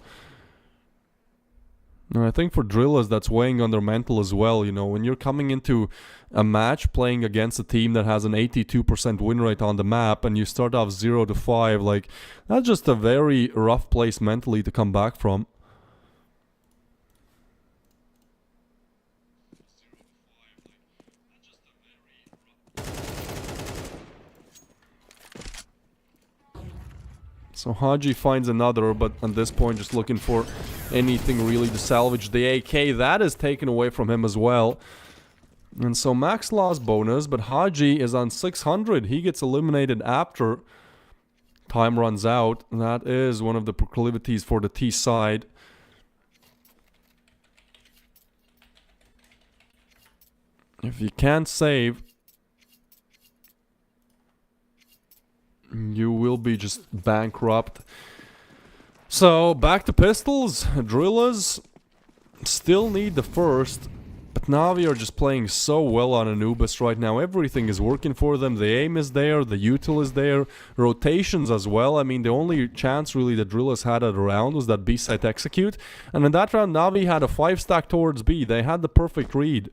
And I think for drillers, that's weighing on their mental as well. You know, when you're coming into a match playing against a team that has an 82% win rate on the map and you start off 0-5, like, that's just a very rough place mentally to come back from. So Haji finds another, but at this point just looking for anything really to salvage the AK. That is taken away from him as well. And so Max lost bonus, but Haji is on 600. He gets eliminated after time runs out. That is one of the proclivities for the T side. If you can't save, you will be just bankrupt. So, back to pistols. Drillers still need the first. But Navi are just playing so well on Anubis right now. Everything is working for them. The aim is there. The util is there. Rotations as well. I mean, the only chance really that Drillers had at a round was that B-site execute. And in that round, Navi had a 5-stack towards B. They had the perfect read.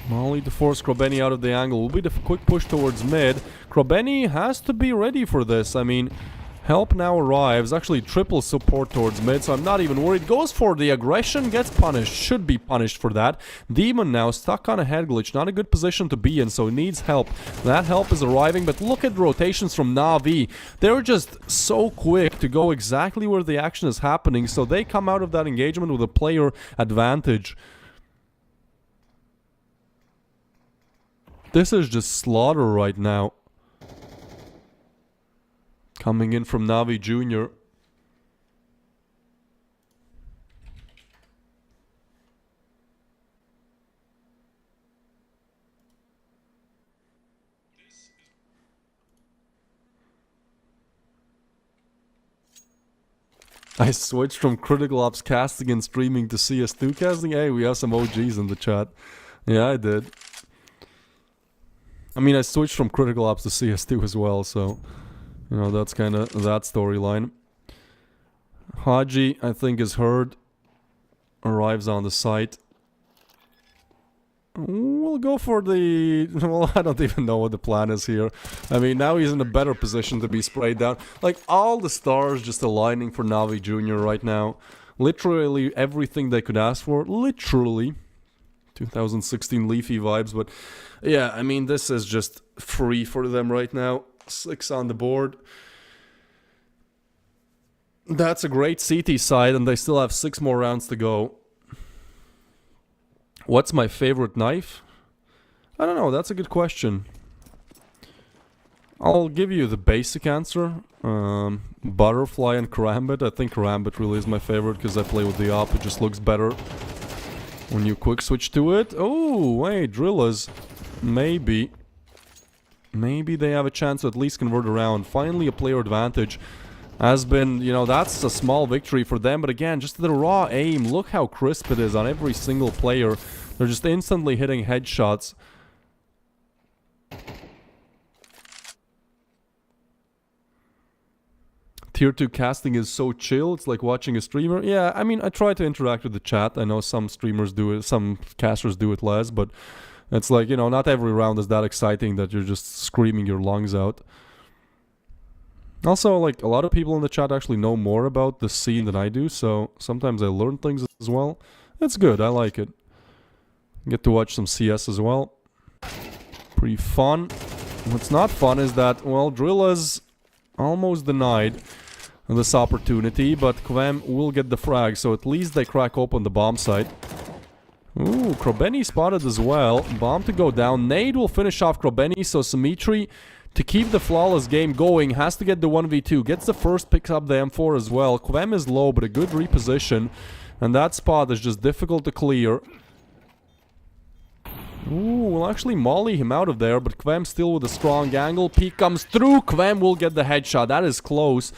Molly to force Krobeny out of the angle. Will be the quick push towards mid. Krobeny has to be ready for this. I mean, help now arrives. Actually, triple support towards mid, so I'm not even worried. Goes for the aggression, gets punished. Should be punished for that. Demon now stuck on a head glitch. Not a good position to be in, so needs help. That help is arriving, but look at rotations from Navi. They're just so quick to go exactly where the action is happening, so they come out of that engagement with a player advantage. This is just slaughter right now. Coming in from Navi Jr. I switched from Critical Ops casting and streaming to CS2 casting. Hey, we have some OGs in the chat. Yeah, I did. I mean, I switched from Critical Ops to CS2 as well, so, you know, that's kind of that storyline. Haji, I think, is heard. Arrives on the site. We'll go for the... Well, I don't even know what the plan is here. I mean, now he's in a better position to be sprayed down. Like, all the stars just aligning for Navi Jr. right now. Literally everything they could ask for. Literally. 2016 Leafy vibes, but yeah, I mean, this is just free for them right now. 6 on the board. That's a great CT side, and they still have 6 more rounds to go. What's my favorite knife? I don't know, that's a good question. I'll give you the basic answer. Butterfly and Karambit. I think Karambit really is my favorite because I play with the op. It just looks better when you quick switch to it. Oh, wait, Drillers. Maybe they have a chance to at least convert around. Finally, a player advantage has been, you know, that's a small victory for them. But again, just the raw aim. Look how crisp it is on every single player. They're just instantly hitting headshots. Tier 2 casting is so chill, it's like watching a streamer. Yeah, I mean, I try to interact with the chat. I know some streamers do it, some casters do it less, but it's like, you know, not every round is that exciting that you're just screaming your lungs out. Also, like, a lot of people in the chat actually know more about the scene than I do, so sometimes I learn things as well. It's good, I like it. Get to watch some CS as well. Pretty fun. What's not fun is that, well, Drilla's almost denied. this opportunity, but Kvem will get the frag, so at least they crack open the bomb site. Ooh, Krobeni spotted as well. Bomb to go down. Nade will finish off Krobeni, so Symmetry, to keep the flawless game going, has to get the 1v2. Gets the first, picks up the M4 as well. Kvem is low, but a good reposition. And that spot is just difficult to clear. Ooh, we'll actually molly him out of there, but Kvem still with a strong angle. Peek comes through. Kvem will get the headshot. That is close.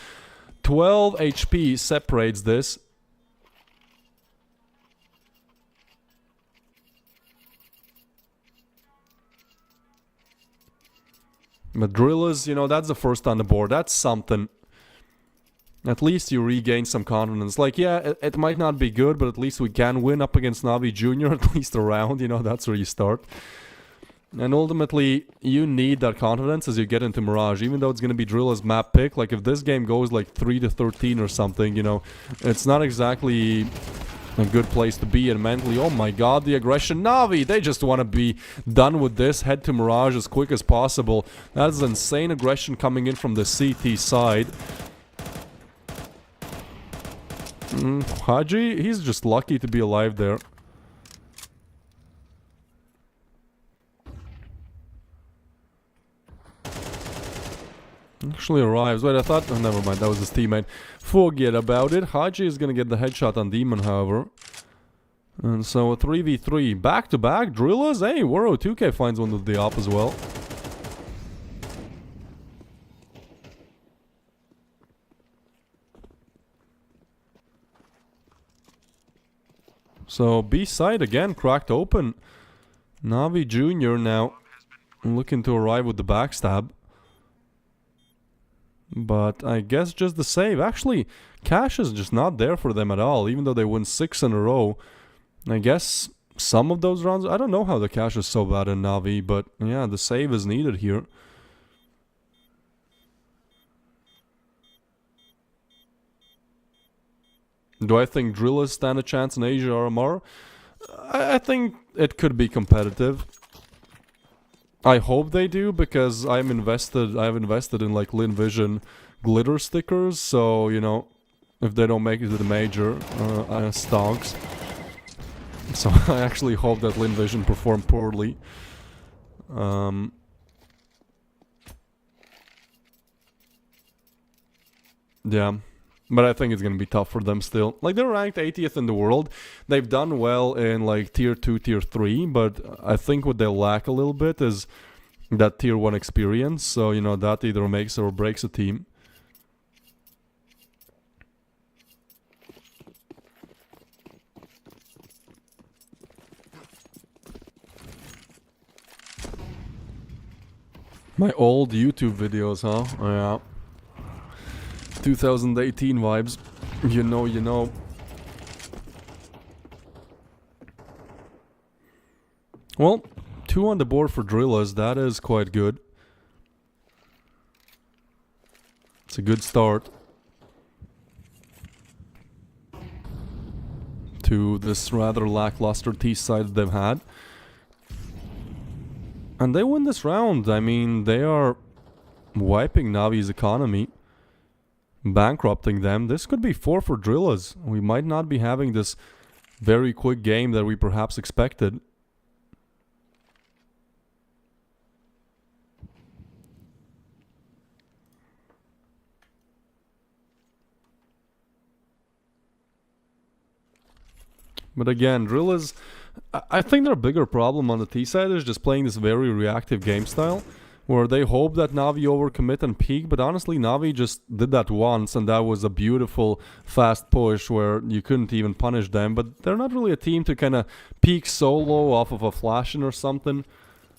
12 HP separates this. But Drillers, you know, that's the first on the board. That's something. At least you regain some confidence. Like, yeah, it might not be good, but at least we can win up against Navi Jr. at least a round. You know, that's where you start. And ultimately, you need that confidence as you get into Mirage. Even though it's going to be Drillers map pick. Like, if this game goes like 3-13 or something, you know, it's not exactly a good place to be in mentally. Oh my god, the aggression. Navi, they just want to be done with this. Head to Mirage as quick as possible. That is insane aggression coming in from the CT side. Haji, he's just lucky to be alive there. Actually arrives. Wait, I thought... Oh, never mind. That was his teammate. Forget about it. Haji is going to get the headshot on Demon, however. And so a 3v3. Back-to-back. Drillers? Hey, Woro 2K finds one with the op as well. So B-side again cracked open. Navi Jr. now looking to arrive with the backstab. But I guess just the save. Actually, cash is just not there for them at all, even though they win 6 in a row. I guess some of those rounds... I don't know how the cash is so bad in Navi, but yeah, the save is needed here. Do I think Drillers stand a chance in Asia RMR? I think it could be competitive. I hope they do, because I've invested in like Lin Vision glitter stickers, so you know, if they don't make it to the major, stonks. So I actually hope that Lin Vision perform poorly. Yeah. But I think it's going to be tough for them still. Like, they're ranked 80th in the world. They've done well in, like, Tier 2, Tier 3. But I think what they lack a little bit is that Tier 1 experience. So, you know, that either makes or breaks a team. My old YouTube videos, huh? Oh, yeah. 2018 vibes. You know. Well, 2 on the board for Drillers. That is quite good. It's a good start to this rather lackluster T side they've had. And they win this round. I mean, they are wiping Navi's economy. Bankrupting them. This could be 4 for Drillers. We might not be having this very quick game that we perhaps expected. But again, Drillers, I think their bigger problem on the T side is just playing this very reactive game style, where they hope that Navi overcommit and peak, but honestly Navi just did that once, and that was a beautiful fast push where you couldn't even punish them. But they're not really a team to kind of peak solo off of a flashing or something.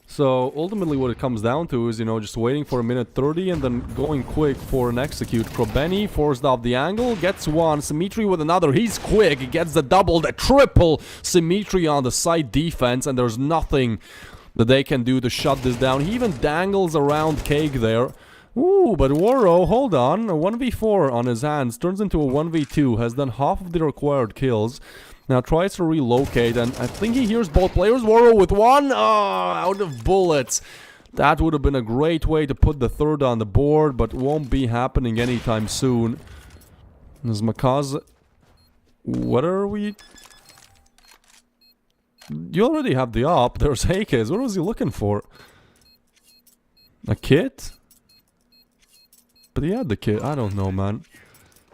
So ultimately what it comes down to is, you know, just waiting for a minute 30 and then going quick for an execute. Krobeni forced off the angle, gets one. Symmetry with another. He's quick, gets the double, the triple. Symmetry on the side defense, and there's nothing that they can do to shut this down. He even dangles around Cake there. Ooh, but Woro, hold on. A 1v4 on his hands turns into a 1v2. Has done half of the required kills. Now tries to relocate, and I think he hears both players. Woro with one. Oh, out of bullets. That would have been a great way to put the third on the board, but won't be happening anytime soon. There's Makaze. What are we... You already have the op. There's Heikes. What was he looking for? A kit? But he had the kit. I don't know, man.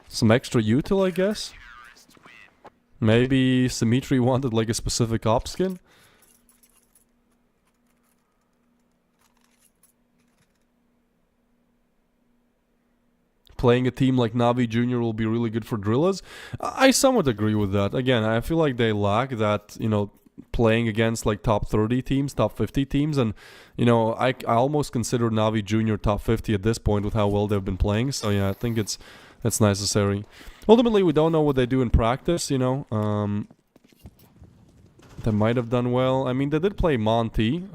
Some extra util, I guess? Maybe Symmetry wanted like a specific op skin? Playing a team like Navi Junior will be really good for drillers. I somewhat agree with that. Again, I feel like they lack that, you know, playing against like top 30 teams, top 50 teams, and you know, I almost consider Navi Junior top 50 at this point with how well they've been playing. So yeah, I think it's necessary. Ultimately, we don't know what they do in practice, you know. They might have done well. I mean, they did play Monty.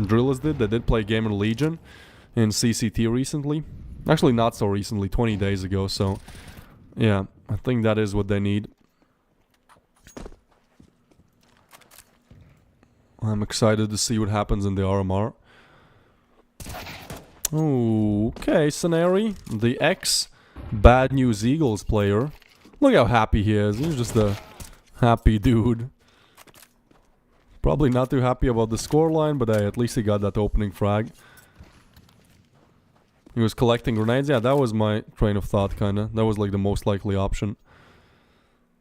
Drillers did. They did play Gamer Legion in CCT recently. Actually, not so recently, 20 days ago. So, yeah, I think that is what they need. I'm excited to see what happens in the RMR. Okay, Scenari, the ex-Bad News Eagles player. Look how happy he is. He's just a happy dude. Probably not too happy about the scoreline, but hey, at least he got that opening frag. He was collecting grenades. Yeah, that was my train of thought, kinda. That was like the most likely option.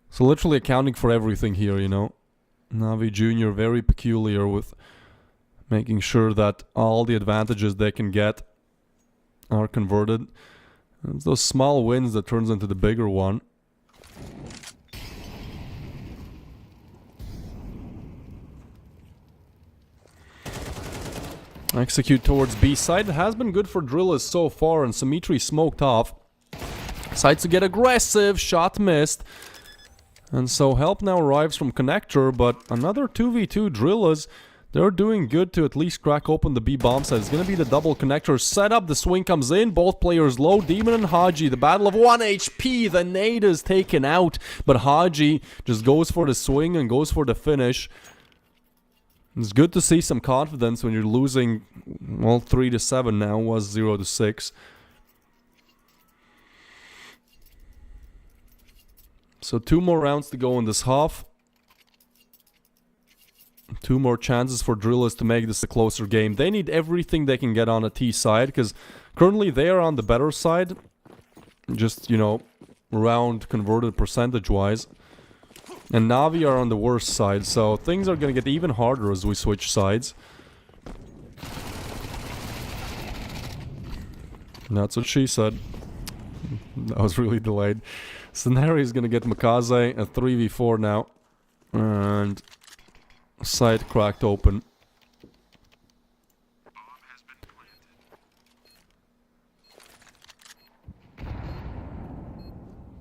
So literally accounting for everything here, you know. Navi Junior very peculiar with making sure that all the advantages they can get are converted. It's those small wins that turns into the bigger one. Execute towards B side. It has been good for drillers so far, and Symmetry smoked off. Decides to get aggressive. Shot missed. And so help now arrives from Connector, but another 2v2 drillers. They're doing good to at least crack open the B bomb side. It's going to be the double Connector setup. The swing comes in. Both players low. Demon and Haji. The battle of 1 HP. The nade is taken out. But Haji just goes for the swing and goes for the finish. It's good to see some confidence when you're losing, well, 3-7 now. Was 0-6. So 2 more rounds to go in this half. 2 more chances for drillers to make this a closer game. They need everything they can get on a T side, because currently they are on the better side. Just, you know, round converted percentage-wise. And Navi are on the worst side, so things are going to get even harder as we switch sides. That's what she said. That was really delayed. Scenari is going to get Makaze, a 3v4 now. And side cracked open.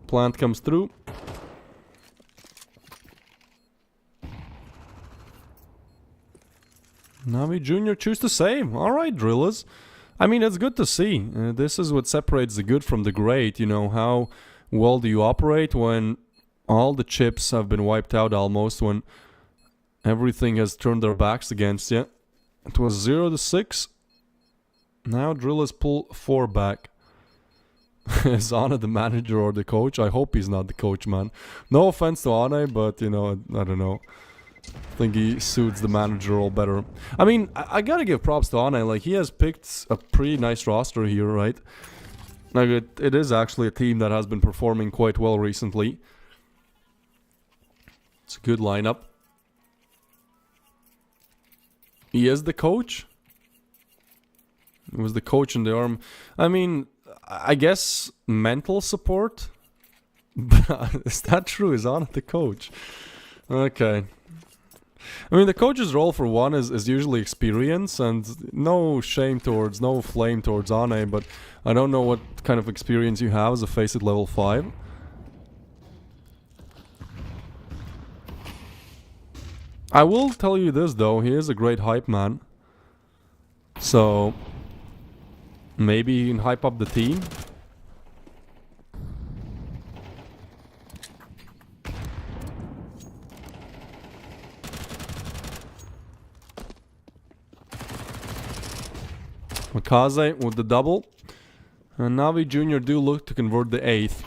Plant comes through. Navi Junior choose to save. Alright, drillers. I mean, it's good to see. This is what separates the good from the great. You know, how well do you operate when all the chips have been wiped out almost, when everything has turned their backs against you. It was 0-6. Now drillers pull 4 back. Is Anna the manager or the coach? I hope he's not the coach, man. No offense to Anna, but, you know, I don't know. I think he suits the manager role better. I mean, I gotta give props to Anna. Like, he has picked a pretty nice roster here, right? Like, it is actually a team that has been performing quite well recently. It's a good lineup. He is the coach? He was the coach in the arm. I mean, I guess mental support? Is that true? Is Anna the coach? Okay. I mean, the coach's role for one is usually experience, and no shame towards, no flame towards Ane, but I don't know what kind of experience you have as a face at level 5. I will tell you this though, he is a great hype man. So, maybe you can hype up the team. Makaze with the double. And Navi Junior do look to convert the 8th.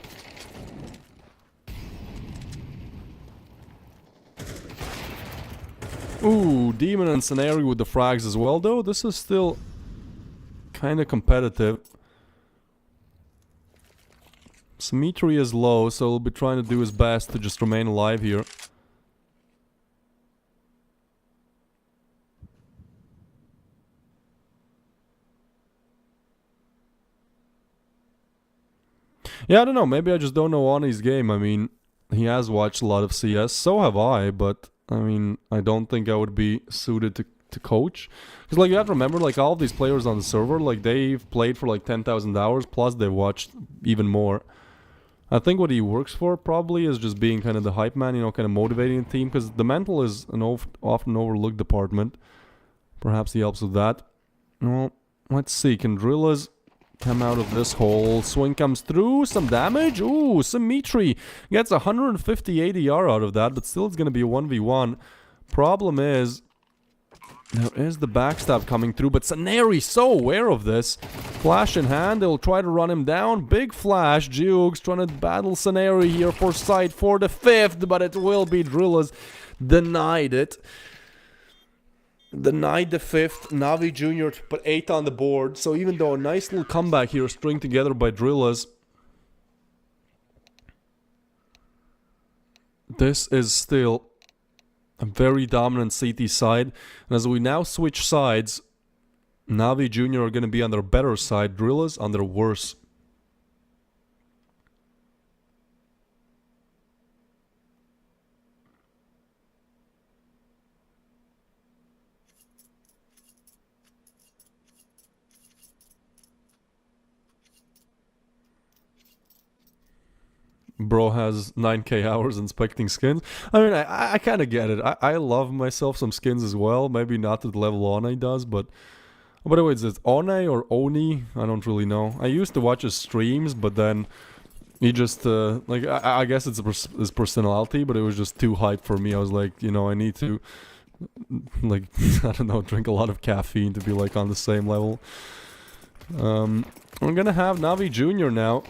Ooh, Demon and Scenario with the frags as well, though. This is still kind of competitive. Symmetry is low, so he'll be trying to do his best to just remain alive here. Yeah, I don't know. Maybe I just don't know Ani's game. I mean, he has watched a lot of CS. So have I, but I mean, I don't think I would be suited to coach. Because, like, you have to remember, like, all of these players on the server, like, they've played for, like, 10,000 hours, plus they've watched even more. I think what he works for, probably, is just being kind of the hype man, you know, kind of motivating the team. Because the mental is an often overlooked department. Perhaps he helps with that. Well, let's see. Can Drillas come out of this hole? Swing comes through, some damage. Ooh, Symmetry gets 150 ADR out of that, but still it's going to be a 1v1. Problem is, there is the backstab coming through, but Saneri so aware of this. Flash in hand, they'll try to run him down. Big flash, Jukes trying to battle Saneri here for sight for the 5th, but it will be Drillas. Denied it. Denied the 5th. Navi Jr. put 8 on the board. So even though a nice little comeback here stringed together by Drillas, this is still a very dominant CT side. And as we now switch sides, Navi Jr. are going to be on their better side. Drillas on their worse. Bro has 9k hours inspecting skins. I mean, I kind of get it. I love myself some skins as well. Maybe not to the level One does, but... By the way, is it One or Oni? I don't really know. I used to watch his streams, but then he just... like, I guess it's his personality, but it was just too hype for me. I was like, you know, I need to... like, I don't know, drink a lot of caffeine to be, like, on the same level. We're gonna have Navi Jr. now.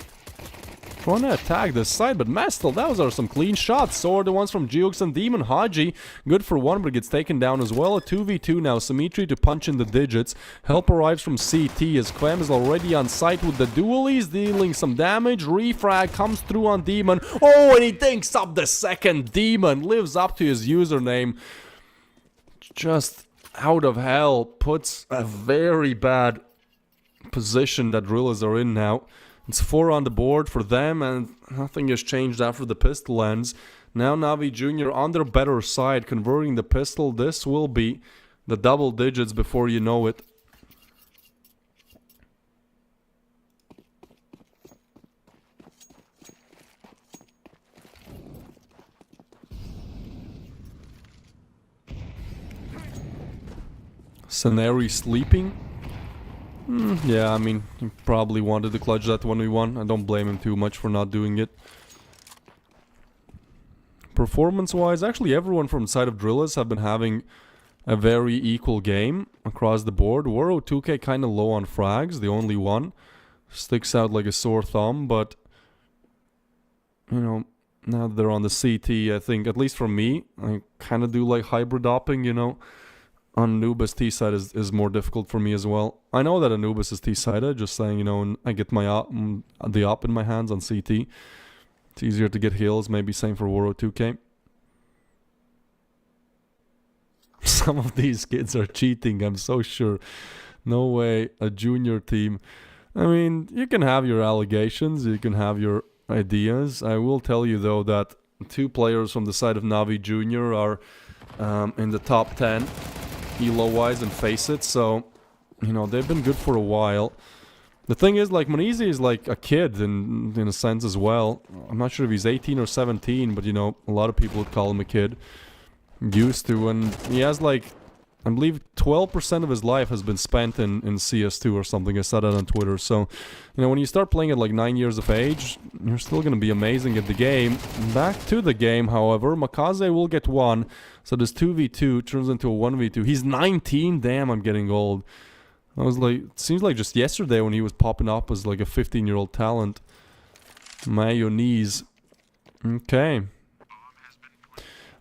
Trying to attack this side, but Mestel, those are some clean shots. So are the ones from Geox and Demon. Haji, good for one, but gets taken down as well. A 2v2 now. Symmetry to punch in the digits. Help arrives from CT as Quem is already on site with the dualies, dealing some damage. Refrag comes through on Demon. Oh, and he thinks up the second. Demon lives up to his username. Just out of hell. Puts a very bad position that Drillas are in now. It's 4 on the board for them, and nothing has changed after the pistol ends. Now Navi Jr. on their better side, converting the pistol. This will be the double digits before you know it. Saneri sleeping. Yeah, I mean, he probably wanted to clutch that 1v1. I don't blame him too much for not doing it. Performance-wise, actually everyone from the side of Drillas have been having a very equal game across the board. Woro 2K kind of low on frags, the only one. Sticks out like a sore thumb, but... You know, now that they're on the CT, I think, at least for me, I kind of do like hybrid opping, you know. Anubis T-side is more difficult for me as well. I know that Anubis is T-sided, just saying, you know, and I get my the op in my hands on CT. It's easier to get heals, maybe same for Woro 2K. Some of these kids are cheating, I'm so sure. No way, a junior team. I mean, you can have your allegations, you can have your ideas. I will tell you, though, that 2 players from the side of Navi Jr. are in the top 10. Elo-wise and face it, so, you know, they've been good for a while. The thing is, like, Monizi is like a kid in a sense as well. I'm not sure if he's 18 or 17, but, you know, a lot of people would call him a kid. Used to, and he has, like, I believe 12% of his life has been spent in CS2 or something. I saw that on Twitter. So, you know, when you start playing at like 9 years of age, you're still going to be amazing at the game. Back to the game, however, Makaze will get 1. So this 2v2 turns into a 1v2. He's 19. Damn, I'm getting old. I was like, it seems like just yesterday when he was popping up as like a 15-year-old talent. Mayonnaise. Okay.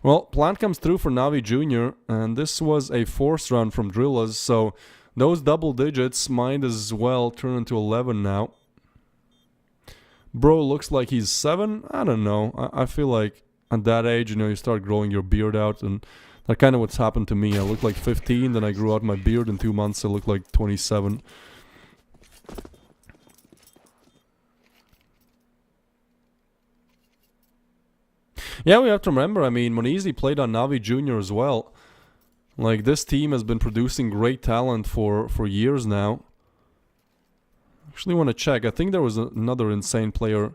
Well, plant comes through for Navi Jr., and this was a force run from Drillas, so those double digits might as well turn into 11 now. Bro looks like he's 7. I don't know. I feel like at that age, you start growing your beard out, and that kind of what's happened to me. I looked like 15, then I grew out my beard. In 2 months, I looked like 27. Yeah, we have to remember, I mean, Monizi played on Navi Jr. as well. Like, this team has been producing great talent for years now. Actually want to check. I think there was another insane player.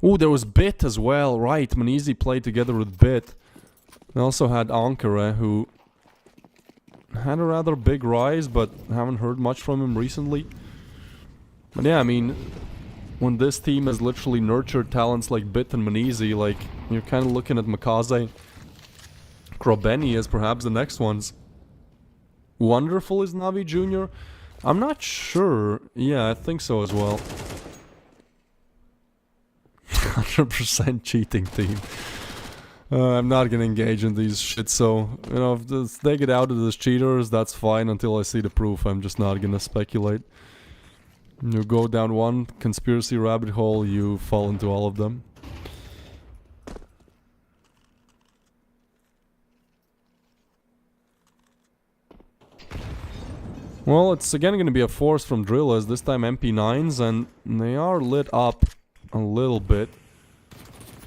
Oh, there was Bit as well, right. Monizi played together with Bit. They also had Ankara, who had a rather big rise, but haven't heard much from him recently. But yeah, I mean, when this team has literally nurtured talents like Bit and Monizi, like, you're kind of looking at Makaze. Krobeni as perhaps the next ones. Wonderful is Navi Jr.? I'm not sure. Yeah, I think so as well. 100% cheating team. I'm not gonna engage in these shit, so, if they get outed as cheaters, that's fine until I see the proof. I'm just not gonna speculate. You go down one conspiracy rabbit hole, you fall into all of them. Well, it's again going to be a force from Drillers, this time MP9s, and they are lit up a little bit.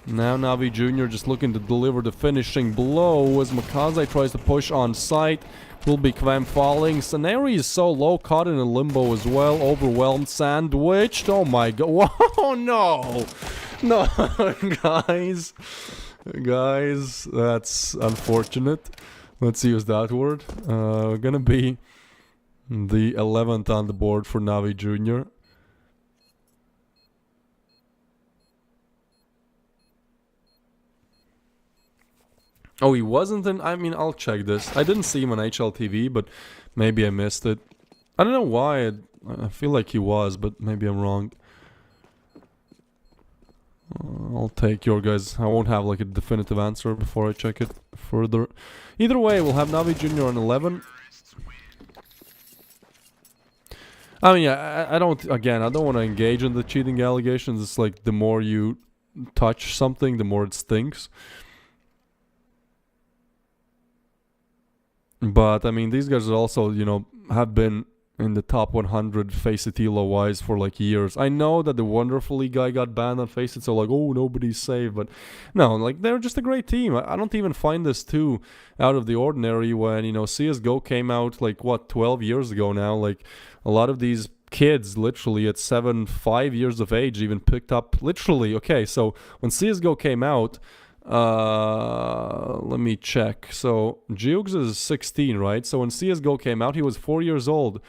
Now Navi Jr. just looking to deliver the finishing blow as Makaze tries to push on site. Will be Kvem falling. Saneri is so low, caught in a limbo as well. Overwhelmed, sandwiched. Oh my god. Whoa, no! No, guys. Guys, that's unfortunate. Let's use that word. Gonna be the 11th on the board for Navi Jr. Oh, he wasn't in... I mean, I'll check this. I didn't see him on HLTV, but maybe I missed it. I don't know why. I feel like he was, but maybe I'm wrong. I'll take your guys. I won't have like a definitive answer before I check it further. Either way, we'll have Navi Jr. on 11. I mean, yeah, I don't... Again, I don't want to engage in the cheating allegations. It's like the more you touch something, the more it stinks. But, I mean, these guys also, have been in the top 100 Faceit Elo-wise for, like, years. I know that the Wonderfully guy got banned on Faceit, so, like, oh, nobody's safe. But, no, like, they're just a great team. I don't even find this too out of the ordinary when, CSGO came out, like, 12 years ago now? Like, a lot of these kids, literally, at 5 years of age, even picked up, literally, okay, so when CSGO came out... let me check. So Jiugs is 16, right? So when CSGO came out, he was 4 years old.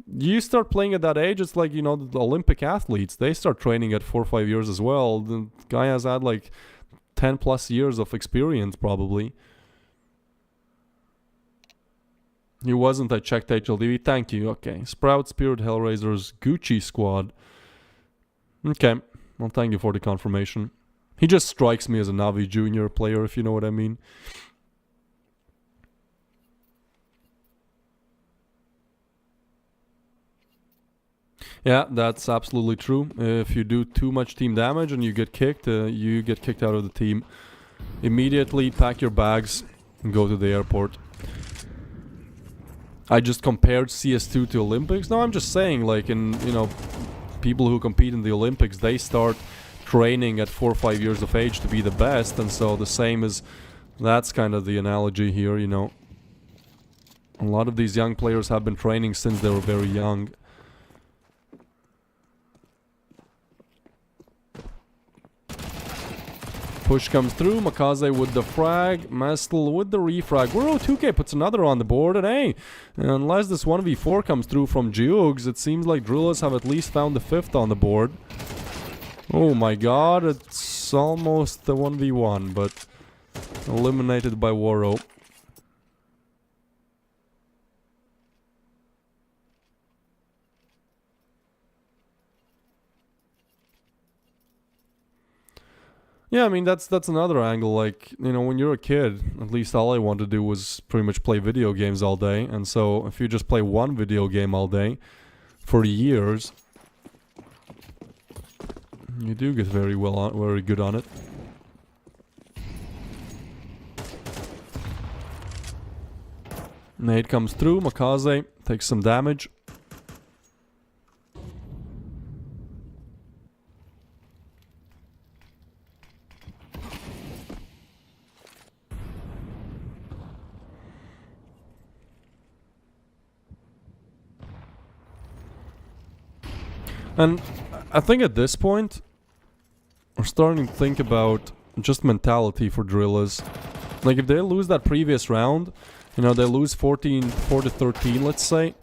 You start playing at that age, it's like, the Olympic athletes. They start training at 4 or 5 years as well. The guy has had like 10 plus years of experience, probably. He wasn't. I checked HLTV. Thank you. Okay. Sprout, Spirit, Hellraisers, Gucci Squad. Okay. Well, thank you for the confirmation. He just strikes me as a Navi Jr. player, if you know what I mean. Yeah, that's absolutely true. If you do too much team damage and you get kicked out of the team. Immediately pack your bags and go to the airport. I just compared CS2 to Olympics. No, I'm just saying, like, people who compete in the Olympics, they start... training at 4 or 5 years of age to be the best, and so the same is, that's kind of the analogy here, A lot of these young players have been training since they were very young. Push comes through, Makaze with the frag, Mestel with the refrag. Wuro 2K puts another on the board, and hey, unless this 1v4 comes through from Jiugs, it seems like Drillers have at least found the 5th on the board. Oh my god, it's almost the 1v1, but eliminated by Waro. Yeah, I mean that's another angle. Like, you know, when you're a kid, at least all I wanted to do was pretty much play video games all day. And so if you just play one video game all day for years, you do get very good on it. Nade comes through. Makaze takes some damage. And I think at this point, we're starting to think about just mentality for drillers. Like, if they lose that previous round, you know, they lose 4-13, let's say,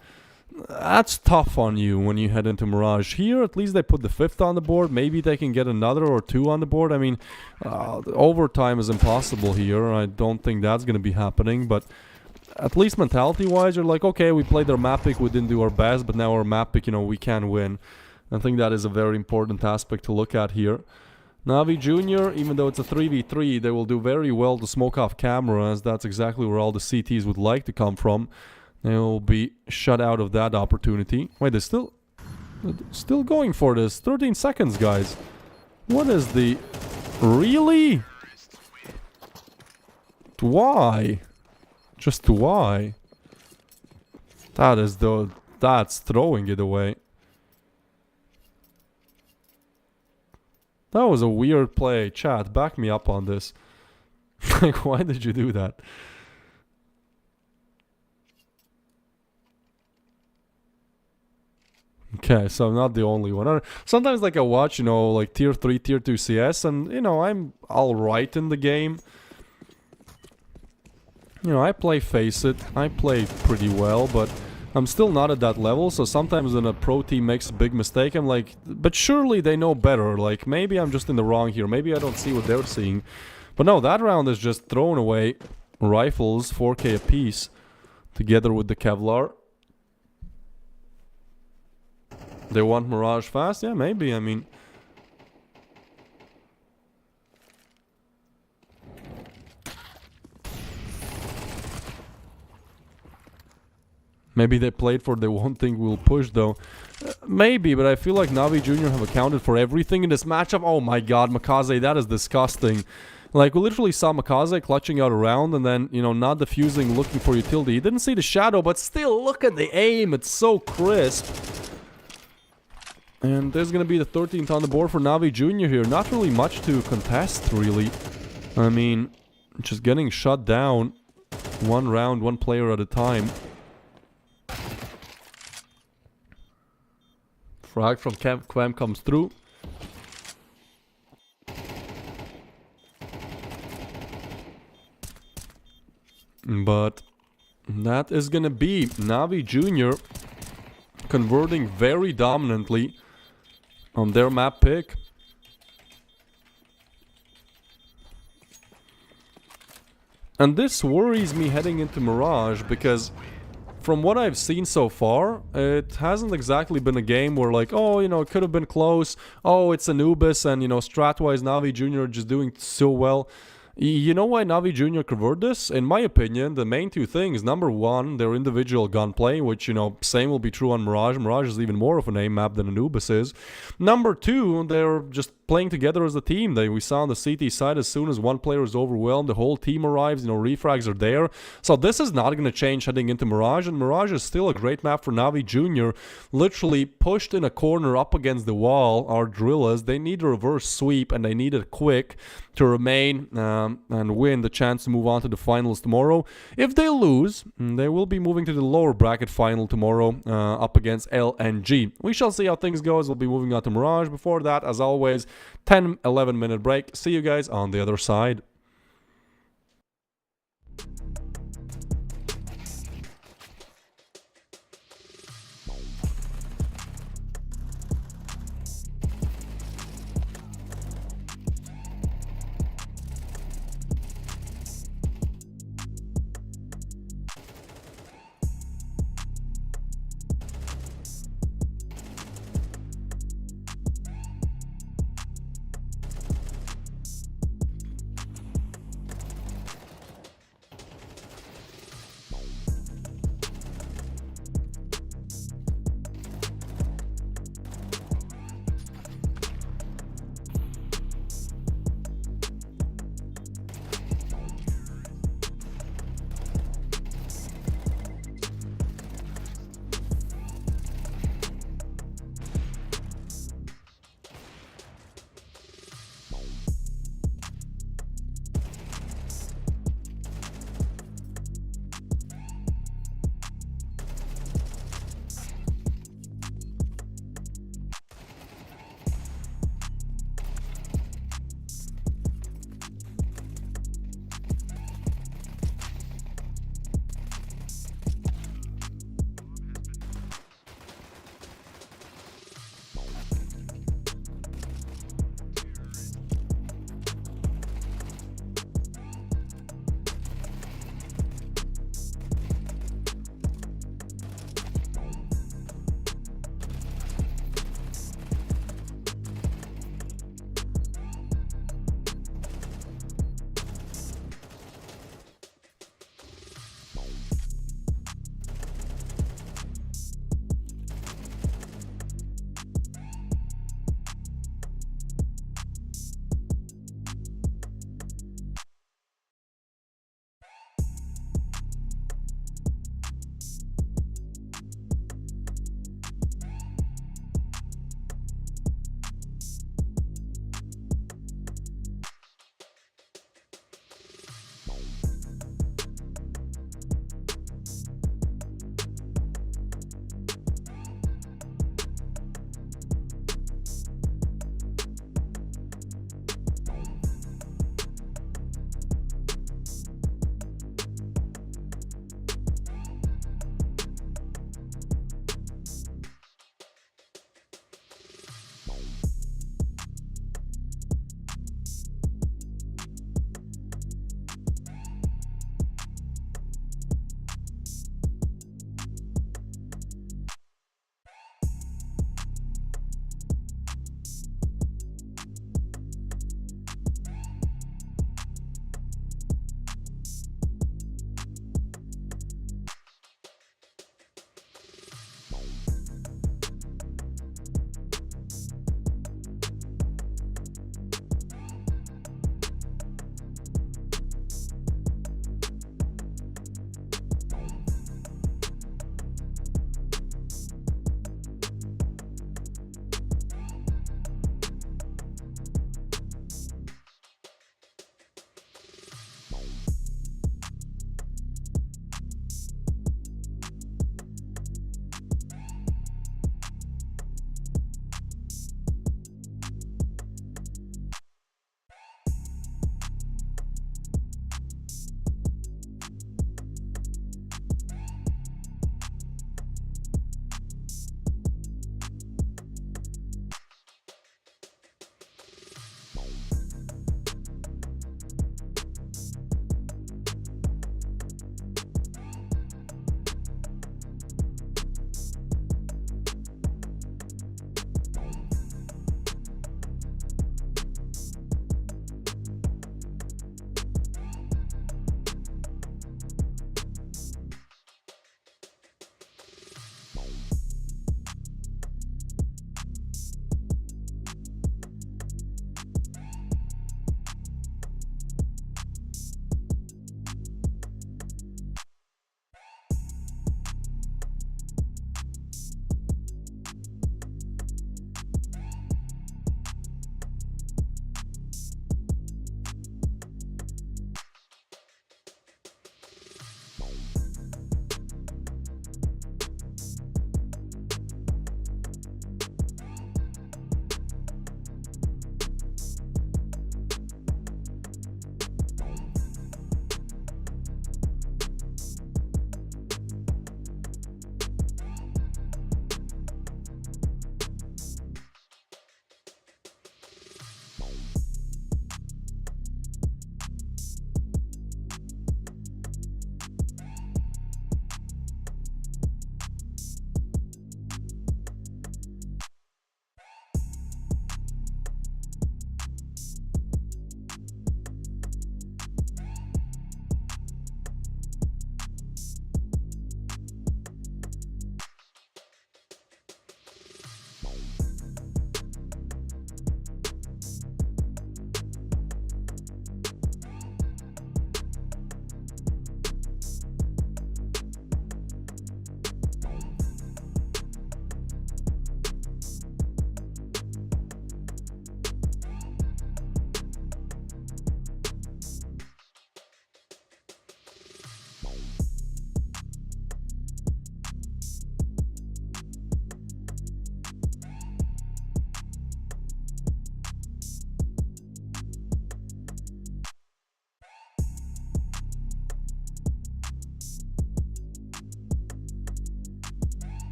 that's tough on you when you head into Mirage. Here, at least they put the 5th on the board. Maybe they can get another or 2 on the board. I mean, overtime is impossible here. I don't think that's going to be happening, but at least mentality-wise, you're like, okay, we played our map pick, we didn't do our best, but now our map pick, you know, we can win. I think that is a very important aspect to look at here. Navi Jr., even though it's a 3v3, they will do very well to smoke off cameras. That's exactly where all the CTs would like to come from. They will be shut out of that opportunity. Wait, they're still going for this. 13 seconds, guys. What is the... Really? Why? Just why? That's throwing it away. That was a weird play. Chat, back me up on this. Like, why did you do that? Okay, so I'm not the only one. Sometimes, like, I watch, you know, like, Tier 3, Tier 2 CS, and, you know, I'm alright in the game. You know, I play Face It. I play pretty well, but I'm still not at that level, so sometimes when a pro team makes a big mistake, I'm like, but surely they know better. Like, maybe I'm just in the wrong here. Maybe I don't see what they're seeing. But no, that round is just throwing away rifles, 4k apiece, together with the Kevlar. They want Mirage fast? Yeah, maybe, I mean... Maybe they played for they won't think we'll push, though. Maybe, but I feel like Navi Jr. have accounted for everything in this matchup. Oh my god, Makaze, that is disgusting. Like, we literally saw Makaze clutching out a round and then, you know, not defusing, looking for utility. He didn't see the shadow, but still, look at the aim. It's so crisp. And there's going to be the 13th on the board for Navi Jr. here. Not really much to contest, really. I mean, just getting shut down. One round, one player at a time. Frag from Quam comes through. But that is going to be Navi Jr. converting very dominantly on their map pick. And this worries me heading into Mirage because from what I've seen so far, it hasn't exactly been a game where like, oh, you know, it could have been close. Oh, it's Anubis and, you know, strat-wise Navi Jr. are just doing so well. You know why Navi Jr. convert this? In my opinion, the main two things. Number one, their individual gunplay, which, you know, same will be true on Mirage. Mirage is even more of an aim map than Anubis is. Number two, they're just playing together as a team. We saw on the CT side, as soon as one player is overwhelmed, the whole team arrives, you know, refrags are there. So this is not going to change heading into Mirage, and Mirage is still a great map for Navi Jr. Literally pushed in a corner up against the wall are drillers. They need a reverse sweep, and they need it quick to remain and win the chance to move on to the finals tomorrow. If they lose, they will be moving to the lower bracket final tomorrow up against LNG. We shall see how things go as we'll be moving on to Mirage. Before that, as always, 10-11 minute break. See you guys on the other side.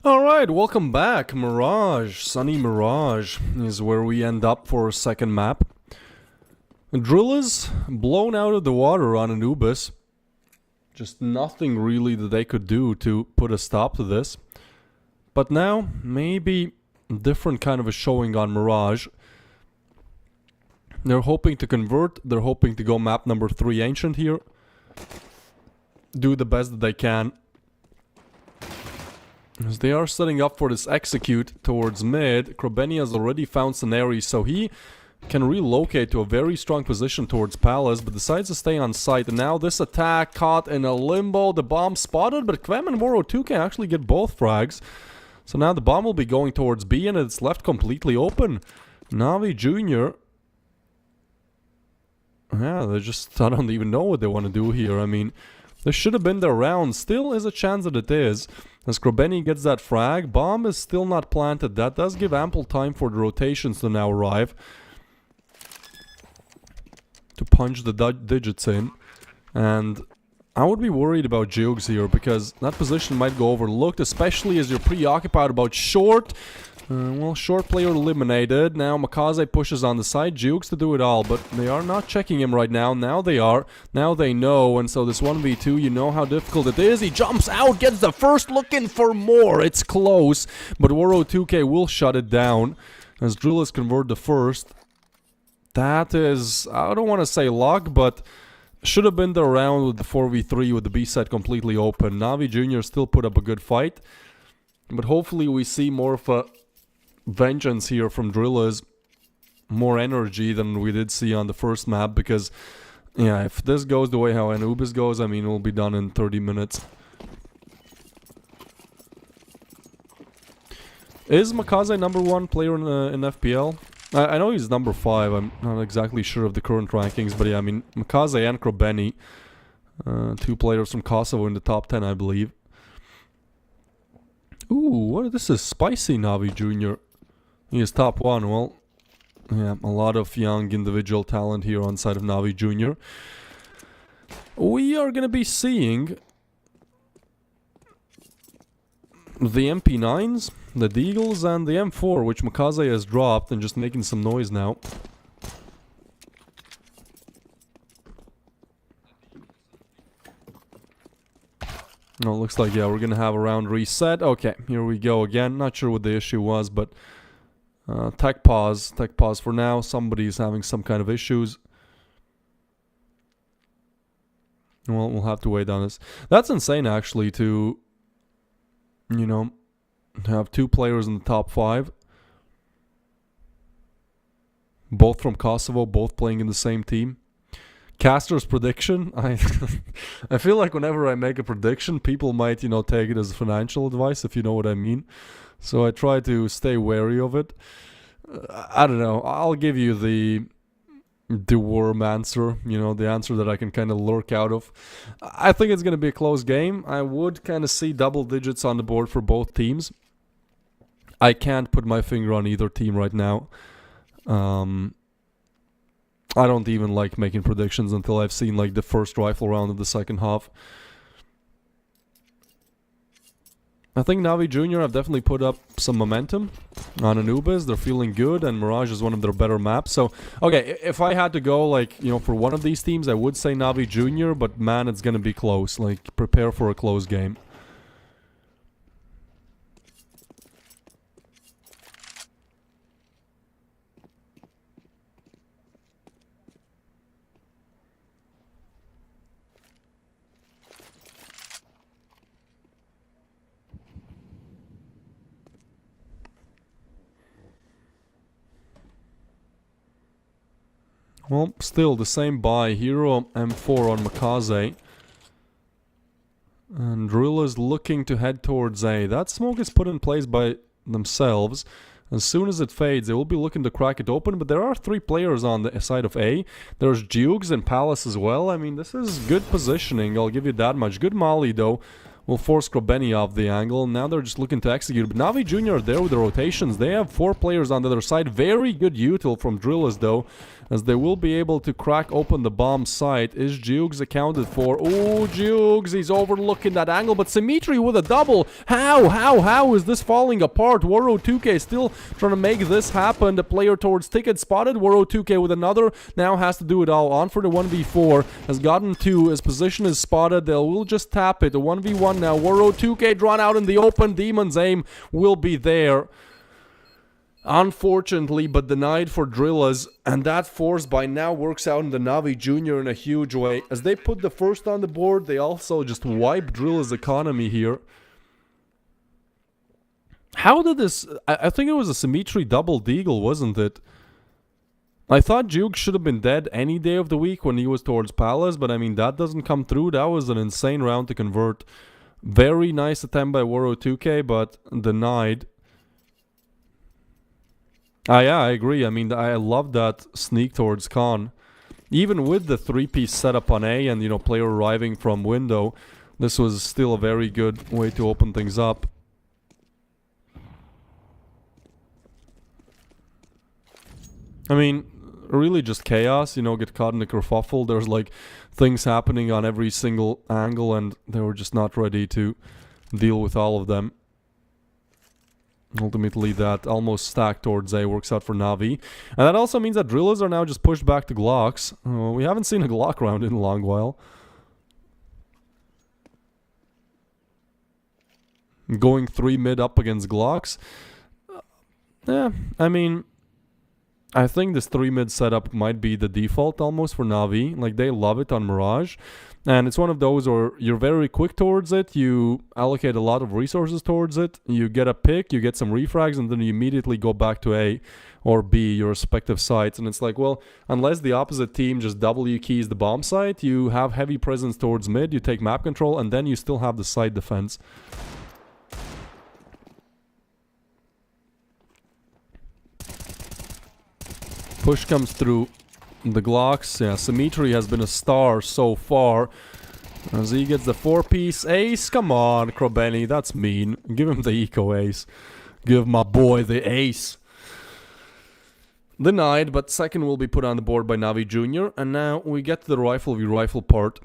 Alright, welcome back. Mirage, Sunny Mirage is where we end up for a second map. Drill is blown out of the water on Anubis. Just nothing really that they could do to put a stop to this. But now, maybe a different kind of a showing on Mirage. They're hoping to convert, they're hoping to go map number 3 Ancient here. Do the best that they can. As they are setting up for this execute towards mid, Krobeni has already found Scenari, so he can relocate to a very strong position towards Palace, but decides to stay on site. And now this attack caught in a limbo, the bomb spotted, but Kvem and BO3 can actually get both frags. So now the bomb will be going towards B and it's left completely open. Navi Jr. Yeah, they just, I don't even know what they want to do here. I mean, this should have been their round. Still is a chance that it is. As Krobeni gets that frag, bomb is still not planted. That does give ample time for the rotations to now arrive. To punch the digits in. And I would be worried about Jukes here because that position might go overlooked, especially as you're preoccupied about short. Well, short player eliminated. Now Makaze pushes on the side. Jukes to do it all, but they are not checking him right now. Now they are. Now they know, and so this 1v2, you know how difficult it is. He jumps out, gets the first, looking for more. It's close, but Woro2K will shut it down as Drillers convert the first. That is, I don't want to say luck, but should have been the round with the 4v3 with the B set completely open. Navi Jr. still put up a good fight, but hopefully we see more of a vengeance here from Drillers, more energy than we did see on the first map, because yeah, if this goes the way how Anubis goes, I mean, we'll be done in 30 minutes. Is Makaze #1 player in FPL? I know he's number 5, I'm not exactly sure of the current rankings, but yeah, I mean, Makaze and Krobeni, 2 players from Kosovo in the top 10, I believe. Ooh, what? This is spicy, Navi Jr. He is top 1. Well, yeah, a lot of young individual talent here on side of Navi Jr. We are going to be seeing the MP9s, the Deagles, and the M4, which Makaze has dropped and just making some noise now. No, it looks like, yeah, we're gonna have a round reset. Okay, here we go again. Not sure what the issue was, but tech pause for now. Somebody's having some kind of issues. Well, we'll have to wait on this. That's insane, actually, to, you know, have 2 players in the top 5. Both from Kosovo, both playing in the same team. Caster's prediction, I feel like whenever I make a prediction, people might, you know, take it as financial advice, if you know what I mean. So I try to stay wary of it. I don't know, I'll give you the worm answer, you know, the answer that I can kind of lurk out of. I think it's going to be a close game. I would kind of see double digits on the board for both teams. I can't put my finger on either team right now. I don't even like making predictions until I've seen like the first rifle round of the second half. I think Navi Jr. have definitely put up some momentum on Anubis. They're feeling good, and Mirage is one of their better maps. So, okay, if I had to go, like, you know, for one of these teams, I would say Navi Jr., but man, it's gonna be close. Like, prepare for a close game. Well, still the same buy. Hero M4 on Makaze. And Drill is looking to head towards A. That smoke is put in place by themselves. As soon as it fades, they will be looking to crack it open. But there are 3 players on the side of A. There's Jukes and Palace as well. I mean, this is good positioning. I'll give you that much. Good molly, though. Will force Krobeni off the angle. Now they're just looking to execute. But Navi Jr. are there with the rotations. They have 4 players on the other side. Very good util from Drillers, though. as they will be able to crack open the bomb site. Is Jukes accounted for? Oh, Jukes, he's overlooking that angle, but Symmetry with a double. How is this falling apart? Waro2K still trying to make this happen. The player towards Ticket spotted. Waro2K with another, now has to do it all. On for the 1v4, has gotten 2, his position is spotted. They will just tap it. A 1v1 now. Waro2K drawn out in the open. Demon's aim will be there, unfortunately, but denied for Drillas, and that force by now works out in the Navi Jr. in a huge way. As they put the first on the board, they also just wipe Drilla's economy here. How did this... I think it was a Symmetry double deagle, wasn't it? I thought Juke should have been dead any day of the week when he was towards Palace, but I mean, that doesn't come through. That was an insane round to convert. Very nice attempt by Waro2K, but denied. Yeah, I agree. I mean, I love that sneak towards Khan. Even with the 3-piece setup on A and, you know, player arriving from window, this was still a very good way to open things up. I mean, really just chaos, you know, get caught in the kerfuffle. There's like things happening on every single angle, and they were just not ready to deal with all of them. Ultimately, that almost stacked towards A works out for Navi. And that also means that Drillers are now just pushed back to Glocks. We haven't seen a Glock round in a long while. Going 3 mid up against Glocks. Yeah, I mean, I think this 3 mid setup might be the default almost for Navi. Like, they love it on Mirage. And it's one of those where you're very quick towards it, you allocate a lot of resources towards it, you get a pick, you get some refrags, and then you immediately go back to A or B, your respective sites. And it's like, well, unless the opposite team just W keys the bomb site, you have heavy presence towards mid, you take map control, and then you still have the site defense. Push comes through. The Glocks, yeah, Symmetry has been a star so far. As he gets the 4-piece ace. Come on, Krobeny, that's mean. Give him the eco ace. Give my boy the ace. Denied, but second will be put on the board by Navi Jr. And now we get to the rifle v rifle part.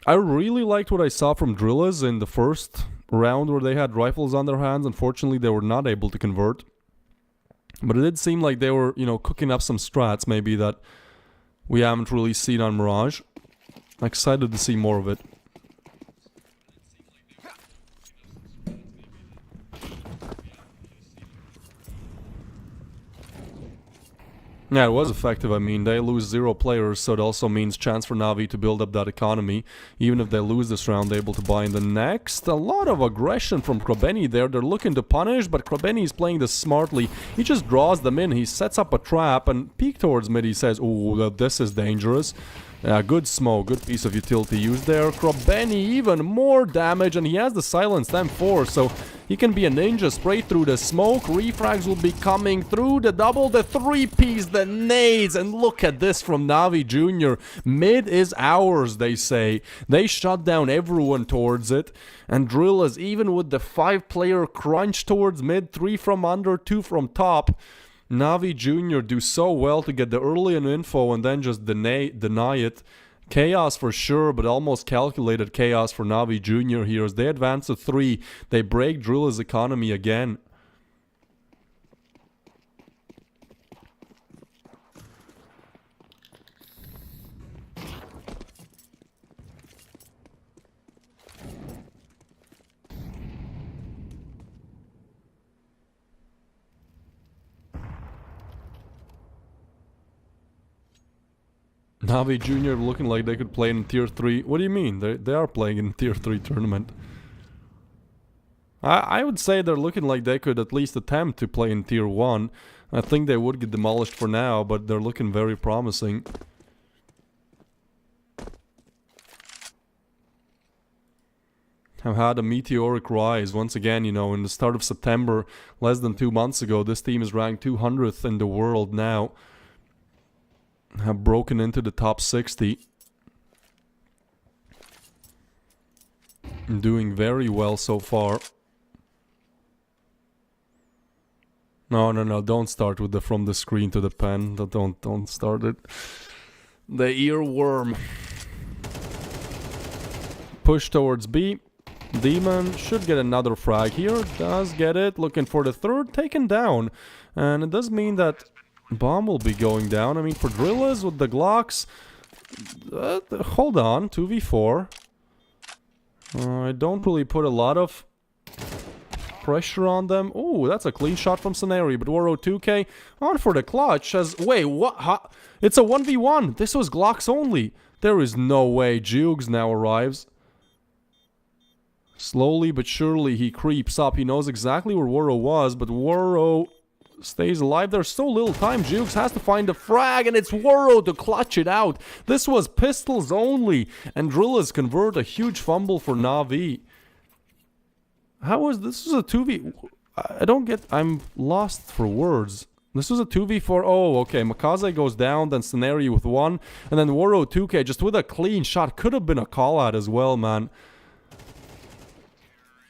I really liked what I saw from Drillas in the first round where they had rifles on their hands. Unfortunately, they were not able to convert. But it did seem like they were, you know, cooking up some strats maybe that we haven't really seen on Mirage. I'm excited to see more of it. Yeah, it was effective. I mean, they lose 0 players, so it also means chance for Navi to build up that economy. Even if they lose this round, they're able to buy in the next. A lot of aggression from Krobeny there. They're looking to punish, but Krobeny is playing this smartly. He just draws them in. He sets up a trap and peek towards mid. He says, "Oh, this is dangerous." Yeah, good smoke, good piece of utility used there. Krobeny even more damage, and he has the silenced M4, so he can be a ninja straight through the smoke. Refrags will be coming through. The double, the 3-piece, the nades, and look at this from Navi Jr. Mid is ours, they say. They shut down everyone towards it, and Drillas, even with the 5-player crunch towards mid, 3 from under, 2 from top, Navi Jr. do so well to get the early info and then just deny it. Chaos for sure, but almost calculated chaos for Navi Jr. here. As they advance to 3, they break Drilla's economy again. Navi Jr. looking like they could play in Tier 3. What do you mean? They are playing in Tier 3 tournament. I would say they're looking like they could at least attempt to play in Tier 1. I think they would get demolished for now, but they're looking very promising. Have had a meteoric rise once again. You know, in the start of September, less than 2 months ago, this team is ranked 200th in the world now. Have broken into the top 60. Doing very well so far. No, no, no, don't start with the from the screen to the pen. Don't start it. The earworm. Push towards B. Demon should get another frag here. Does get it. Looking for the third. Taken down. And it does mean that bomb will be going down. I mean, for drillers with the Glocks... hold on. 2v4. I don't really put a lot of pressure on them. Oh, that's a clean shot from Scenarii. But Waro2K on for the clutch. Wait, what? It's a 1v1. This was Glocks only. There is no way. Jugs now arrives. Slowly but surely he creeps up. He knows exactly where Waro was, but Waro stays alive. There's so little time. Jugs has to find a frag, and it's Waro to clutch it out. This was pistols only, and Drillers convert a huge fumble for Na'Vi. How is this? Is a 2v... I don't get... I'm lost for words. This was a 2v4. Oh, okay. Makaze goes down, then Scenarii with one, and then Waro2K just with a clean shot. Could have been a call-out as well, man.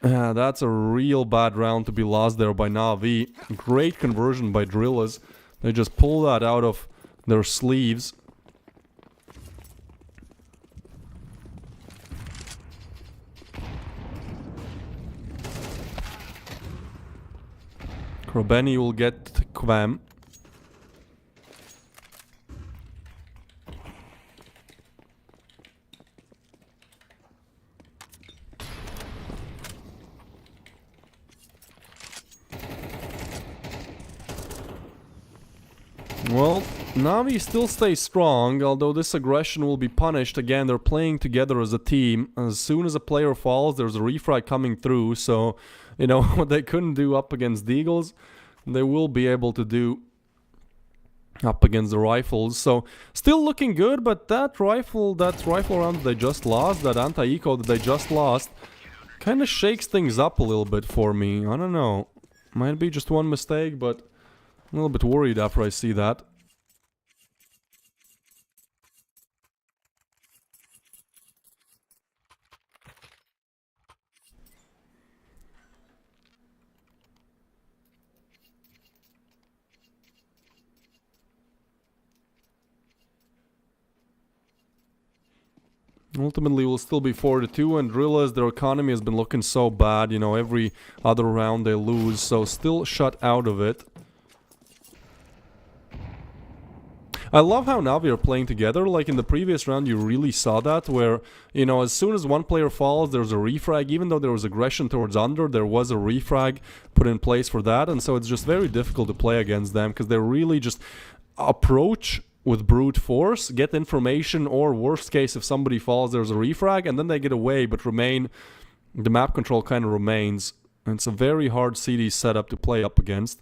Yeah, that's a real bad round to be lost there by Na'Vi. Great conversion by Drillers. They just pull that out of their sleeves. Krobeni will get Quam. Well, Na'Vi still stays strong, although this aggression will be punished. Again, they're playing together as a team. As soon as a player falls, there's a refrag coming through, so, you know, what they couldn't do up against the Eagles, they will be able to do up against the rifles. So, still looking good, but that rifle round that they just lost, that anti-eco that they just lost, kind of shakes things up a little bit for me. I don't know. Might be just one mistake, but... I'm a little bit worried after I see that. Ultimately, we'll still be 4-2, and Drillers, their economy has been looking so bad. You know, every other round they lose, so still shut out of it. I love how Na'Vi are playing together. Like in the previous round, you really saw that, where, you know, as soon as one player falls, there's a refrag. Even though there was aggression towards under, there was a refrag put in place for that, and so it's just very difficult to play against them, because they really just approach with brute force, get information, or worst case, if somebody falls, there's a refrag, and then they get away, but remain... The map control kind of remains. And it's a very hard CD setup to play up against.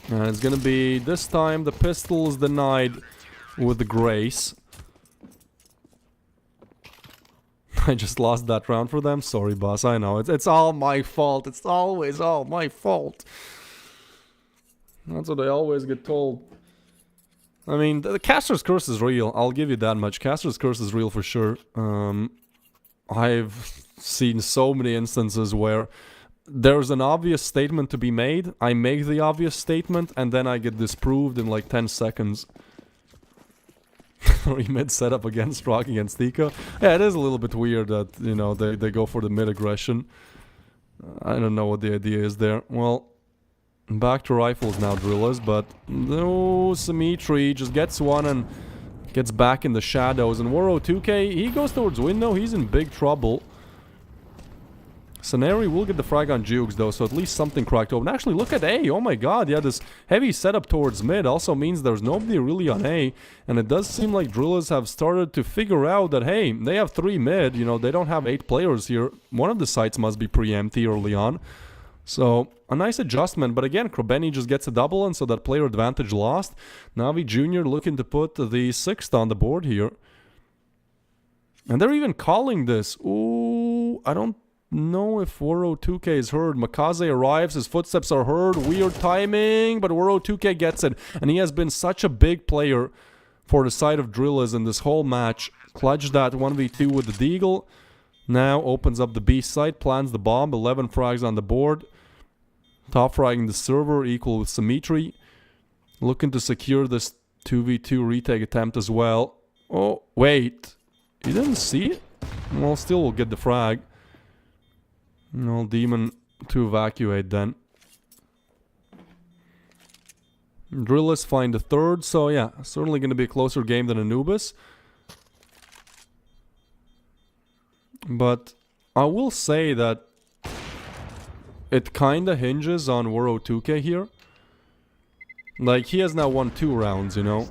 And it's gonna be, this time, the pistol is denied with the grace. I just lost that round for them. Sorry, boss. I know. It's all my fault. It's always all my fault. That's what I always get told. I mean, the Caster's Curse is real. I'll give you that much. Caster's Curse is real for sure. I've seen so many instances where... There's an obvious statement to be made, I make the obvious statement, and then I get disproved in like 10 seconds. Mid setup against Rock against Eco. Yeah, it is a little bit weird that, you know, they go for the mid aggression. I don't know what the idea is there. Well, back to rifles now, Drillers, but no, Symmetry just gets one and gets back in the shadows. And Waro2K, he goes towards window, he's in big trouble. Scenarii will get the frag on Jugs though, so at least something cracked open. Actually, look at A. Oh my god, yeah, this heavy setup towards mid also means there's nobody really on A. And it does seem like Drillers have started to figure out that, hey, they have 3 mid, you know, they don't have 8 players here. One of the sites must be pre-empty early on. So, a nice adjustment, but again, Krobeni just gets a double, and so that player advantage lost. Na'Vi Jr. looking to put the 6th on the board here. And they're even calling this. Ooh, I don't know if Waro2K is heard. Makaze arrives, his footsteps are heard. Weird timing, but Waro2K gets it. And he has been such a big player for the side of Drillers in this whole match. Clutched that 1v2 with the Deagle. Now opens up the B site, plans the bomb. 11 frags on the board. Top fragging the server, equal with Symmetry. Looking to secure this 2v2 retake attempt as well. Oh, wait. He didn't see it? Well, still will get the frag. No, Demon to evacuate then. Drillers find the third, so yeah, certainly going to be a closer game than Anubis. But I will say that it kinda hinges on World 2K here. Like, he has now won 2 rounds, you know.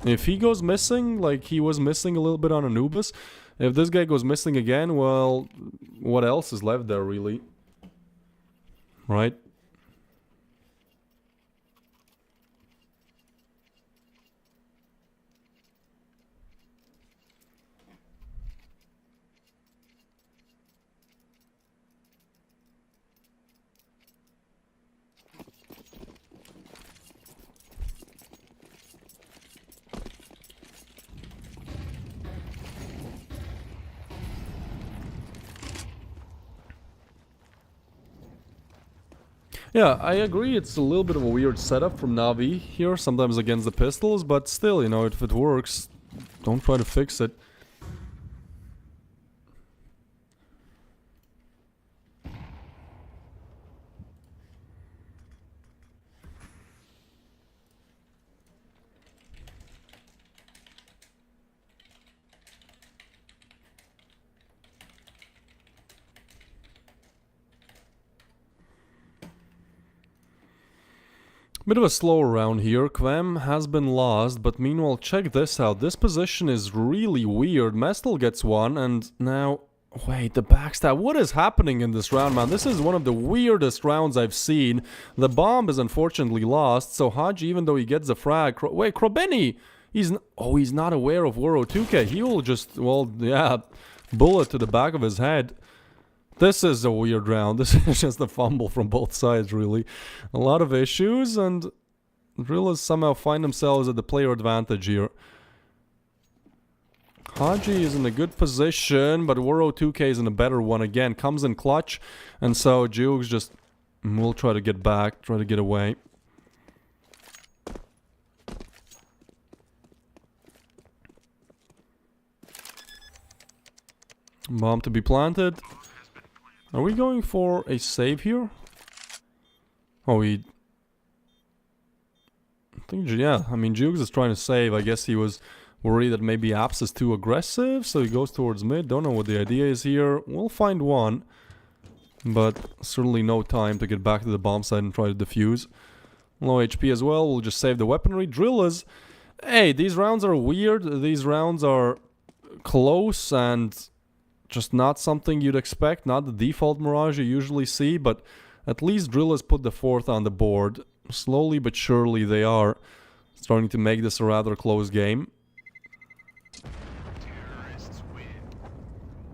If he goes missing, like he was missing a little bit on Anubis, if this guy goes missing again, well, what else is left there, really? Right? Yeah, I agree it's a little bit of a weird setup from Na'Vi here, sometimes against the pistols, but still, you know, if it works, don't try to fix it. Bit of a slower round here. Quem has been lost, but meanwhile, check this out. This position is really weird. Mestel gets one, and now... Wait, the backstab. What is happening in this round, man? This is one of the weirdest rounds I've seen. The bomb is unfortunately lost, so Haji, even though he gets the frag... Wait, Krobeni! He's not aware of World 2K. He will just, well, yeah, bullet to the back of his head. This is a weird round. This is just a fumble from both sides, really. A lot of issues, and Drillers somehow find themselves at the player advantage here. Haji is in a good position, but World 2K is in a better one again. Comes in clutch, and so Jukes just will try to get back, try to get away. Bomb to be planted. Are we going for a save here? Oh, I think, yeah, I mean, Jukes is trying to save. I guess he was worried that maybe Apps is too aggressive, so he goes towards mid. Don't know what the idea is here. We'll find one, but certainly no time to get back to the bomb site and try to defuse. Low HP as well. We'll just save the weaponry. Drillers. Hey, these rounds are weird. These rounds are close and... just not something you'd expect, not the default Mirage you usually see, but at least Drillers put the 4th on the board. Slowly but surely they are starting to make this a rather close game.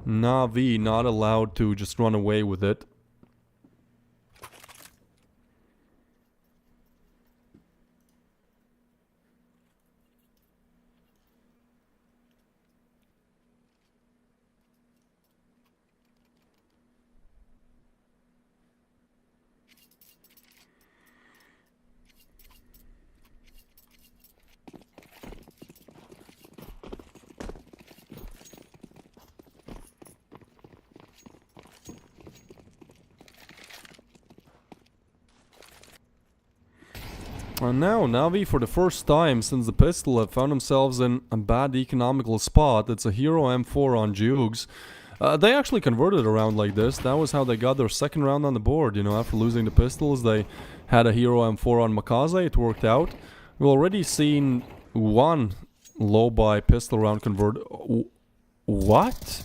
Na'Vi not allowed to just run away with it. And now, Na'Vi, for the first time since the pistol, have found themselves in a bad economical spot. It's a Hero M4 on Jukes. They actually converted a round like this. That was how they got their second round on the board. You know, after losing the pistols, they had a Hero M4 on Makaze. It worked out. We've already seen one low-buy pistol round convert. What?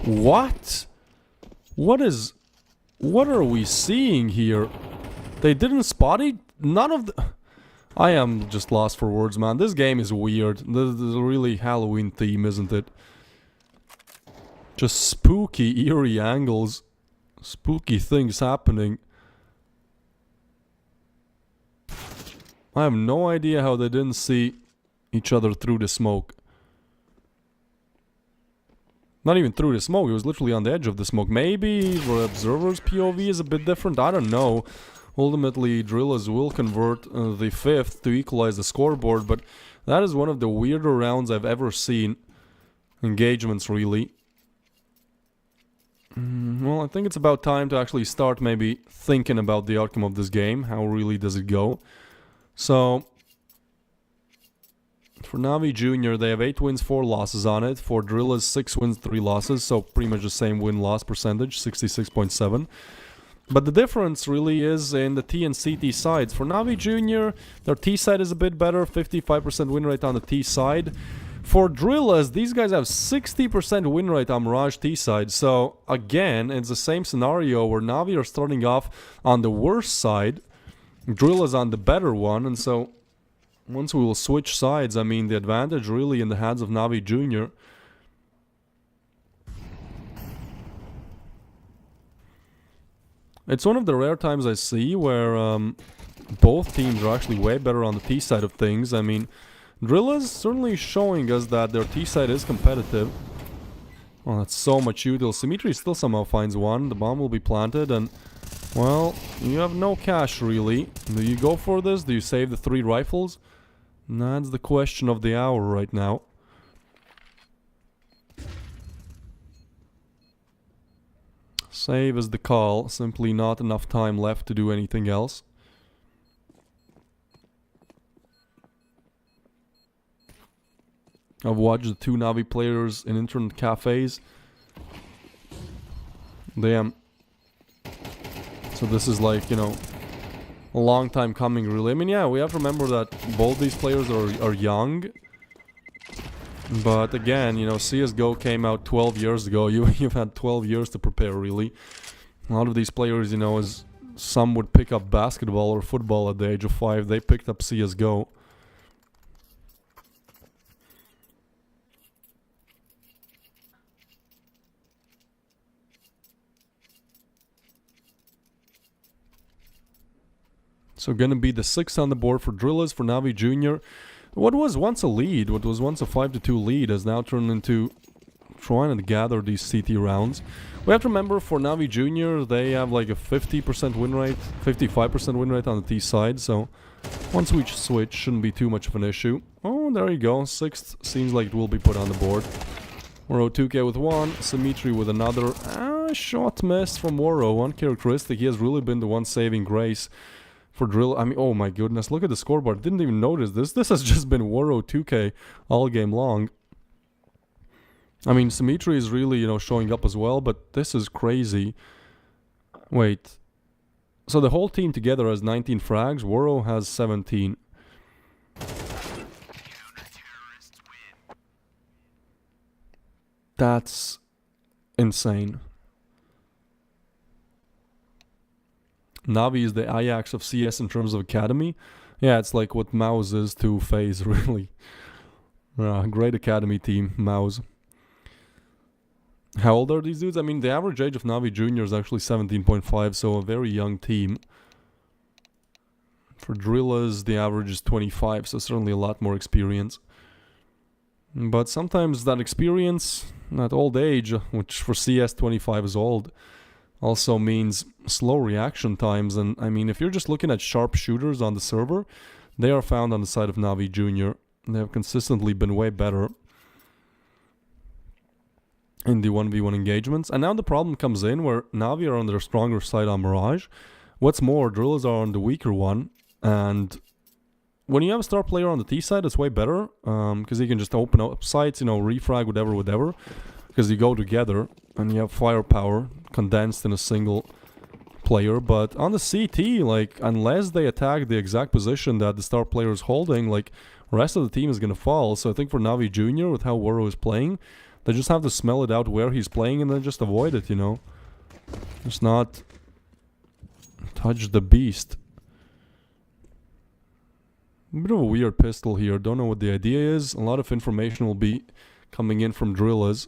What? What are we seeing here? They didn't spot it? None of the... I am just lost for words, man. This game is weird. This is a really Halloween theme, isn't it? Just spooky, eerie angles. Spooky things happening. I have no idea how they didn't see each other through the smoke. Not even through the smoke, he was literally on the edge of the smoke. Maybe the observer's POV is a bit different, I don't know. Ultimately, Drillers will convert the 5th to equalize the scoreboard, but that is one of the weirder rounds I've ever seen. Engagements, really. Well, I think it's about time to actually start maybe thinking about the outcome of this game. How really does it go? So, for Navi Junior, they have 8 wins, 4 losses on it. For Drillers, 6 wins, 3 losses. So pretty much the same win-loss percentage, 66.7. But the difference really is in the T and CT sides. For Navi Junior, their T side is a bit better, 55% win rate on the T side. For Drillers, these guys have 60% win rate on Mirage T side. So again, it's the same scenario where Navi are starting off on the worst side, Drillers on the better one, and so once we will switch sides, I mean, the advantage really in the hands of Navi Junior. It's one of the rare times I see where both teams are actually way better on the T side of things. I mean, Drillers certainly showing us that their T side is competitive. Oh, that's so much util. Symmetry still somehow finds one. The bomb will be planted and, well, you have no cash really. Do you go for this? Do you save the 3 rifles? That's the question of the hour right now. Save is the call. Simply not enough time left to do anything else. I've watched the 2 Navi players in internet cafes. Damn. So this is like, you know, a long time coming really. I mean, yeah, we have to remember that both these players are young. But again, you know, CSGO came out 12 years ago. You've had 12 years to prepare, really. A lot of these players, you know, as some would pick up basketball or football at the age of 5, they picked up CSGO. So gonna be the 6th on the board for Drillers, for Navi Junior. What was once a lead, what was once a 5-2 lead, has now turned into trying to gather these CT rounds. We have to remember for Navi Junior, they have like a 50% win rate, 55% win rate on the T side, so once we switch, shouldn't be too much of an issue. Oh, there you go, 6th seems like it will be put on the board. Woro 2K with 1, Symmetry with another. Shot missed from Woro, uncharacteristic. He has really been the one saving grace for Drill. I mean, oh my goodness, look at the scoreboard. Didn't even notice this. This has just been Woro 2K all game long. I mean, Symmetry is really, you know, showing up as well, but this is crazy. Wait. So the whole team together has 19 frags. Woro has 17. That's insane. Navi is the Ajax of CS in terms of academy. Yeah, it's like what Mouse is to FaZe, really. Great academy team, Mouse. How old are these dudes? I mean, the average age of Navi Junior is actually 17.5, so a very young team. For Drillers, the average is 25, so certainly a lot more experience. But sometimes that experience, that old age, which for CS 25 is old, also means slow reaction times. And I mean, if you're just looking at sharp shooters on the server, they are found on the side of Navi Junior. They have consistently been way better in the 1v1 engagements. And now the problem comes in where Navi are on their stronger side on Mirage. What's more, Drillers are on the weaker one. And when you have a star player on the T side, it's way better. Because you can just open up sites, you know, refrag, whatever. Because you go together and you have firepower condensed in a single player. But on the CT, like, unless they attack the exact position that the star player is holding, like, the rest of the team is going to fall. So I think for Navi Junior, with how Woro is playing, they just have to smell it out where he's playing and then just avoid it, you know. Just not touch the beast. A bit of a weird pistol here. Don't know what the idea is. A lot of information will be coming in from Drillers.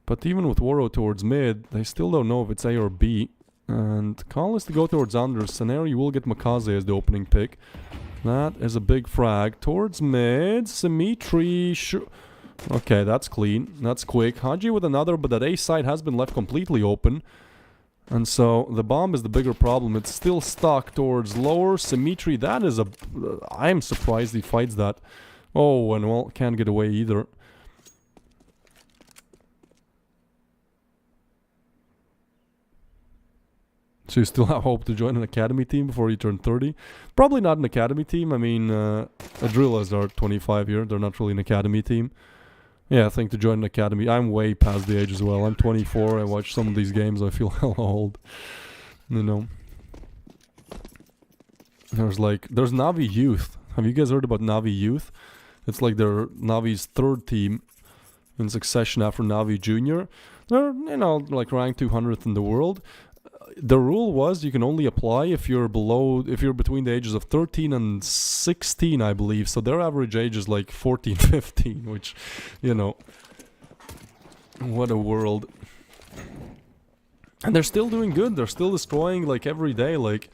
But even with Woro towards mid, they still don't know if it's A or B. And call is to go towards under. Scenario, you will get Makaze as the opening pick. That is a big frag. Towards mid, Symmetry. Okay, that's clean. That's quick. Haji with another, but that A side has been left completely open. And so the bomb is the bigger problem. It's still stuck towards lower. Symmetry, that is a... I'm surprised he fights that. Oh, and well, can't get away either. So you still have hope to join an academy team before you turn 30? Probably not an academy team. I mean, Adrillas are 25 here. They're not really an academy team. Yeah, I think to join an academy. I'm way past the age as well. I'm 24. I watch some of these games. I feel hella old. You know. There's Navi Youth. Have you guys heard about Navi Youth? It's like they're Navi's third team in succession after Navi Junior. They're, you know, like ranked 200th in the world. The rule was you can only apply if you're between the ages of 13 and 16, I believe. So their average age is like 14, 15, which, you know, what a world. And they're still doing good. They're still destroying like every day, like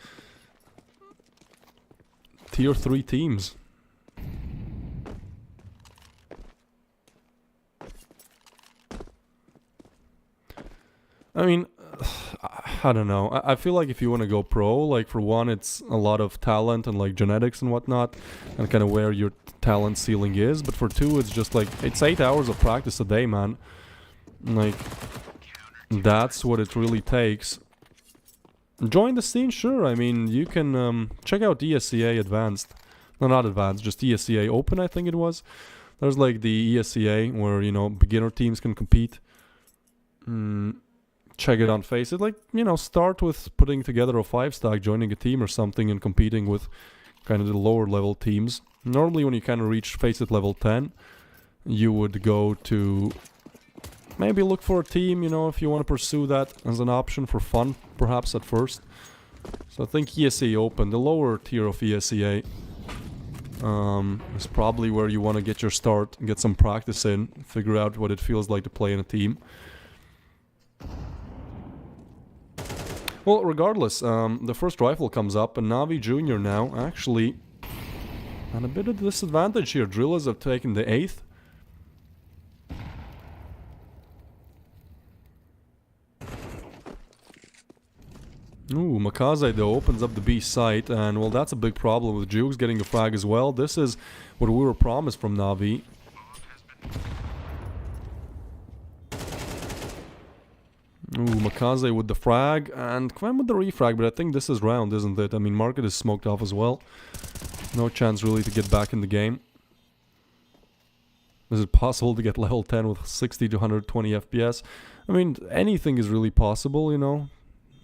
tier 3 teams. I mean, I don't know. I feel like if you want to go pro, like for one, it's a lot of talent and like genetics and whatnot, and kind of where your talent ceiling is. But for two, it's just like, it's 8 hours of practice a day, man. Like, that's what it really takes. Join the scene, sure. I mean, you can check out ESCA Advanced. No, not Advanced, just ESCA Open, I think it was. There's like the ESCA where, you know, beginner teams can compete. Check it on Face It. Like, you know, start with putting together a 5-stack, joining a team or something, and competing with kind of the lower level teams. Normally, when you kind of reach Face It level 10, you would go to maybe look for a team, you know, if you want to pursue that as an option for fun, perhaps at first. So I think ESCA Open, the lower tier of ESCA, is probably where you want to get your start, get some practice in, figure out what it feels like to play in a team. Well, regardless, the first rifle comes up, and Navi Junior now, actually, at a bit of disadvantage here. Drillers have taken the 8th. Ooh, Makaze though opens up the B site, and well, that's a big problem with Jukes getting a frag as well. This is what we were promised from Navi. Ooh, Makaze with the frag, and Kvem with the refrag, but I think this is round, isn't it? I mean, Market is smoked off as well. No chance really to get back in the game. Is it possible to get level 10 with 60 to 120 FPS? I mean, anything is really possible, you know.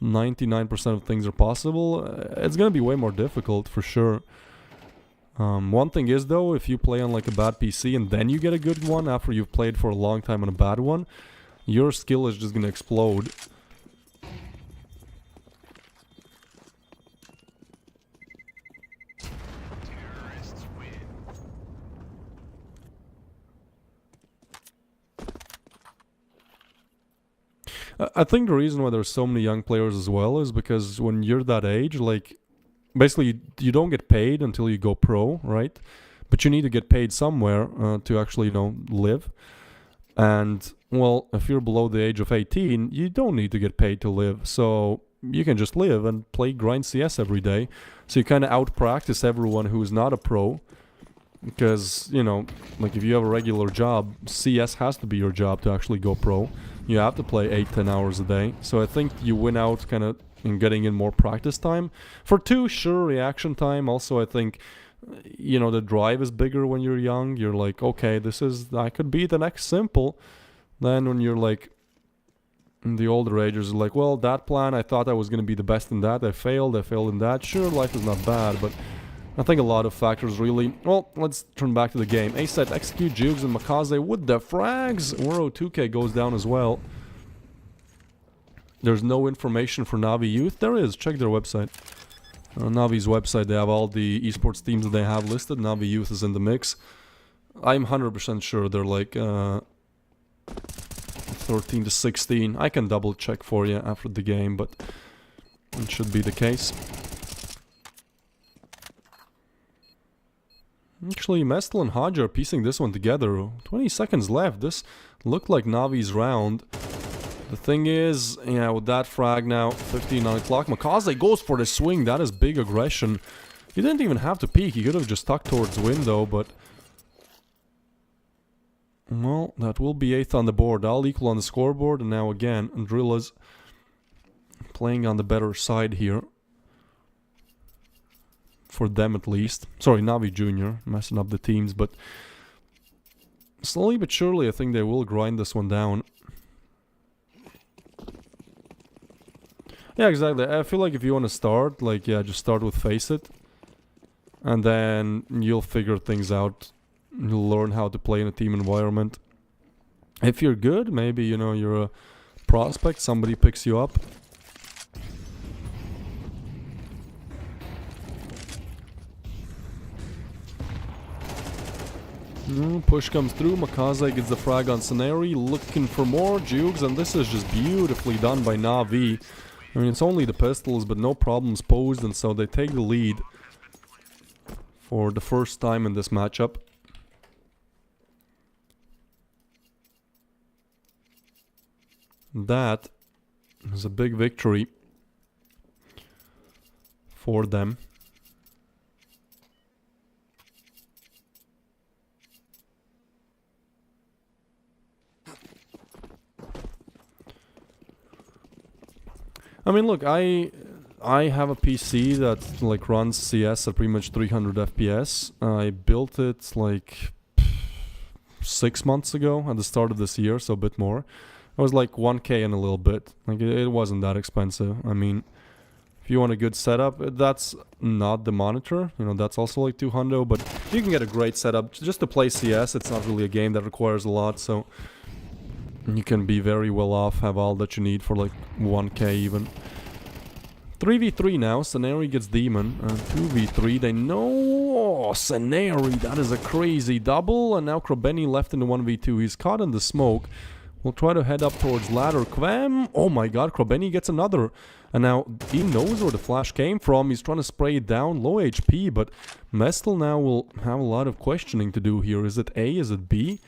99% of things are possible. It's gonna be way more difficult, for sure. One thing is, though, if you play on like a bad PC and then you get a good one after you've played for a long time on a bad one, your skill is just gonna explode. I think the reason why there's so many young players as well is because when you're that age, like, basically you don't get paid until you go pro, right? But you need to get paid somewhere to actually, you know, live. And, well, if you're below the age of 18, you don't need to get paid to live. So you can just live and play grind CS every day. So you kind of out-practice everyone who's not a pro. Because, you know, like if you have a regular job, CS has to be your job to actually go pro. You have to play 8-10 hours a day. So I think you win out kind of in getting in more practice time. For two, sure, reaction time. Also, I think, you know, the drive is bigger when you're young. You're like, okay, I could be the next Simple. Then when you're like in the older ages, like, well, that plan, I thought I was going to be the best in that. I failed in that. Sure, life is not bad, but I think a lot of factors really... Well, let's turn back to the game. A-side execute Jukes and Makaze with the frags. Oro 2K goes down as well. There's no information for Navi Youth. There is. Check their website. Navi's website, they have all the esports teams that they have listed. Navi Youth is in the mix. I'm 100% sure they're like 13 to 16. I can double check for you after the game, but it should be the case. Actually, Mestel and Hodge are piecing this one together. 20 seconds left. This looked like Navi's round. The thing is, yeah, with that frag now, 15 o'clock, Makaze goes for the swing. That is big aggression. He didn't even have to peek. He could have just stuck towards window, but... Well, that will be 8th on the board. I'll equal on the scoreboard, and now again, Drilla's playing on the better side here. For them at least. Sorry, Navi Jr. messing up the teams, but slowly but surely I think they will grind this one down. Yeah, exactly. I feel like if you want to start, like, yeah, just start with Face It. And then you'll figure things out. You'll learn how to play in a team environment. If you're good, maybe, you know, you're a prospect, somebody picks you up. Push comes through, Makaze gets the frag on Scenari, looking for more Jukes, and this is just beautifully done by Na'Vi. I mean, it's only the pistols, but no problems posed, and so they take the lead for the first time in this matchup. That is a big victory for them. I mean, look, I have a PC that like runs CS at pretty much 300 FPS. I built it like 6 months ago at the start of this year, so a bit more. It was like 1K and a little bit. Like it wasn't that expensive. I mean, if you want a good setup, that's not the monitor. You know, that's also like 200, but you can get a great setup just to play CS. It's not really a game that requires a lot, so you can be very well off, have all that you need for like 1K even. 3v3 now, Scenari gets Demon. 2v3, they know... Oh, Scenari, that is a crazy double. And now Krobeni left in the 1v2. He's caught in the smoke. We'll try to head up towards ladder. Kvem! Oh my god, Krobeni gets another. And now he knows where the flash came from. He's trying to spray it down. Low HP, but Mestel now will have a lot of questioning to do here. Is it A? Is it B?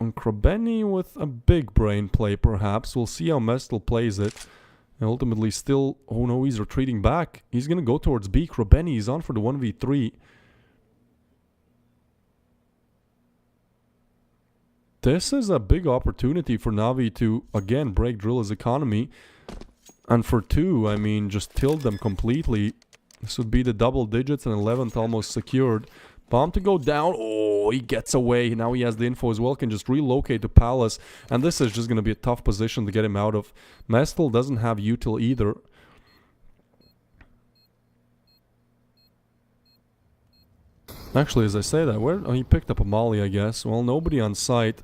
On Krobeni with a big brain play, perhaps. We'll see how Mestel plays it. And ultimately still... Oh no, he's retreating back. He's gonna go towards B. Krobeni is on for the 1v3. This is a big opportunity for Navi to, again, break Drilla's economy. And for 2, I mean, just tilt them completely. This would be the double digits and 11th almost secured. Bomb to go down. Oh, he gets away. Now he has the info as well. Can just relocate to Palace. And this is just going to be a tough position to get him out of. Mestel doesn't have util either. Actually, as I say that, where... Oh, he picked up a molly, I guess. Well, nobody on site.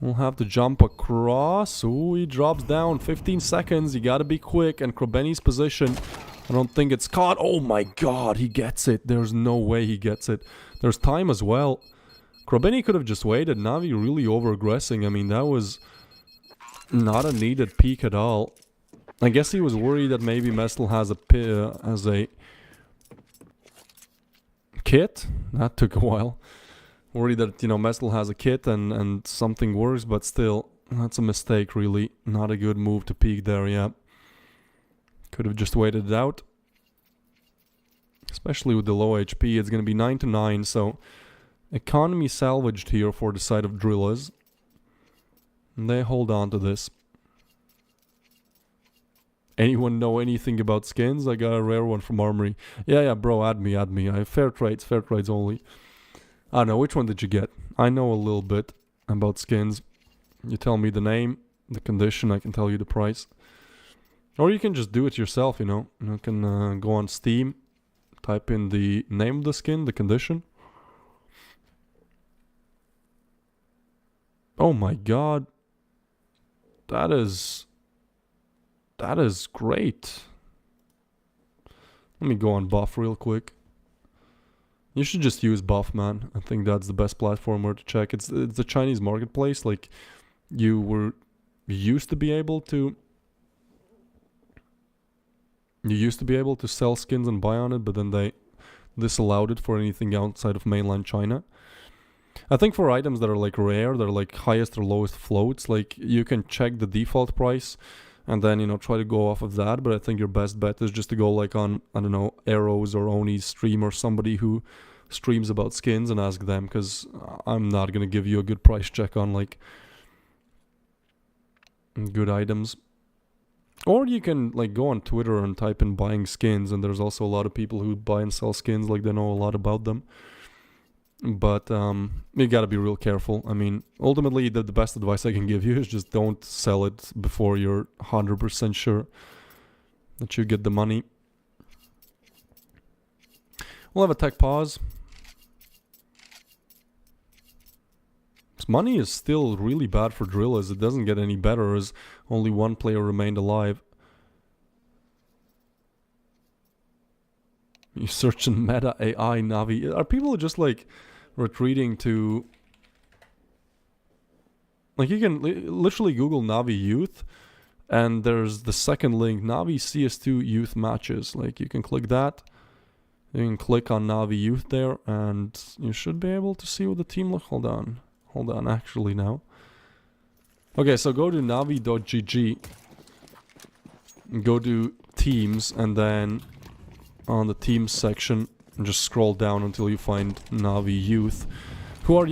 We'll have to jump across. Ooh, he drops down. 15 seconds. You gotta be quick. And Krobeni's position... I don't think it's caught. Oh my god, he gets it. There's no way he gets it. There's time as well. Krobeni could have just waited. Navi really over-aggressing. I mean, that was not a needed peek at all. I guess he was worried that maybe Mestel has a kit. That took a while. Worried that, you know, Mestel has a kit and something works, but still, that's a mistake, really. Not a good move to peek there, yeah. Could have just waited it out. Especially with the low HP, it's going to be 9-9, so economy salvaged here for the side of Drillers. And they hold on to this. Anyone know anything about skins? I got a rare one from Armory. Yeah, bro, add me. I have fair trades only. I don't know, which one did you get? I know a little bit about skins. You tell me the name, the condition, I can tell you the price. Or you can just do it yourself, you know. You can go on Steam, type in the name of the skin, the condition. Oh my god. That is great. Let me go on Buff real quick. You should just use Buff, man. I think that's the best platform where to check. It's the Chinese marketplace. Like, you used to be able to sell skins and buy on it, but then they disallowed it for anything outside of mainland China. I think for items that are like rare, they're like highest or lowest floats, like you can check the default price and then, you know, try to go off of that. But I think your best bet is just to go like on, I don't know, Arrows or Oni's stream or somebody who streams about skins and ask them, because I'm not gonna give you a good price check on like good items. Or you can like go on Twitter and type in buying skins, and there's also a lot of people who buy and sell skins, like they know a lot about them. But you gotta be real careful. I mean, ultimately the best advice I can give you is just don't sell it before you're 100% sure that you get the money. We'll have a tech pause. This money is still really bad for Drillers. It doesn't get any better as only one player remained alive. You search in Meta AI Navi. Are people just like retreating to... Like you can literally Google Navi Youth and there's the second link, Navi CS2 Youth Matches. Like you can click that. You can click on Navi Youth there and you should be able to see what the team look. Hold on, actually now. Okay, so go to navi.gg, go to teams, and then on the teams section, just scroll down until you find Navi Youth, who are,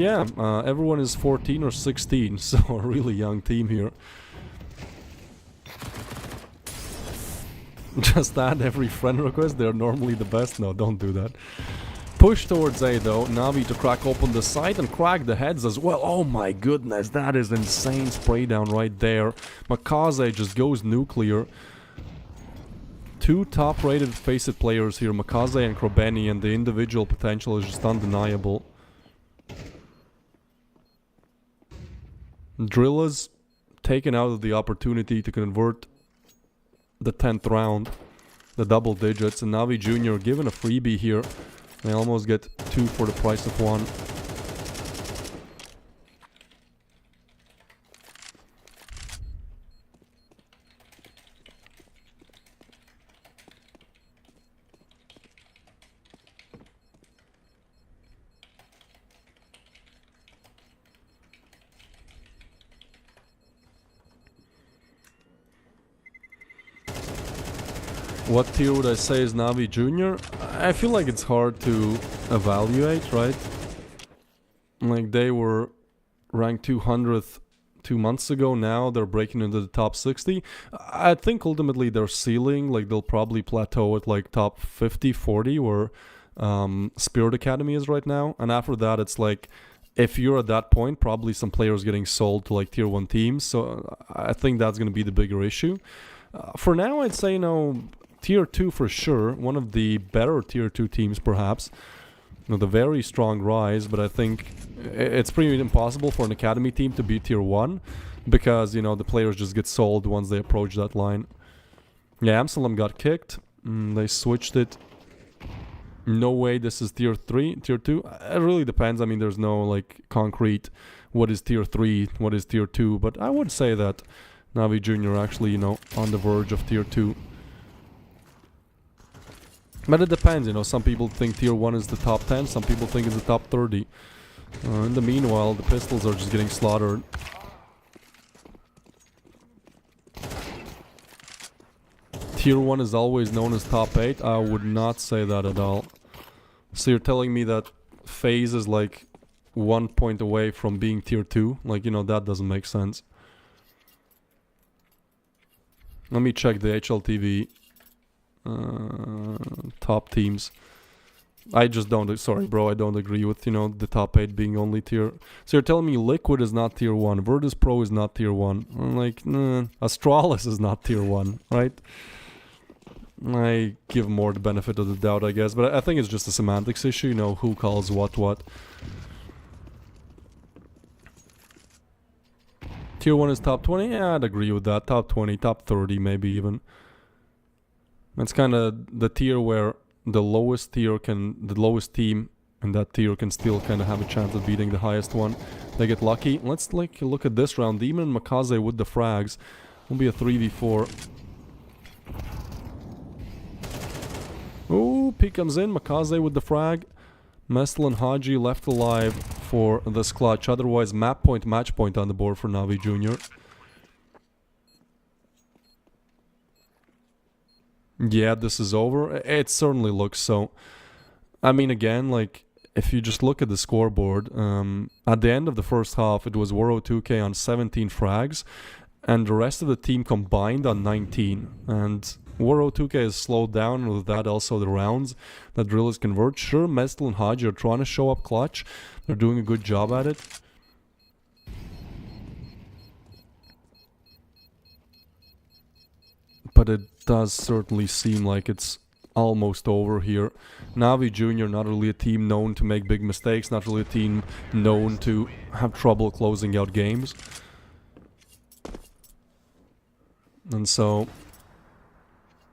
everyone is 14 or 16, so a really young team here. Just add every friend request, they're normally the best. No, don't do that. Push towards A though, Navi to crack open the site and crack the heads as well. Oh my goodness, that is insane spray down right there. Makaze just goes nuclear. Two top rated Faceit players here, Makaze and Krobeni, and the individual potential is just undeniable. Drillers taken out of the opportunity to convert the 10th round, the double digits, and Navi Jr. given a freebie here. They almost get 2 for the price of 1. What tier would I say is Navi Junior? I feel like it's hard to evaluate, right? Like they were ranked 200th 2 months ago, now they're breaking into the top 60. I think ultimately their ceiling, like they'll probably plateau at like top 50, 40 where Spirit Academy is right now. And after that it's like, if you're at that point, probably some players getting sold to like tier 1 teams. So I think that's going to be the bigger issue. For now I'd say, you know, tier 2 for sure, one of the better tier 2 teams perhaps, with a very strong rise, but I think it's pretty impossible for an academy team to be tier 1 because, you know, the players just get sold once they approach that line. Yeah, Amsterdam got kicked, they switched it. No way this is tier 3, tier 2, it really depends. I mean, there's no like concrete what is tier 3, what is tier 2, but I would say that Navi Junior actually, you know, on the verge of tier 2. But it depends, you know, some people think tier 1 is the top 10, some people think it's the top 30. In the meanwhile, the pistols are just getting slaughtered. Tier 1 is always known as top 8, I would not say that at all. So you're telling me that FaZe is like 1 point away from being tier 2? Like, you know, that doesn't make sense. Let me check the HLTV. Top teams. I just don't, sorry bro, I don't agree with, you know, the top 8 being only tier. So you're telling me Liquid is not tier 1, Virtus Pro is not tier 1. I'm like, nah, Astralis is not tier 1, right? I give more the benefit of the doubt, I guess, but I think it's just a semantics issue, you know, who calls what. Tier 1 is top 20? Yeah, I'd agree with that. Top 20, top 30 maybe even. It's kind of the tier where the lowest tier the lowest team in that tier can still kind of have a chance of beating the highest one. They get lucky. Let's like look at this round. Demon and Makaze with the frags. Will be a 3v4. Ooh, P comes in, Makaze with the frag. Mestel and Haji left alive for this clutch. Otherwise, map point, match point on the board for Navi Jr. Yeah, this is over. It certainly looks so. I mean, again, like, if you just look at the scoreboard, at the end of the first half, it was Woro2K on 17 frags, and the rest of the team combined on 19. And Woro2K has slowed down, with that also the rounds that drillers convert. Sure, Mestel and Haji are trying to show up clutch. They're doing a good job at it. But it does certainly seem like it's almost over here. Navi Jr. not really a team known to make big mistakes, not really a team known to have trouble closing out games. And so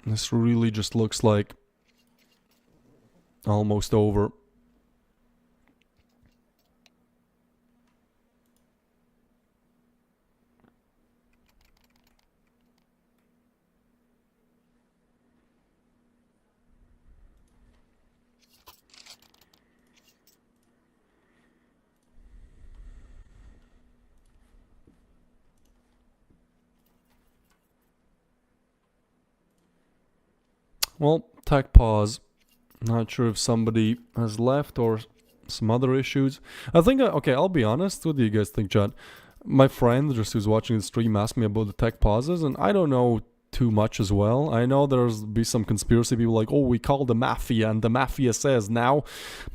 this really just looks like almost over. Well, tech pause. Not sure if somebody has left or some other issues. I think, okay, I'll be honest. What do you guys think, chat? My friend, just who's watching the stream, asked me about the tech pauses, and I don't know too much as well. I know there's be some conspiracy people like, oh, we call the mafia, and the mafia says now,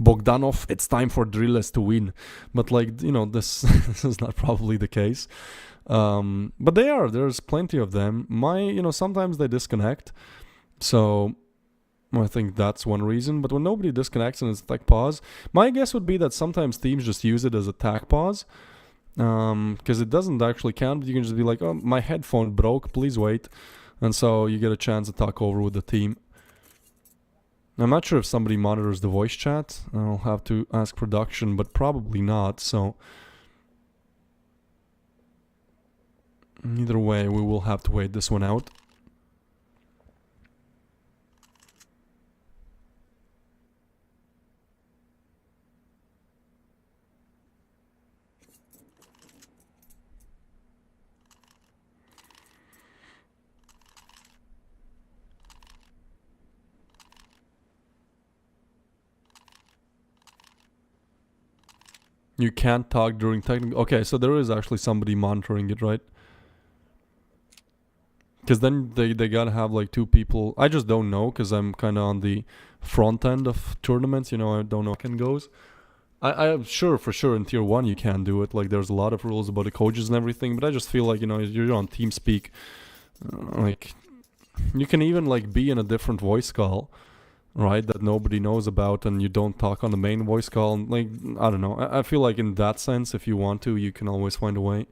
Bogdanov, it's time for drillers to win. But like, you know, this, this is not probably the case. But there's plenty of them. Sometimes they disconnect. So I think that's one reason. But when nobody disconnects and it's tech pause, my guess would be that sometimes teams just use it as a tech pause. Because it doesn't actually count, but you can just be like, oh, my headphone broke, please wait. And so you get a chance to talk over with the team. I'm not sure if somebody monitors the voice chat. I'll have to ask production, but probably not. So either way, we will have to wait this one out. You can't talk during technical... Okay, so there is actually somebody monitoring it, right? Because then they gotta have like two people. I just don't know, because I'm kind of on the front end of tournaments. You know, I don't know how it goes. I'm sure, for sure, in Tier 1 you can do it. Like, there's a lot of rules about the coaches and everything. But I just feel like, you know, you're on TeamSpeak. Like, you can even like be in a different voice call, right, that nobody knows about, and you don't talk on the main voice call. Like, I don't know. I feel like in that sense, if you want to, you can always find a way.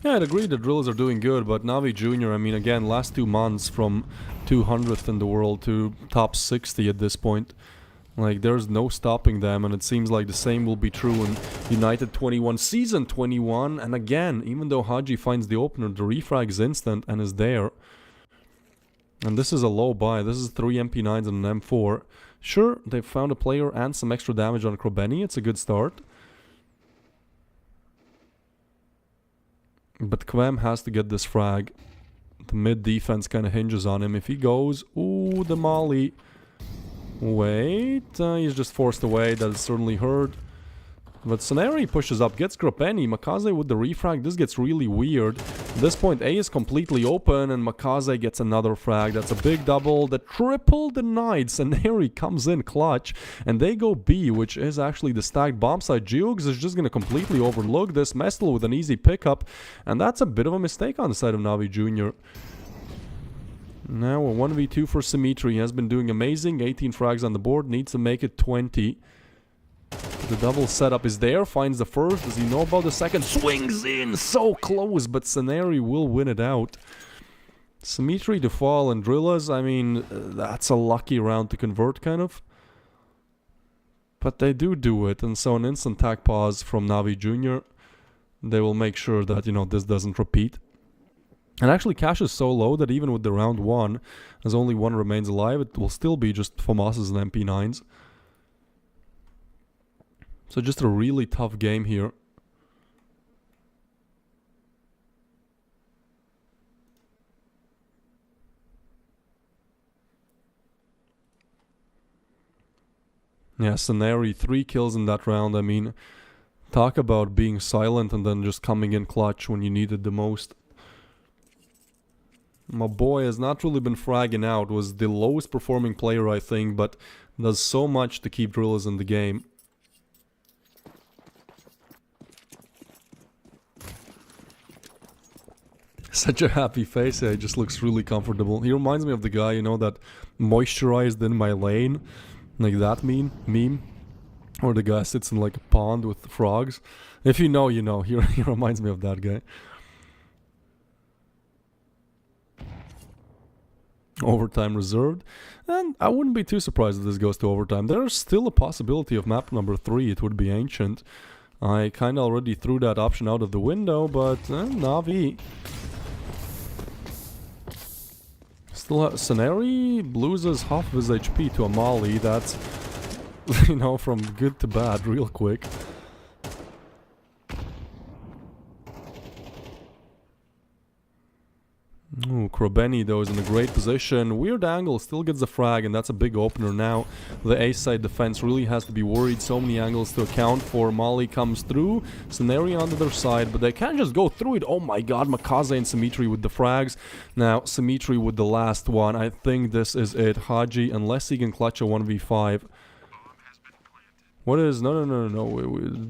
Yeah, I'd agree the drillers are doing good, but Navi Jr., I mean, again, last 2 months from 200th in the world to top 60 at this point. Like, there's no stopping them, and it seems like the same will be true in United21 Season 21. And again, even though Haji finds the opener, the refrag is instant and is there. And this is a low buy. This is 3 MP9s and an M4. Sure, they've found a player and some extra damage on Krobeni. It's a good start. But Quem has to get this frag. The mid defense kind of hinges on him. If he goes, ooh, the molly. Wait, he's just forced away. That is certainly hurt. But Soneri pushes up, gets Gropeni. Makaze with the refrag. This gets really weird. At this point, A is completely open, and Makaze gets another frag. That's a big double. The triple denied. Soneri comes in clutch, and they go B, which is actually the stacked bomb site. Geogs is just going to completely overlook this. Mestel with an easy pickup, and that's a bit of a mistake on the side of Navi Jr. Now a 1v2 for Symmetry. He has been doing amazing. 18 frags on the board. Needs to make it 20. The double setup is there. Finds the first. Does he know about the second? Swings in. So close. But Soneri will win it out. Symmetry to fall. And Drillas, I mean, that's a lucky round to convert, kind of. 1v1 Symmetry. But they do it, and so an instant tag pause from Navi Jr. They will make sure that, this doesn't repeat. And actually, cash is so low that even with the round 1, as only one remains alive, it will still be just FAMAS's and MP9s. So just a really tough game here. Yeah, Scenari, 3 kills in that round. I mean, talk about being silent and then just coming in clutch when you need it the most. My boy has not really been fragging out. Was the lowest performing player, I think, but does so much to keep drillers in the game. Such a happy face. Yeah, he just looks really comfortable. He reminds me of the guy, that moisturized in my lane. Like that meme. Or the guy sits in like a pond with frogs. If you know, you know. He reminds me of that guy. Overtime reserved. And I wouldn't be too surprised if this goes to overtime. There's still a possibility of map number 3. It would be Ancient. I kind of already threw that option out of the window, but Navi... Still Scenari loses half of his HP to a Molly. That's, from good to bad real quick. Ooh, Krobeni though is in a great position. Weird angle, still gets the frag, and that's a big opener now. The A side defense really has to be worried. So many angles to account for. Molly comes through. Scenario on the other side, but they can't just go through it. Oh my god, Makaze and Symmetry with the frags. Now, Symmetry with the last one. I think this is it. Haji, unless he can clutch a 1v5. What is... No.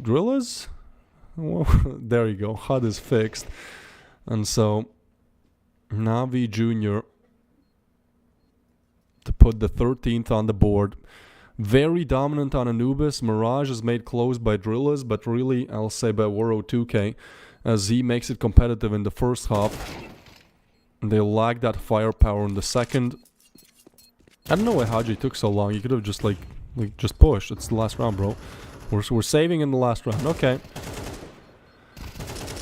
Drillers? Well, there you go. HUD is fixed. And so... Navi Jr. to put the 13th on the board. Very dominant on Anubis. Mirage is made close by Drillers, but really, I'll say by Waro 2K, as he makes it competitive in the first half. They lack that firepower in the second. I don't know why Haji took so long. You could have just, just pushed. It's the last round, bro. We're saving in the last round. Okay.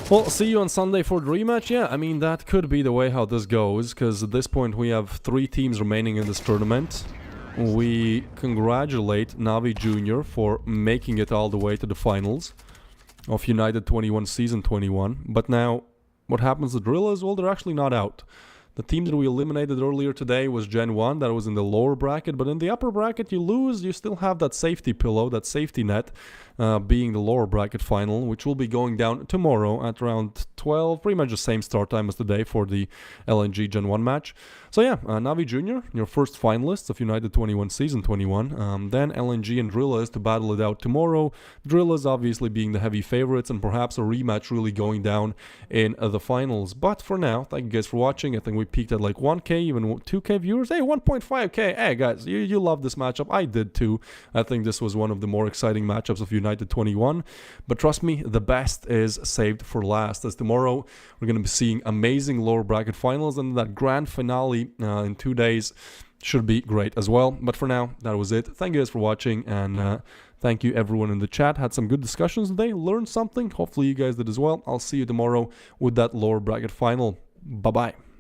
Well, see you on Sunday for the rematch. Yeah, I mean, that could be the way how this goes, because at this point we have 3 teams remaining in this tournament. We congratulate Navi Jr. for making it all the way to the finals of United21 Season 21. But now, what happens to Drillers? Well, they're actually not out. The team that we eliminated earlier today was GenOne, that was in the lower bracket, but in the upper bracket you lose, you still have that safety pillow, that safety net, being the lower bracket final, which will be going down tomorrow at around 12, pretty much the same start time as today for the LNG GenOne match. So yeah, Navi Jr., your first finalists of United21 Season 21, then LNG and Drillers to battle it out tomorrow. Drillers obviously being the heavy favorites, and perhaps a rematch really going down in the finals. But for now, thank you guys for watching. I think we peaked at like 1k, even 2k viewers. Hey, 1.5k. Hey guys, you love this matchup. I did too. I think this was one of the more exciting matchups of United21. But trust me, the best is saved for last, as tomorrow we're going to be seeing amazing lower bracket finals, and that grand finale in 2 days should be great as well. But for now, that was it. Thank you guys for watching, and thank you everyone in the chat. Had some good discussions today, learned something. Hopefully you guys did as well. I'll see you tomorrow with that lower bracket final. Bye bye.